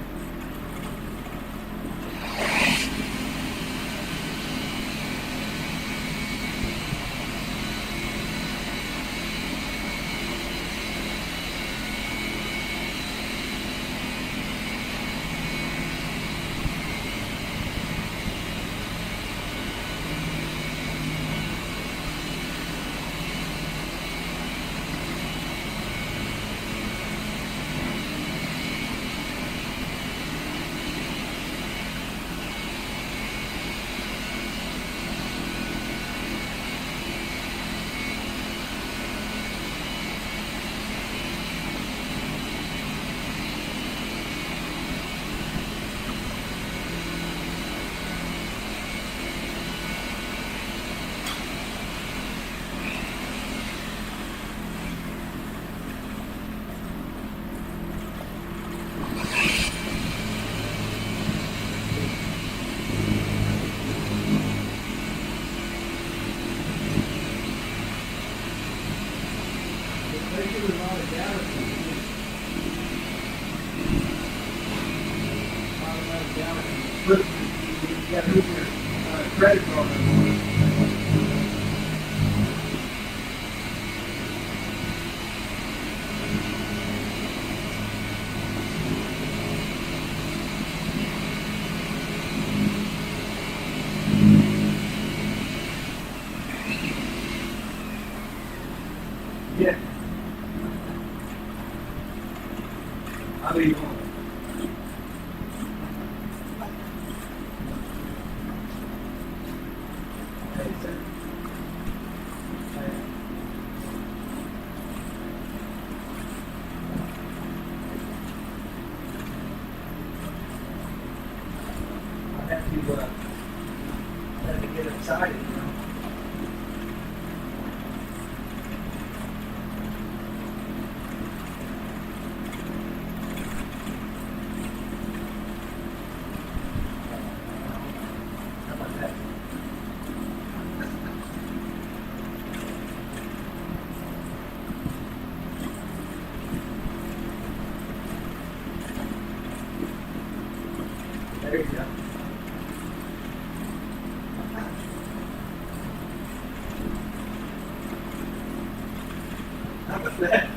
Credit card. Yeah. I'll be home. Hey, sir. I have to get excited, you know. How about that? There you go. How about that?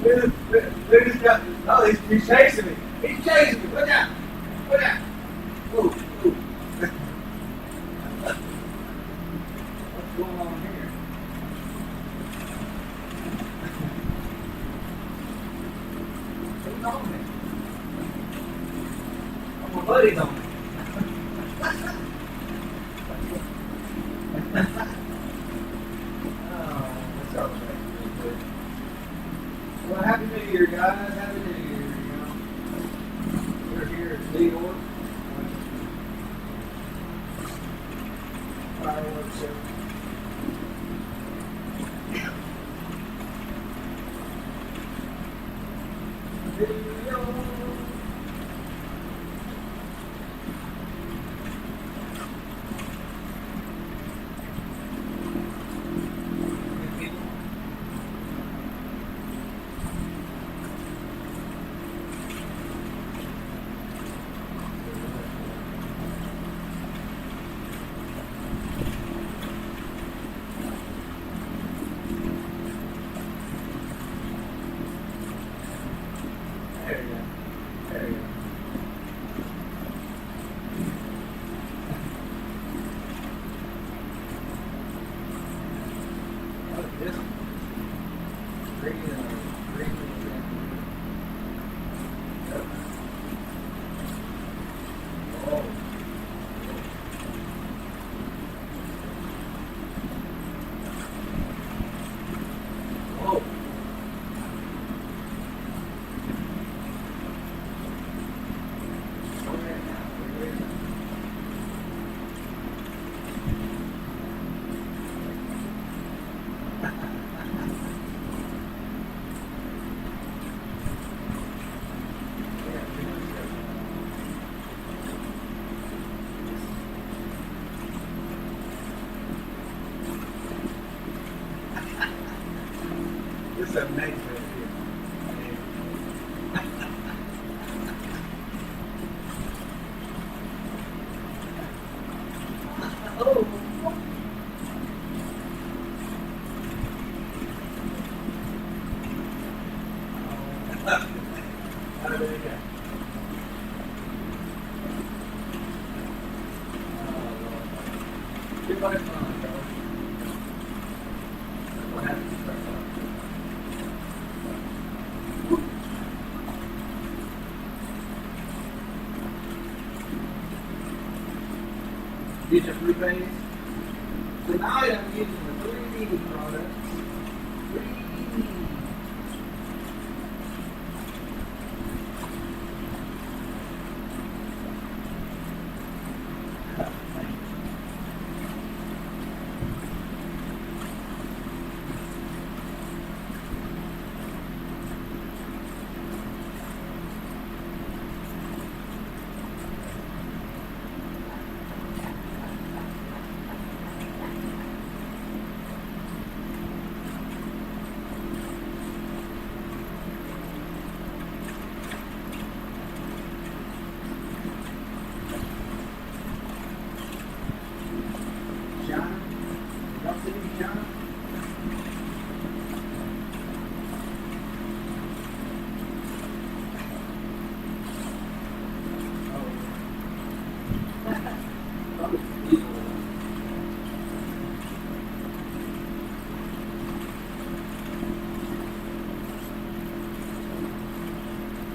Look at this. Oh, he's chasing me. He's chasing me. Look out. Look out. Ooh, ooh. What's going on here? Who's on me? Oh, my buddy's on me. That's all right. Well, Happy New Year, guys. Happy New Year. We're here at New York. Fireworks show. There you go. There you go. Oh, this green, green. Oh. Oh. This is amazing right here. Oh. There you go. Too much fun, bro. What happens to start fun? Use your blue base. Tonight I'm using the 3D products. 3D. John? Y'all see me, John?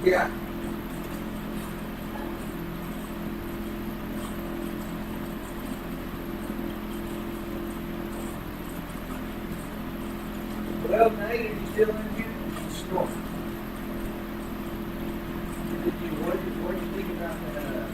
Yeah. Well, Nate, are you still in here? Sure. What do you think about that?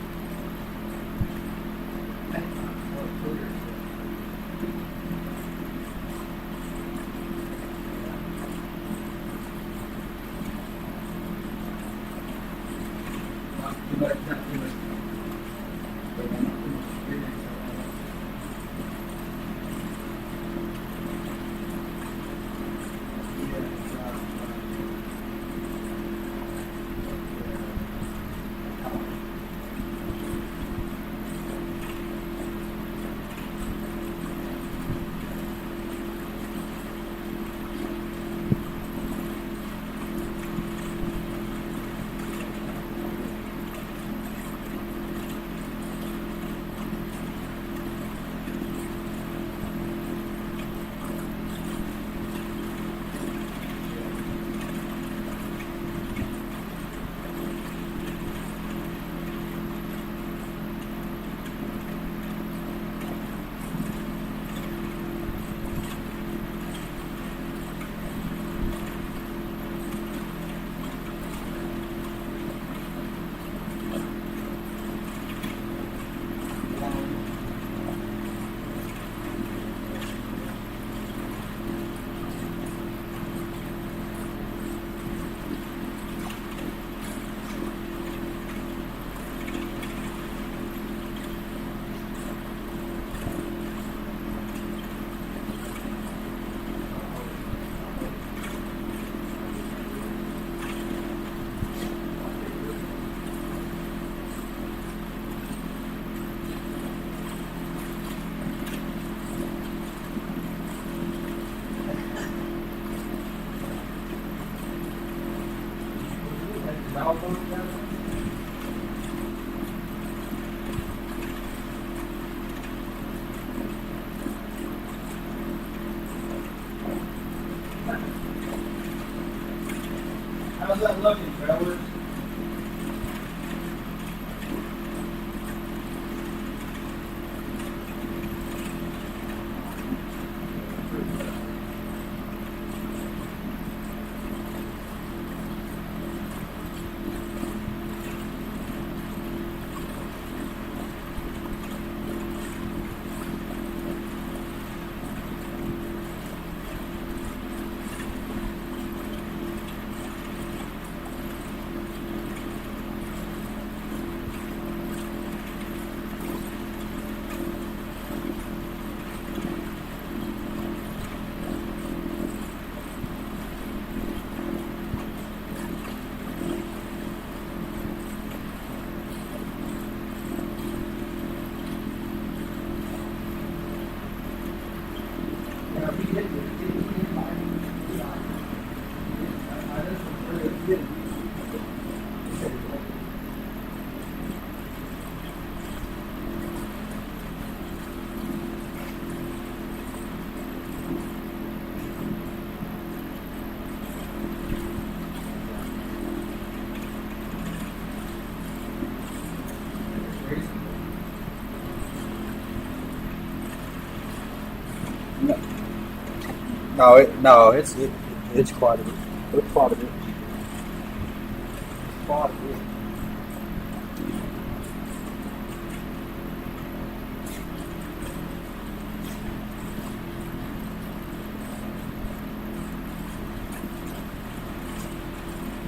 that looking, fellas? No, it's quite a bit. It's quite a bit. Quite a bit.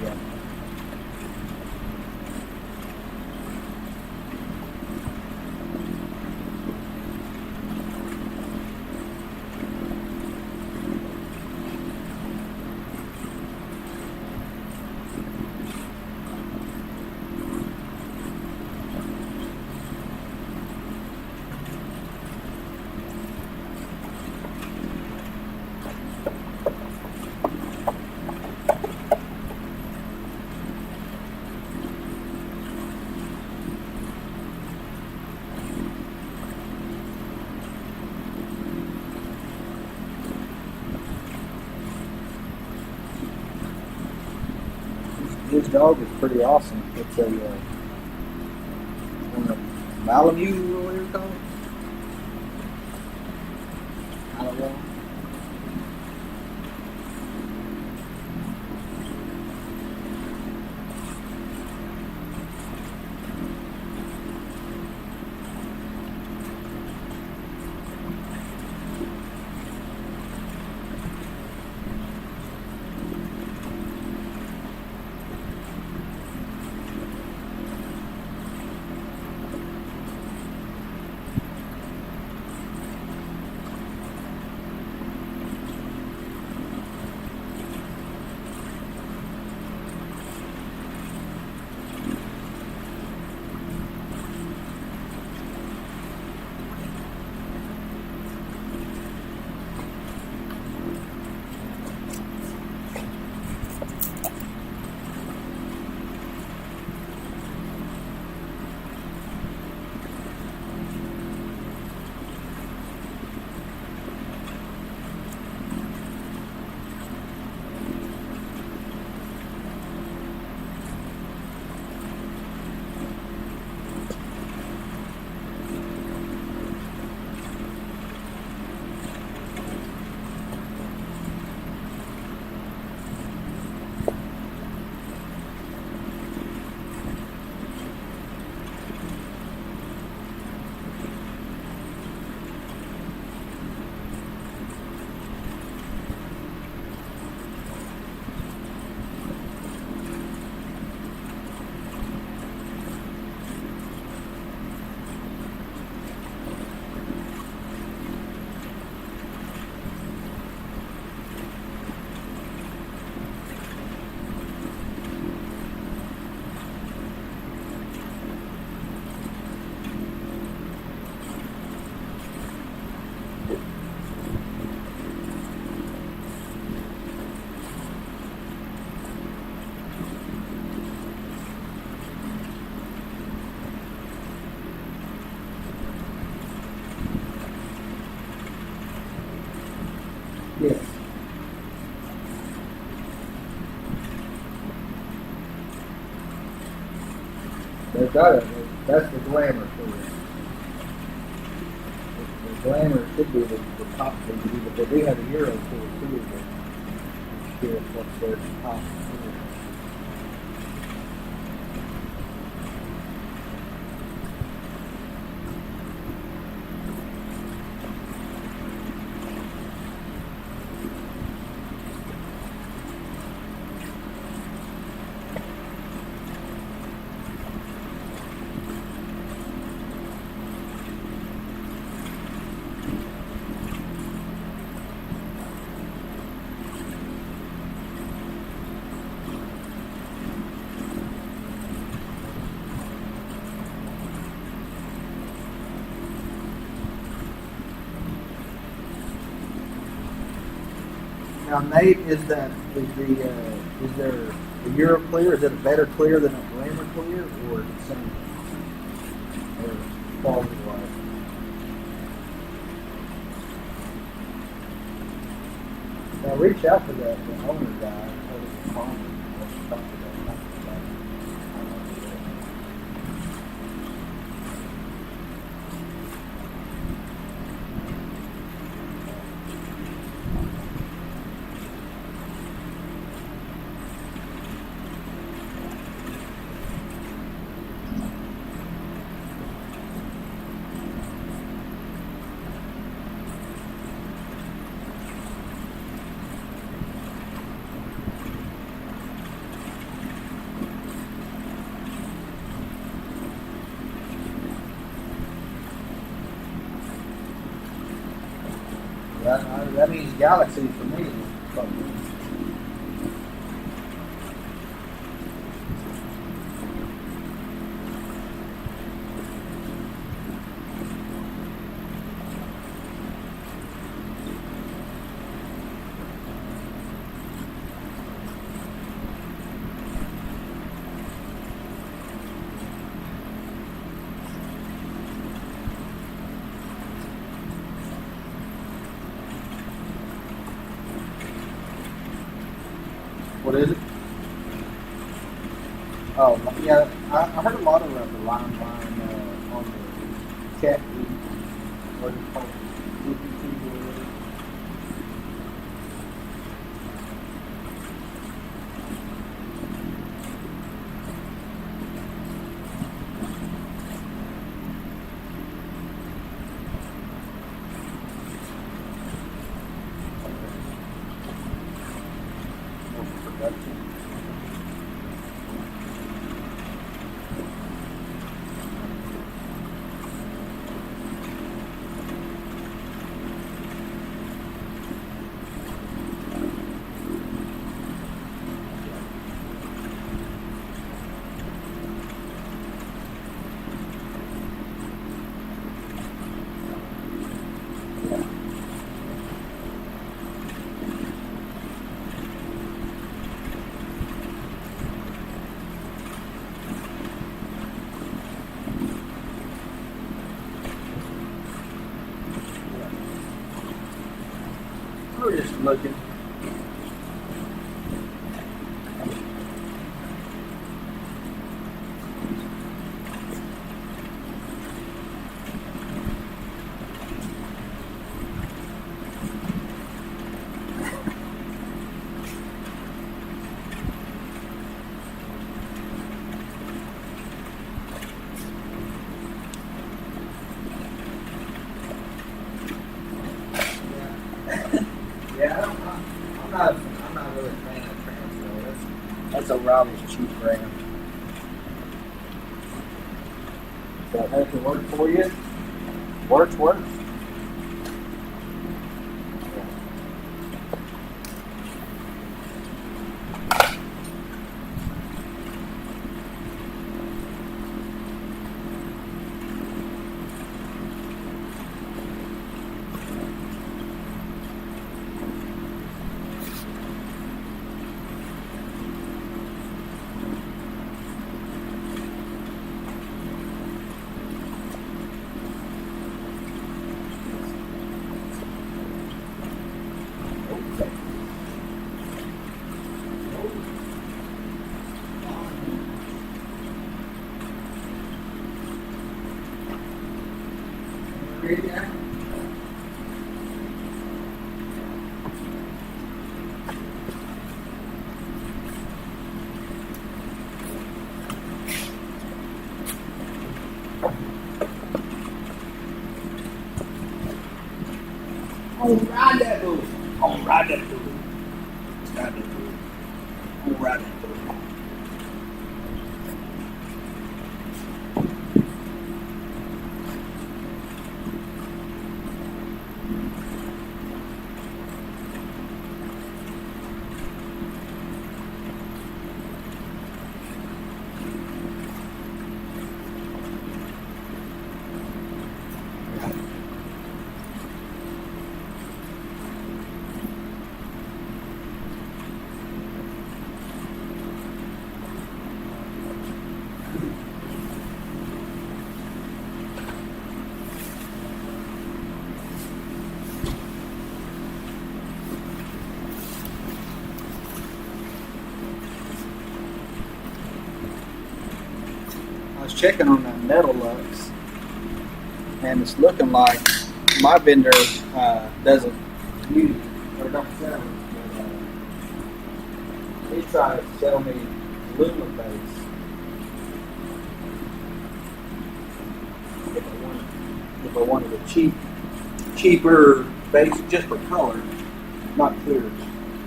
Yeah. His dog is pretty awesome. It's a Malamute, or whatever you call it. I don't know. they've got it. That's the glamour clear. The glamour should be the top thing, but they do have a Euro clear too. But here, what's their top clear? Now, Nate, is there a Euro clear? Is it a better clear than a glamour clear, or is it same? Or quality wise? Now, reach out to the owner guy and tell him to call me. Let's talk to that. That means Galaxy for me. What is it? Oh, yeah, I heard a lot of the line on the chat. What is it called? GPT or whatever. Production. We're just looking. Yeah, I'm not really a fan of trans. That's O'Reilly's cheap brand. So that can work for you. Works. On ride that bullet. On ride that bullet. Ride that bullet. On ride that bullet. I was checking on that metal lux, and it's looking like my vendor doesn't use it or don't sell it. But, he tried to sell me aluminum base. If I wanted a cheaper base just for color, not clear,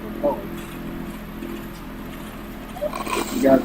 for color. You got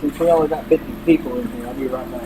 since we only got 50 people in here, I'll be right back.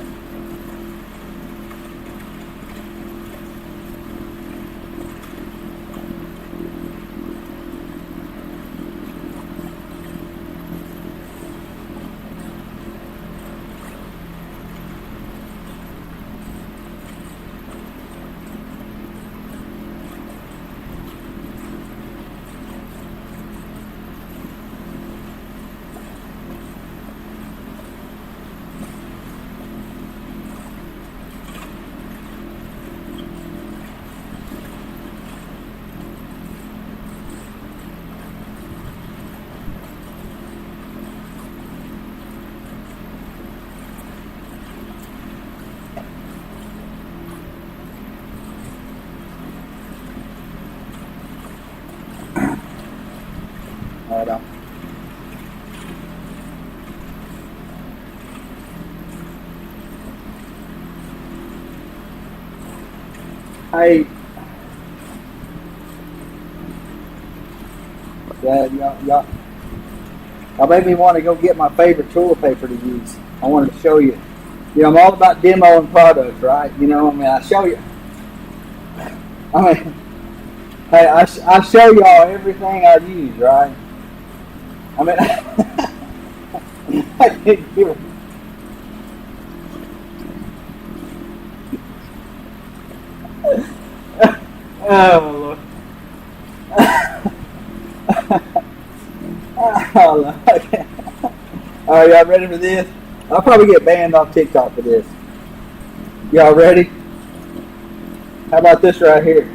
All right, Hey, yeah, y'all made me want to go get my favorite toilet paper to use. I wanted to show you. You know, I'm all about demoing products, right? You know, I mean, I show you. I mean, hey, I show y'all everything I use, right? I mean, I can't do it. Oh, Lord. Oh, Lord. Okay. All right, y'all ready for this? I'll probably get banned off TikTok for this. Y'all ready? How about this right here?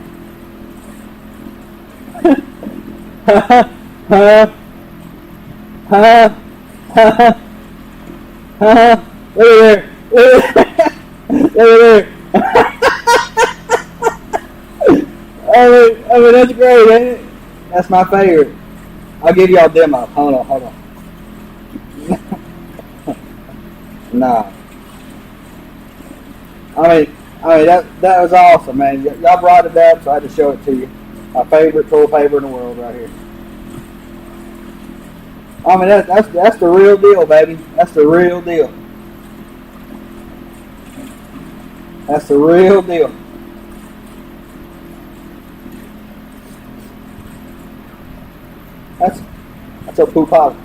Huh? Huh? Huh? Look at there. Look at there. I mean, that's great, ain't it? That's my favorite. I'll give y'all a demo. Hold on. Nah. I mean that was awesome, man. Y'all brought it up, so I had to show it to you. My favorite toilet paper in the world, right here. I mean that's the real deal, baby. That's the real deal. That's the real deal. That's a poop pot.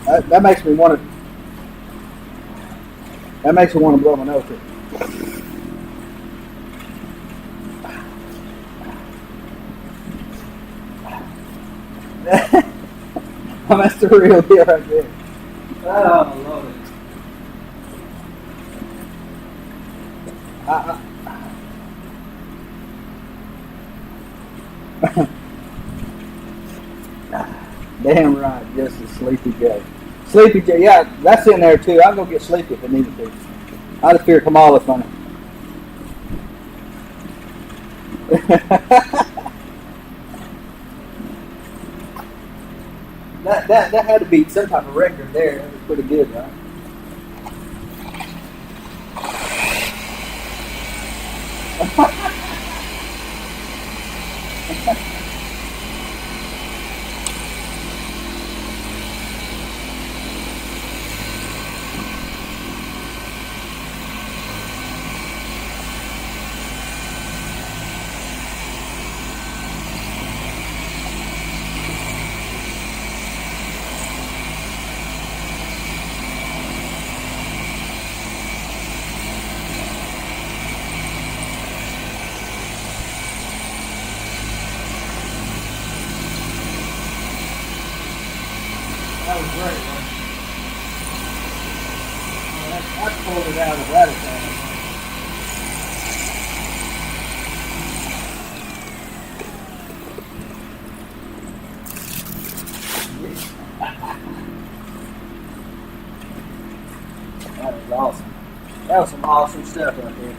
That makes me want to. That makes me want to blow my nose. That's the real deal right there. Oh, I love it. Damn right, just a Sleepy J. Sleepy J, yeah, that's in there too. I'll go get Sleepy if I need to. I just fear Kamala's funny. that had to be some type of record there. That was pretty good, right? That was great, man. I pulled it out of that thing. That was awesome. That was some awesome stuff right there.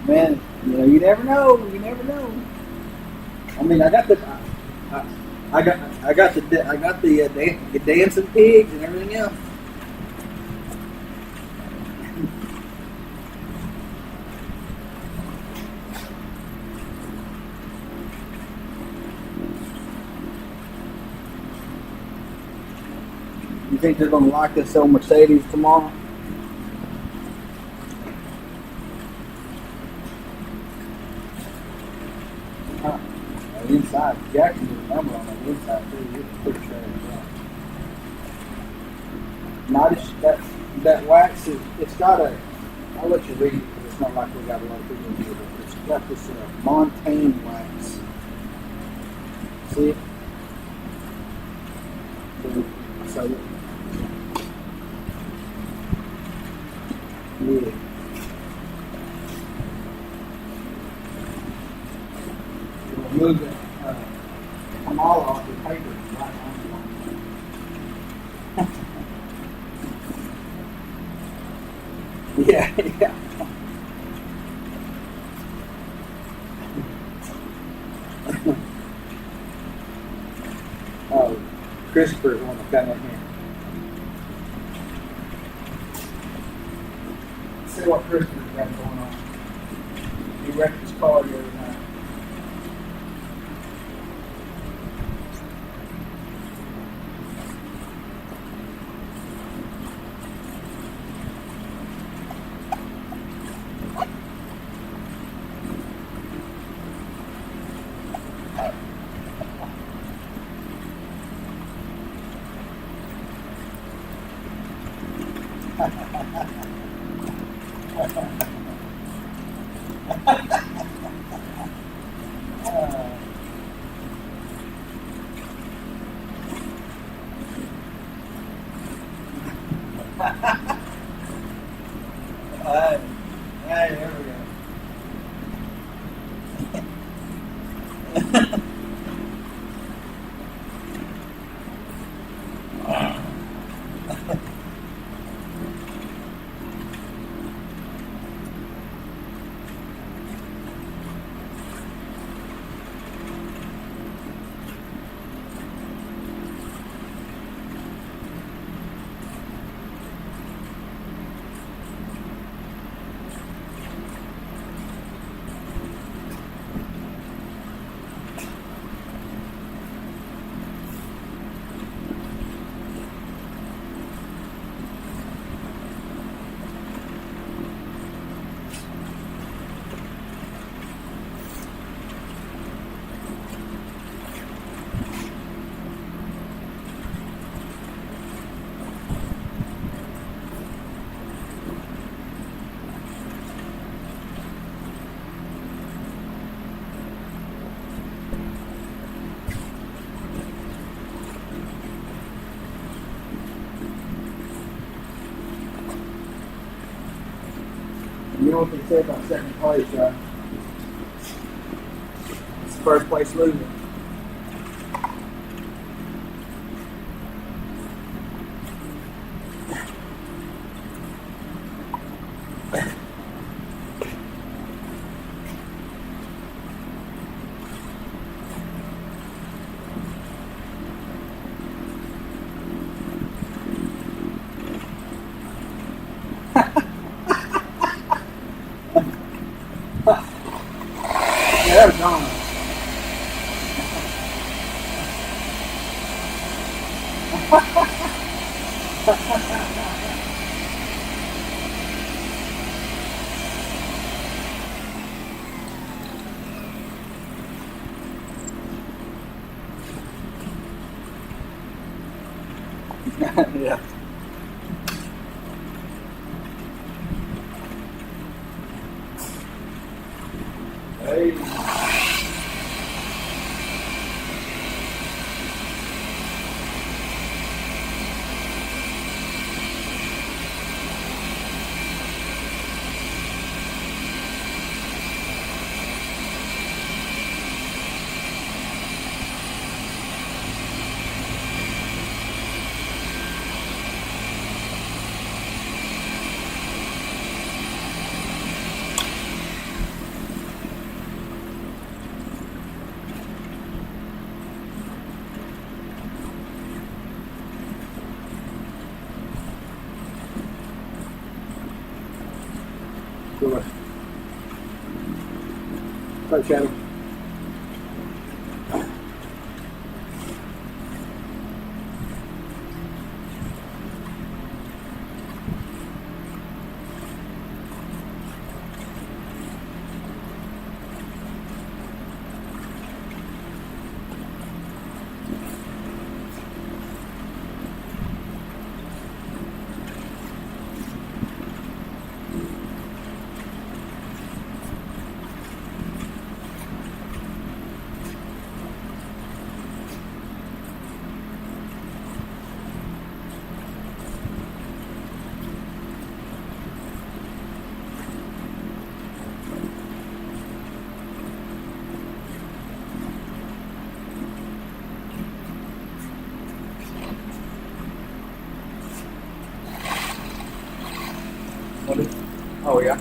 Man, you never know. You never know. I mean, I got the dancing pigs and everything else. You think they're gonna like this old Mercedes tomorrow? Inside, Jackson did a number on the inside too. It's pretty sure that wax is. It's got a. I'll let you read it because it's not like we got a lot of people in here. But it's got this Montane wax. See it? So yeah. Move it, come all off the paper right on the yeah. Oh, Christopher's want to come in here. See what Christopher's got going on. He wrecked his car the other night. You know what they say about second place, right? It's first place loser. Yeah, that was gone. Yeah. Hey. Good one. Thanks, Shannon. Oh, yeah.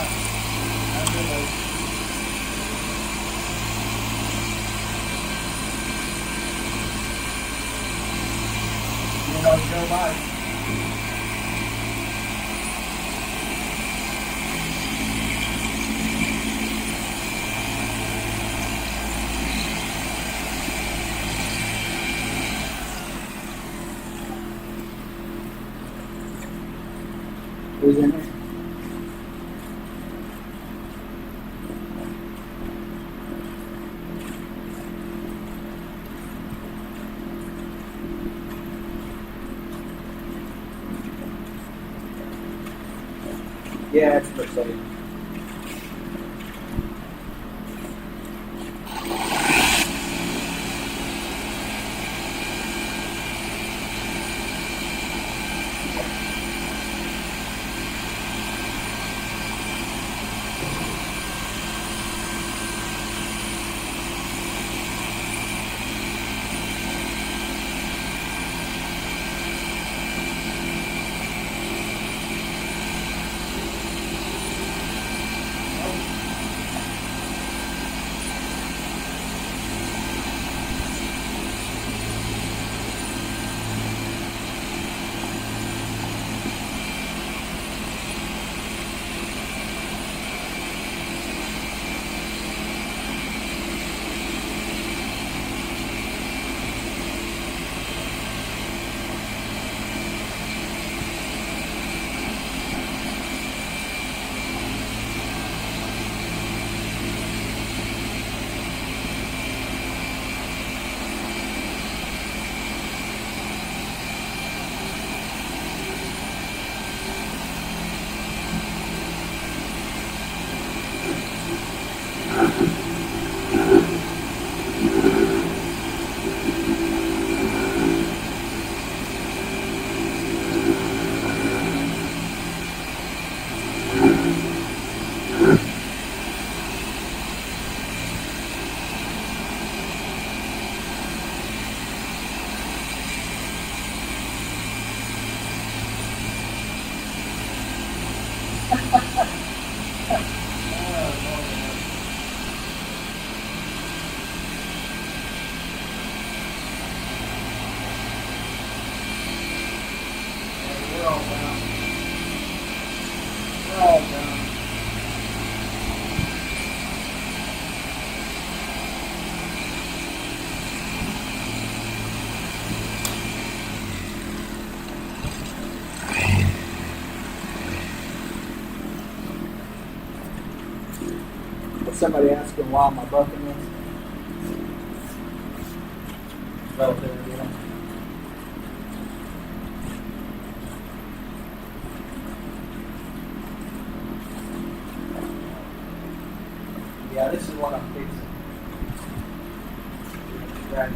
Have a good day. You know, Joe Biden. Who's in there? Yeah, it's Mercedes. We're all down. We're all down. Was somebody asking why my bucking is? Well, there we go. Yeah, this is what I'm fixing. Scratch it.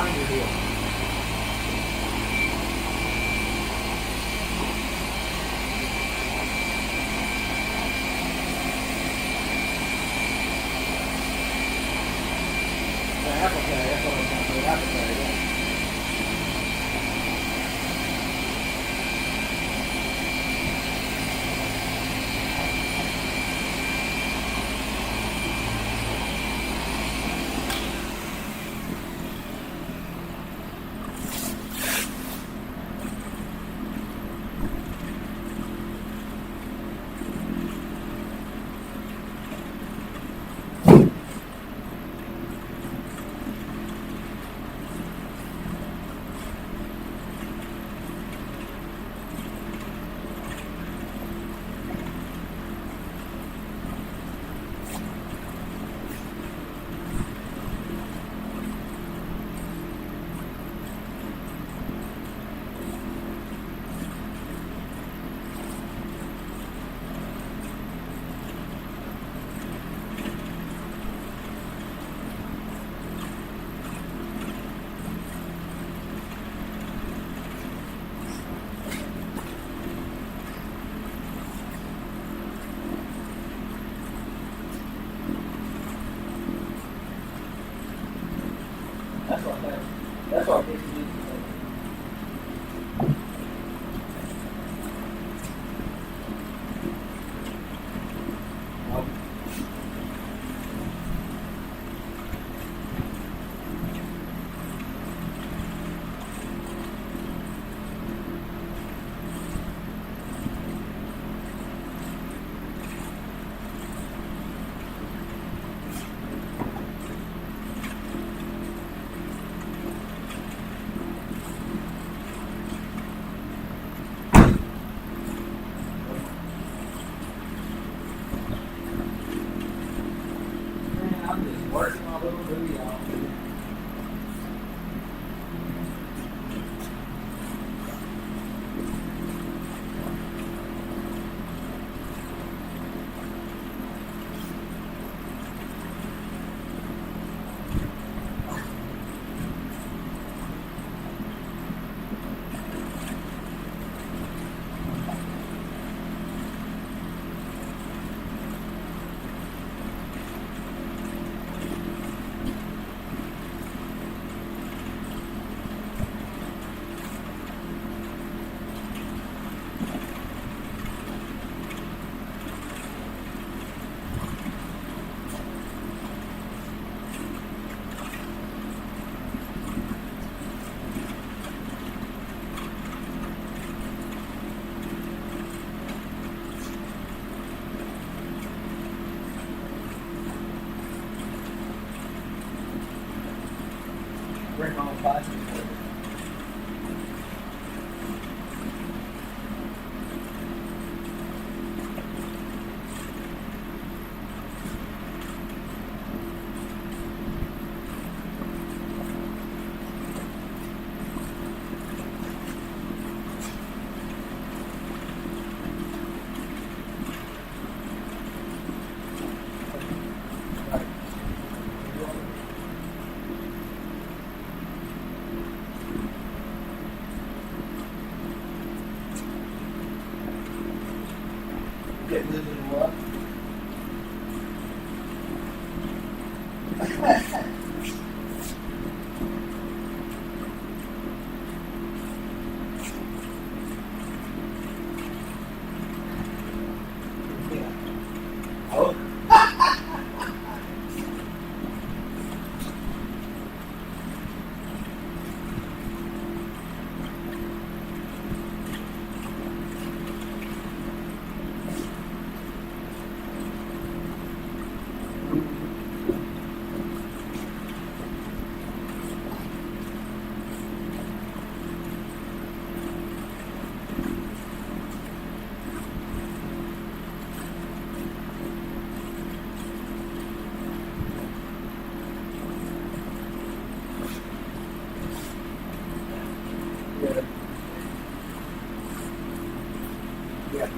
grinder deal. The Apple Pay, that's what I was going to say. Apple Pay, yeah. That's what this is. Man, I'm just working my little booty off. Bring my own plastic. Get this in what? Yeah. Oh. Yeah. Yeah.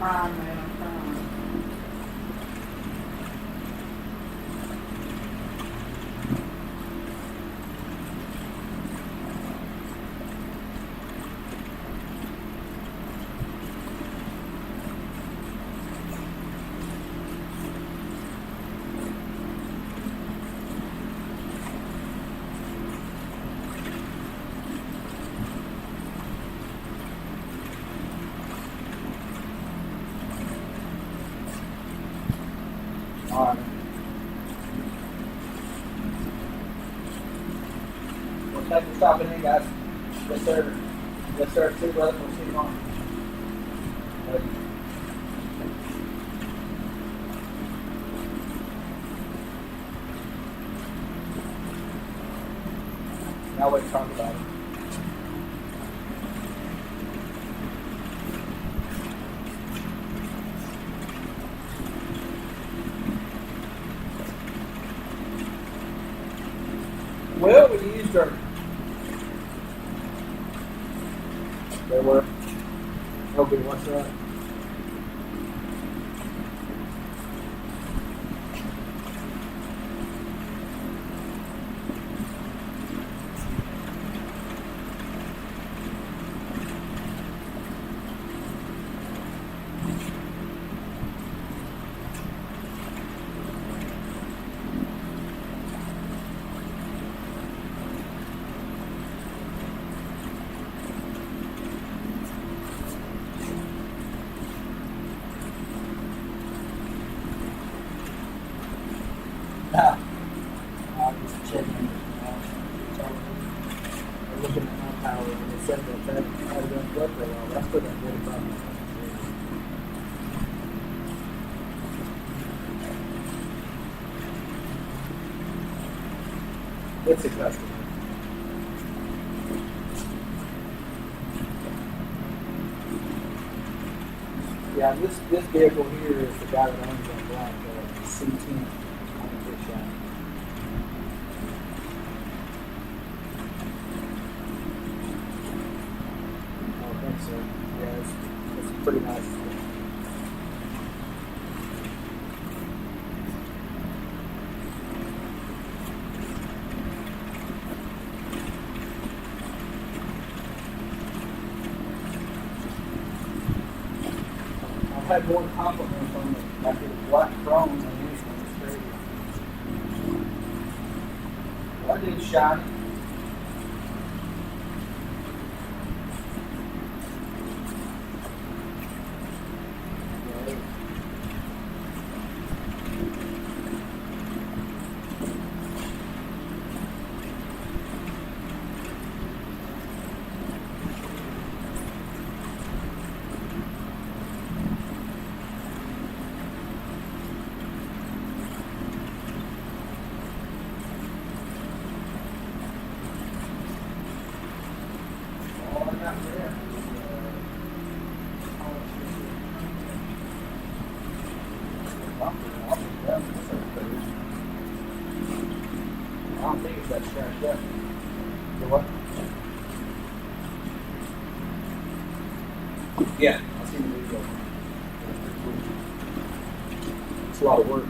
trying, man. I'm trying. All right. Well, thanks for stopping in, guys. Yes, sir. Yes, sir. See you, brother. We'll see you tomorrow. Later. Now let's talk about it. Well, we used our. They were. Okay, what's that? Yeah. I'm just checking. I'm looking at my power and it said that that had been good for a while. That's still got 45 minutes. It's a customer. Yeah, this vehicle here is the guy that owns that black C10 on the fish shop. I think so. Yeah, it's pretty nice. I've had more compliments on the like the black chrome than this one. It's crazy. That dude's shiny. I don't think it's that scratched up. The what? Yeah, I've seen the video. It's a lot of work.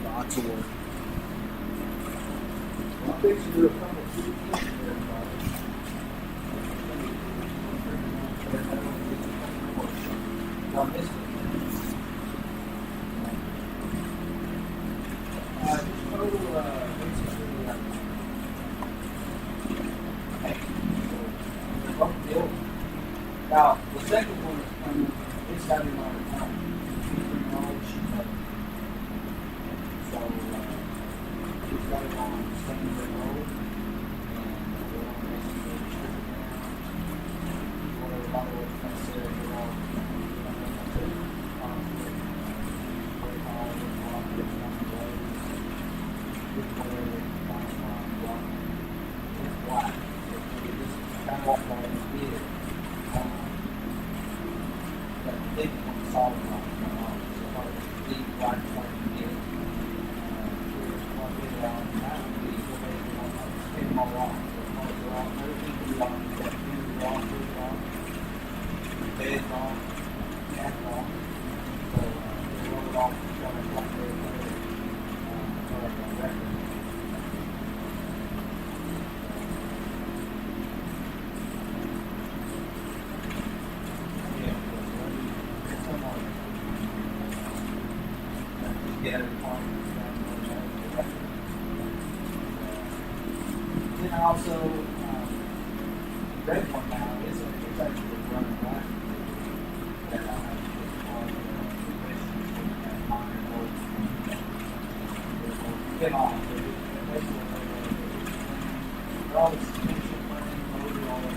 Lots of work. Well, I'm fixing to do a couple of CDs there, now this one. Now, the second one is coming, it's got in our account. So, it's got it on standard road. it off and shut it right there. Then I also read one now. It's actually running back that I have to put on the minor volts. Get off. They're all the suspension running, motor, all that.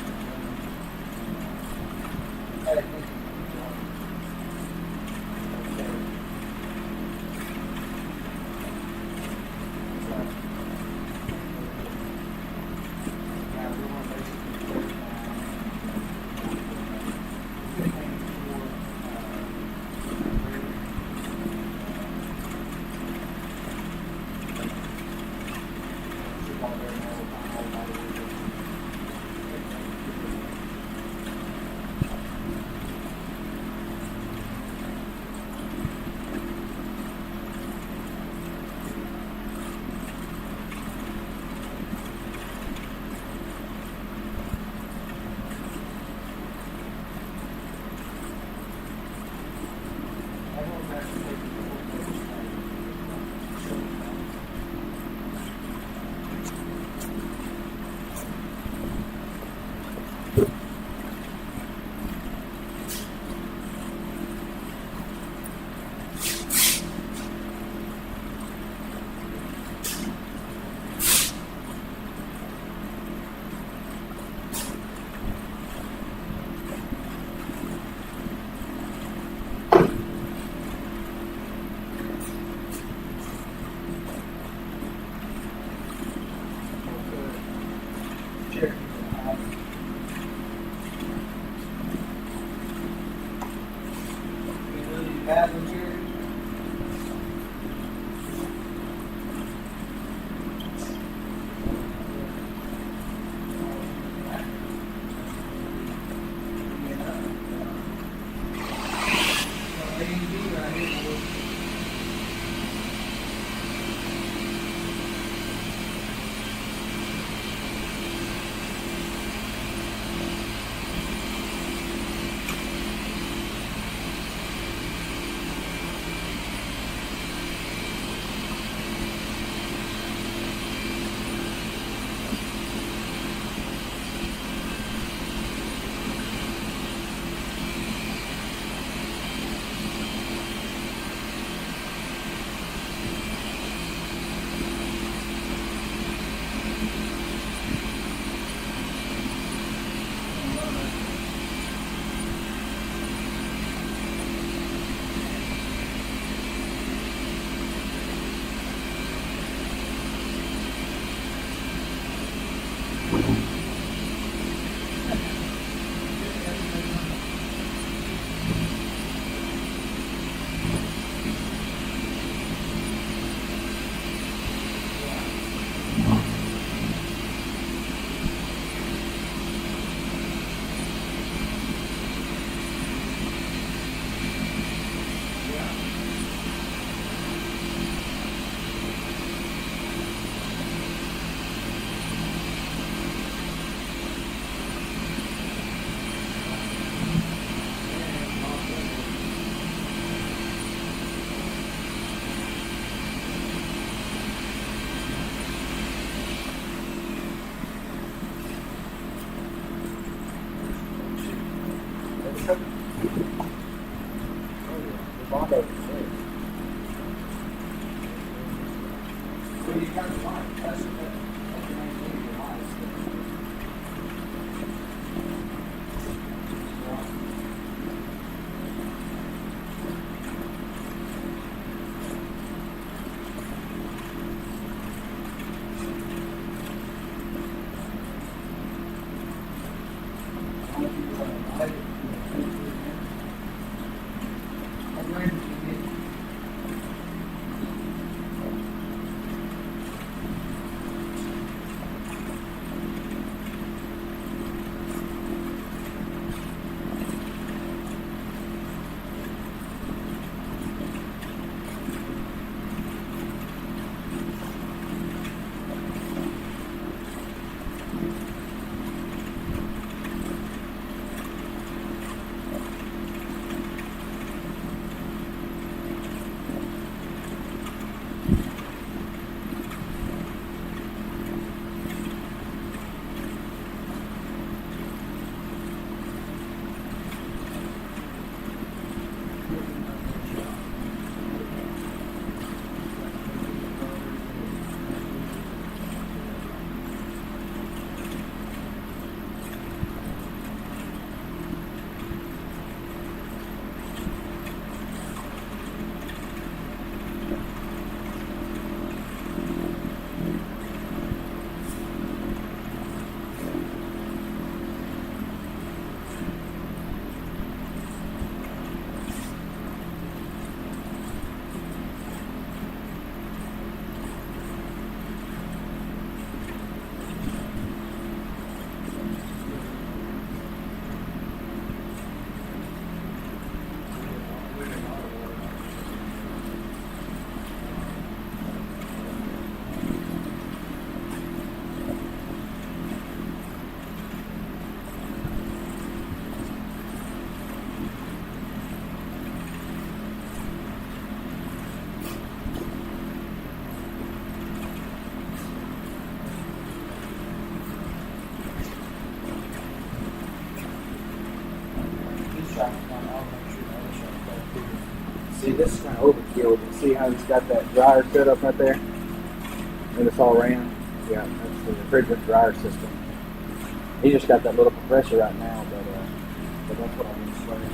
how it's got that dryer set up right there, and it's all ran. Yeah, that's the refrigerant dryer system. He just got that little compressor right now, but that's what I'm explaining.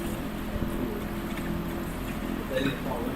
But they didn't call it.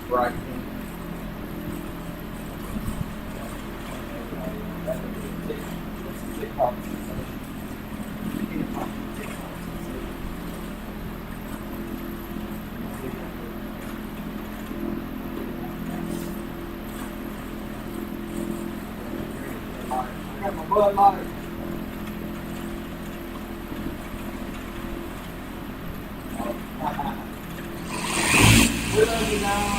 Right. I got my Bud Light. We love you now.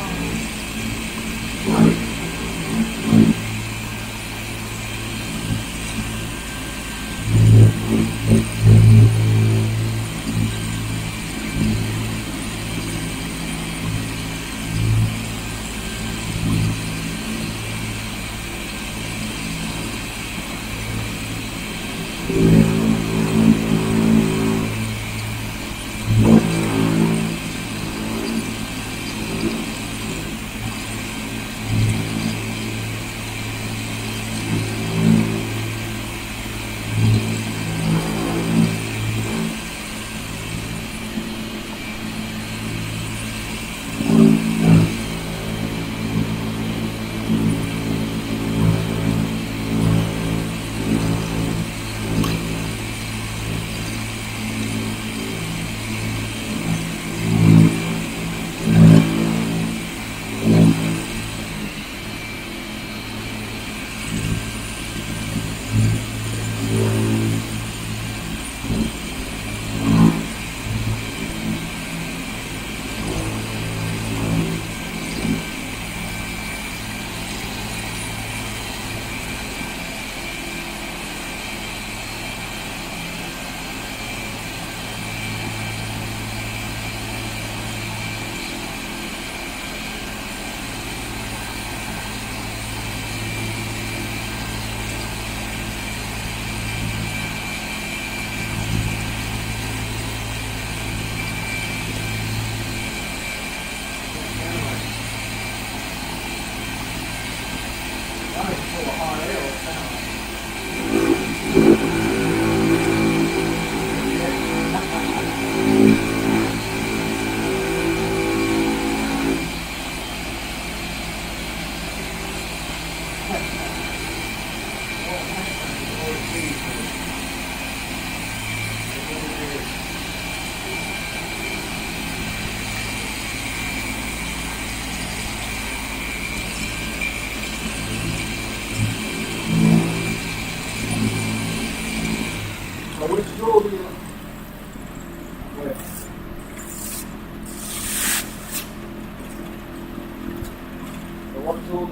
Torque tool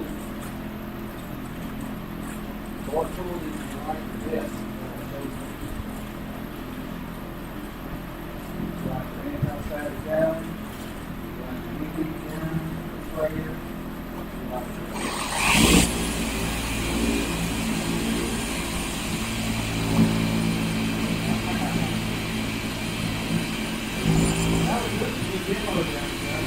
is like this. Like the hand outside the gallon. Like the UV down, this right here. That was a good demo down there.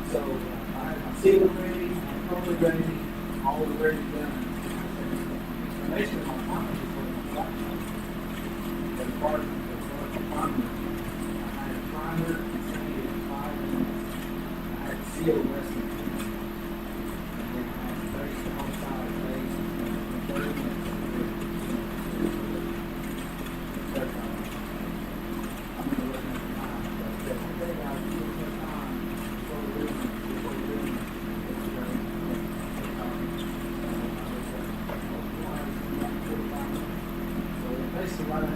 So I had my sealer ready, my color ready, all the ready done. Basically, my comment is what my flat was. But part of the primer, I had a primer, and 5 minutes. I had seal resting. And then I had base the whole side of base, and 30 minutes. I'm going to look at the time. But one day I was doing the time. Basically, why that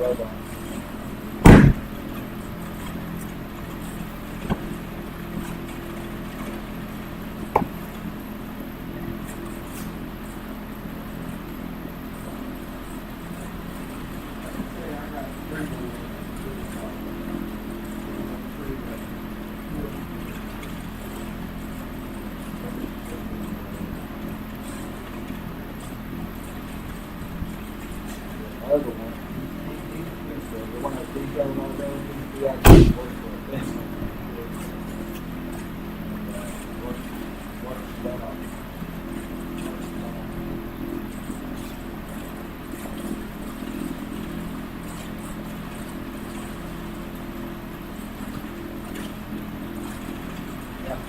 well done. Other one, the one that's detailed on there, he actually worked for a business. Works done. Yeah.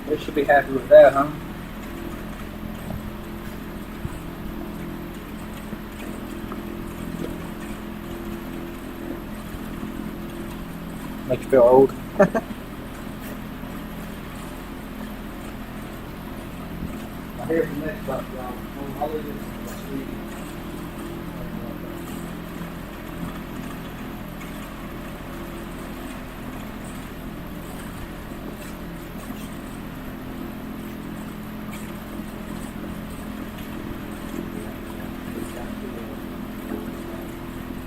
They should be happy with that, huh? Make you feel old. Now here's the next part, y'all. I'll leave this to the street.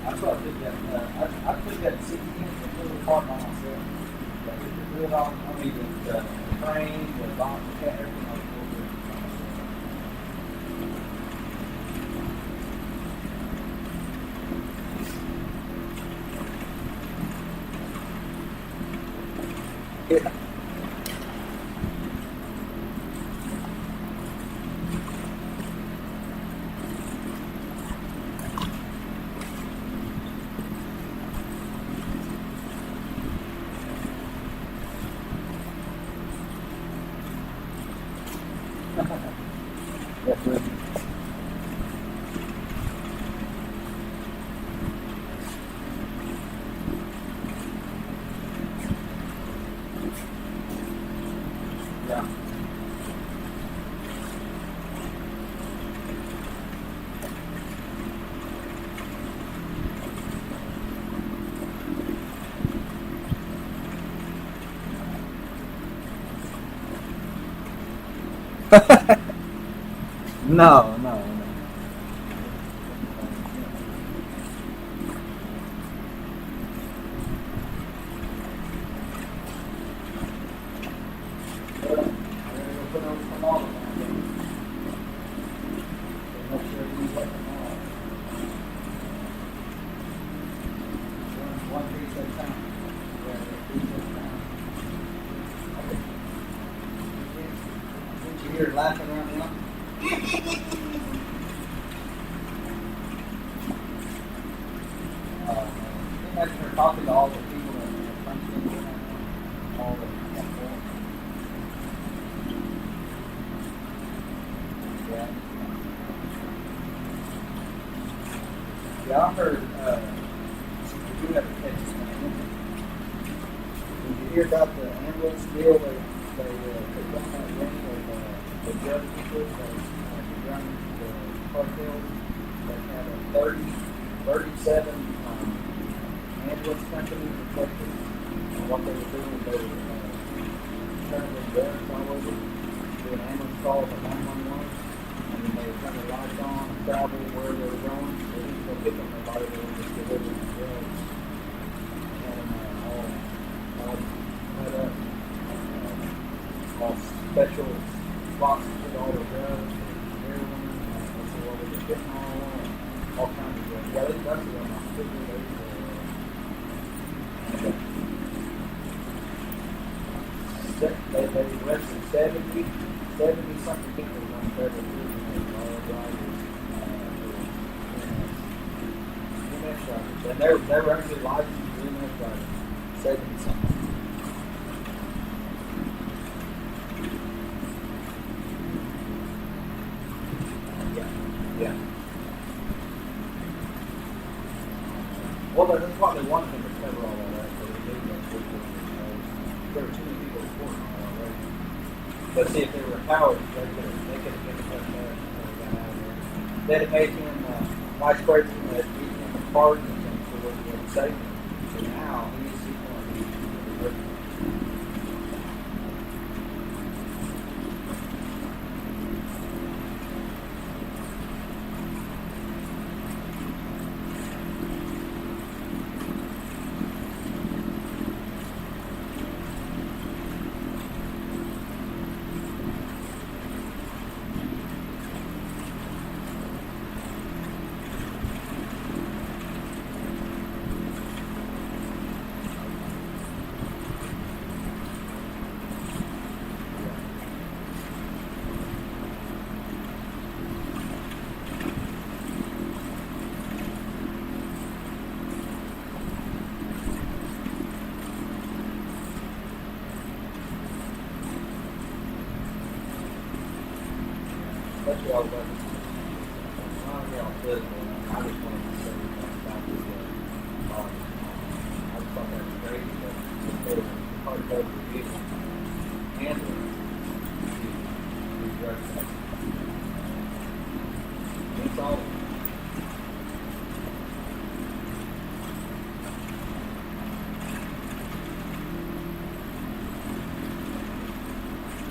That's what I took that. I took that 16 and put it apart by myself. But we could do it on. I mean, the frame, the box, everything else. Yeah. That's it. Yeah. No, no, no. You're laughing right now. Imagine her talking to all the people that are punching in all the yeah. Yeah, I heard we do have to catch this man. Did you hear about the ambulance deal? They took down that ring of the drug people that run the cartels that had a 37 ambulance companies in Texas. And what they were doing, they were turning guns all over, doing ambulance calls at 911, and then they would turn the lights on, travel where they were going. They didn't go pick up nobody, they were just delivering drugs. And all set up, all special boxes with all the drugs, heroin, let's see what was it, fentanyl, and all kinds of drugs. Yeah, that's the one I'm figuring they arrested 70 something people on federal prison and all drivers, EMS drivers. And they're actually licensed EMS drivers, 70 something. Yeah. Well, that's why they want them to cover all that, so they need those people. There were too many people reporting on it already. But see, if they were empowered, they could have given us that when we got out of there. Then it made him vice president at the pardon and things for what he had saved him. So now he's going to be that's what I was like. I'm not on physical. I just wanted to say about this. I just thought that was crazy that they were hard to go for people handling these drugs. That's all.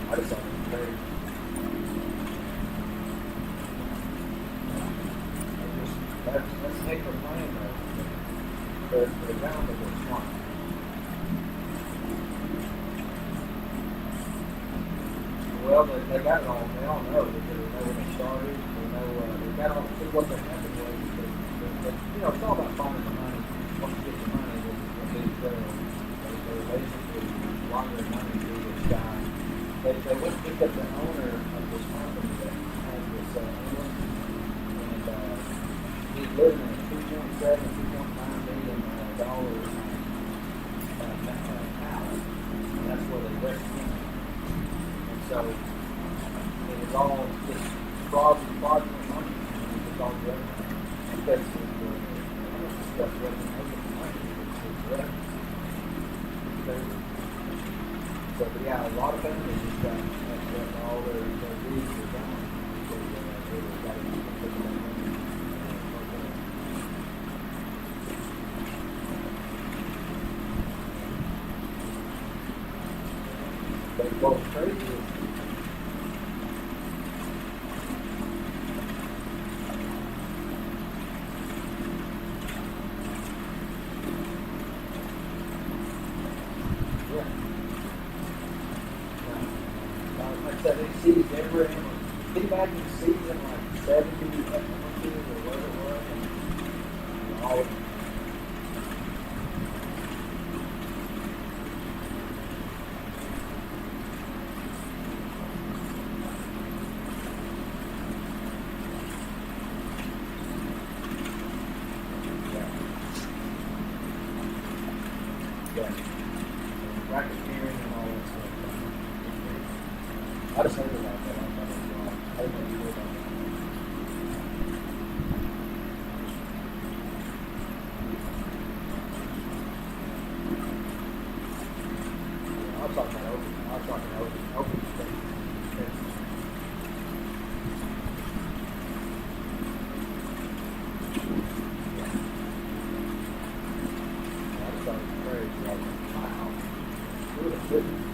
I just thought it was crazy. Let's take the plan though. The ground that they're smart. Well, they got it all. They all know that they know when they started. They know they got all. See what they happened was. You know, it's all about finding the money. Once you get the money, what they do. They basically laundering money through this guy. They went and picked up the owner of this company that has this England, and he's living in a $2.7, $2.9 million house, and that's where they arrested him. And so it was all just fraudulent money, and it was all drugs. Because the stuff wasn't making money, it was drugs. So, but yeah, a lot of families just got all their deeds were gone. They got it. But what was crazy is like I said, they seized every animal. Can you imagine seizing like 70 equities or whatever it was? And all of them. Yeah. Racketeering and all that stuff. I just heard about that. I thought it was wrong. I didn't know you knew about that. Yeah, I'm talking about open. I'm talking open space. I just thought it was crazy. I was like, wow. Who would have thought that?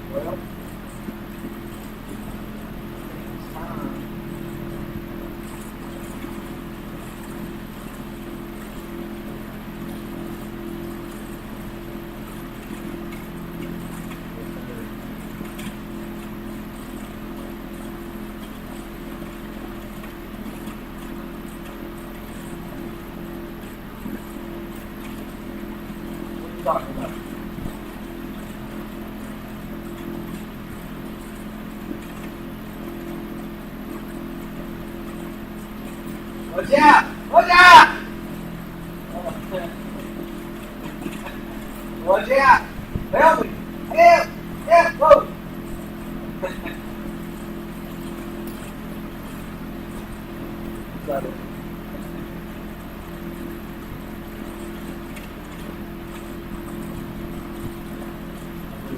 Well, it's time. What are you talking about? Watch out! Watch out! Watch out! Help me! Help! Help! Whoa! Sorry.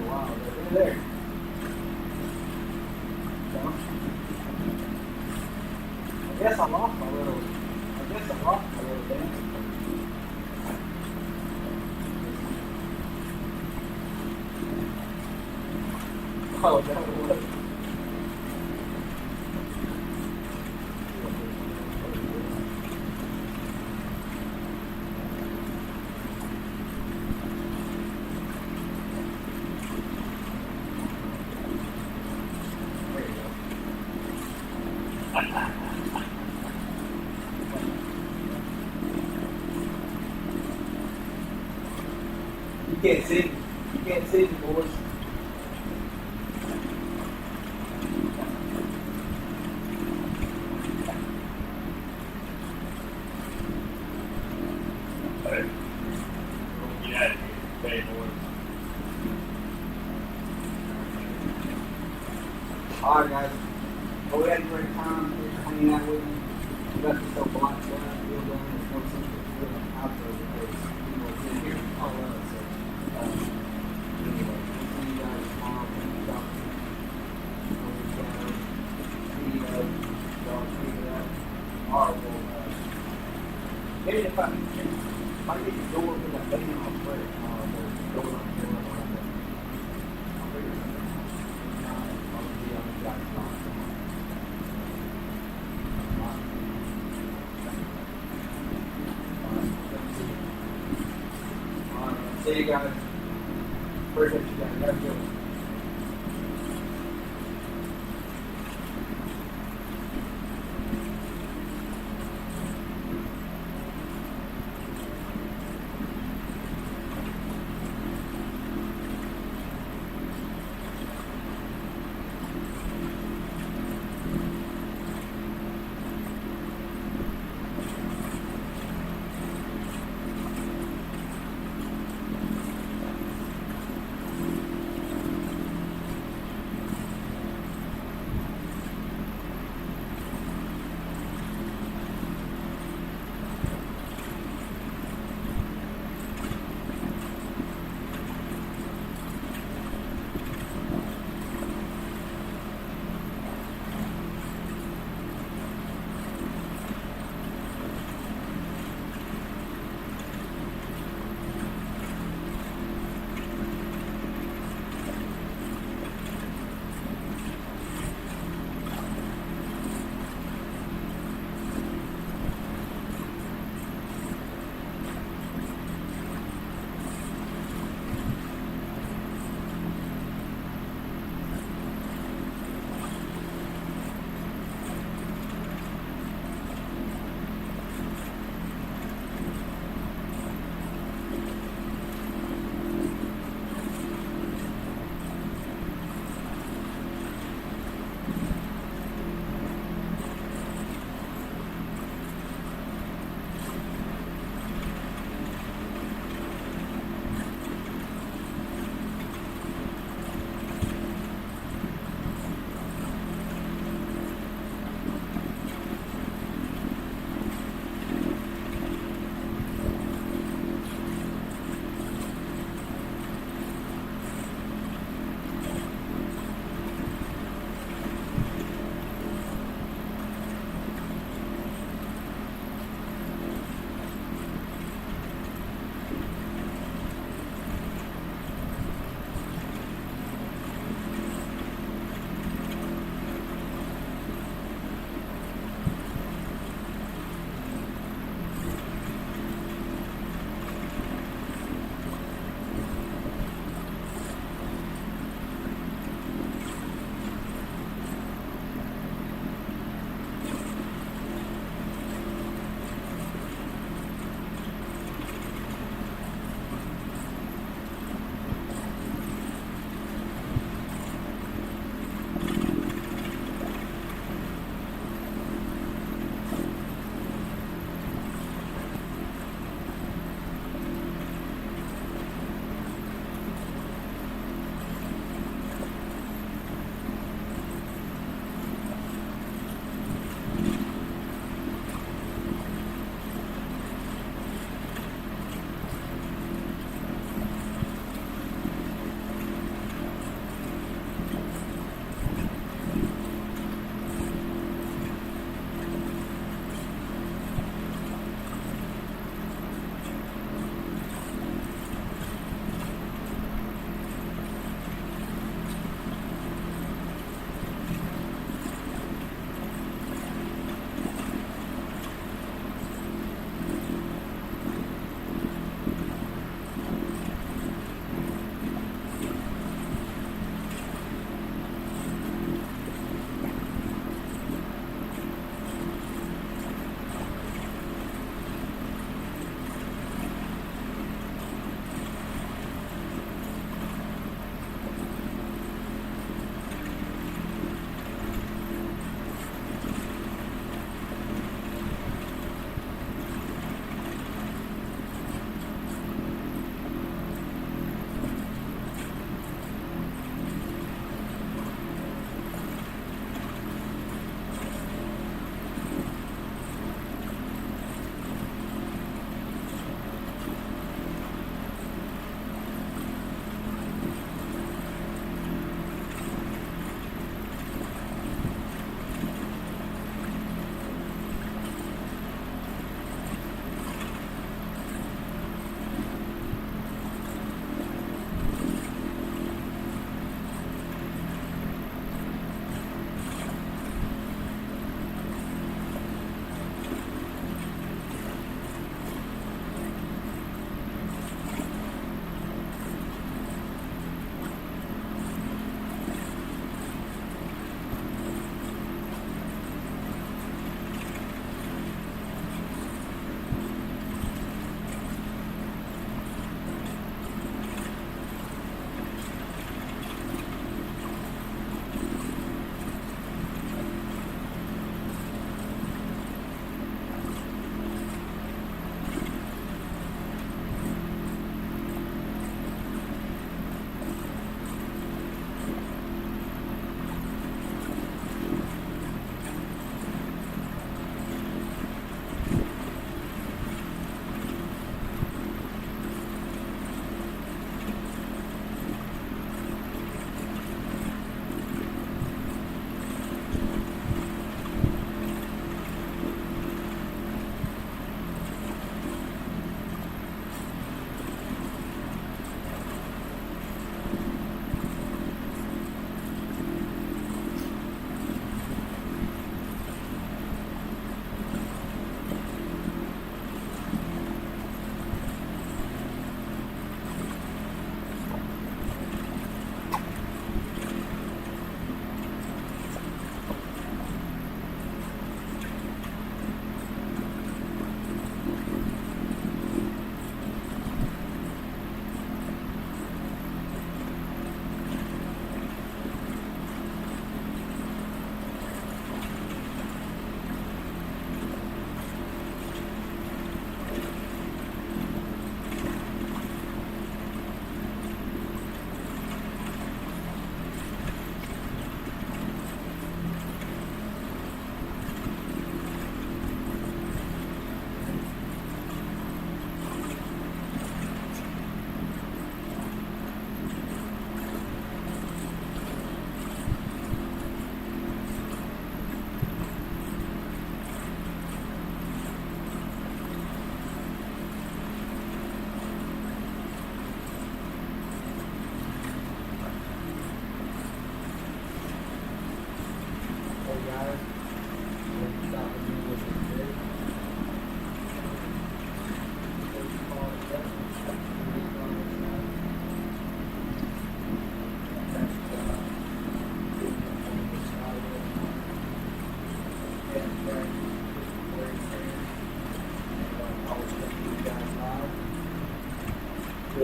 Wow, they're there. I guess I lost my little dance. Oh, that was. There you go. You can't see me. You can't see me, boys. Alright, guys. Well, we had a great time hanging out with you. We got this whole block done, deal done. There's no sense of doing an outro because we've been here all of us. So, anyway, we'll see you guys tomorrow. Thank you, Dr. CEO, y'all figure it out. Alright, well, maybe if I get the door for that baby on prayer tomorrow, we'll go up there. I'll figure it out. I'll be on the guy's line. See you guys. Appreciate you guys. Have a good one.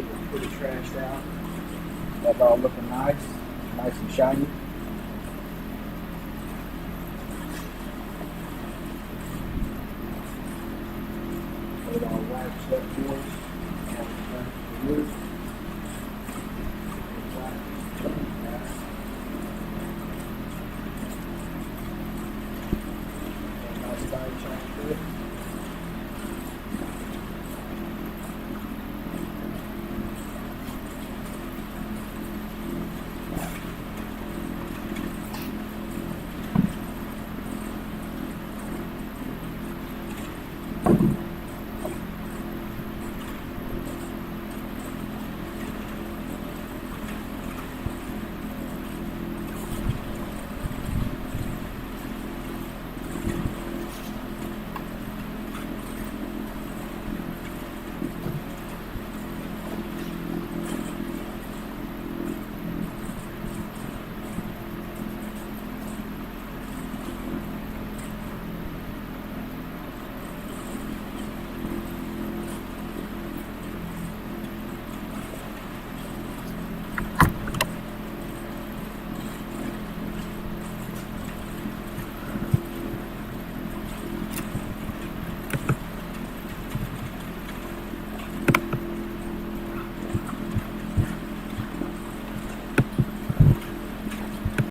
pretty trashed out. That's all looking nice, nice and shiny. Put it all waxed up good. And turn the roof.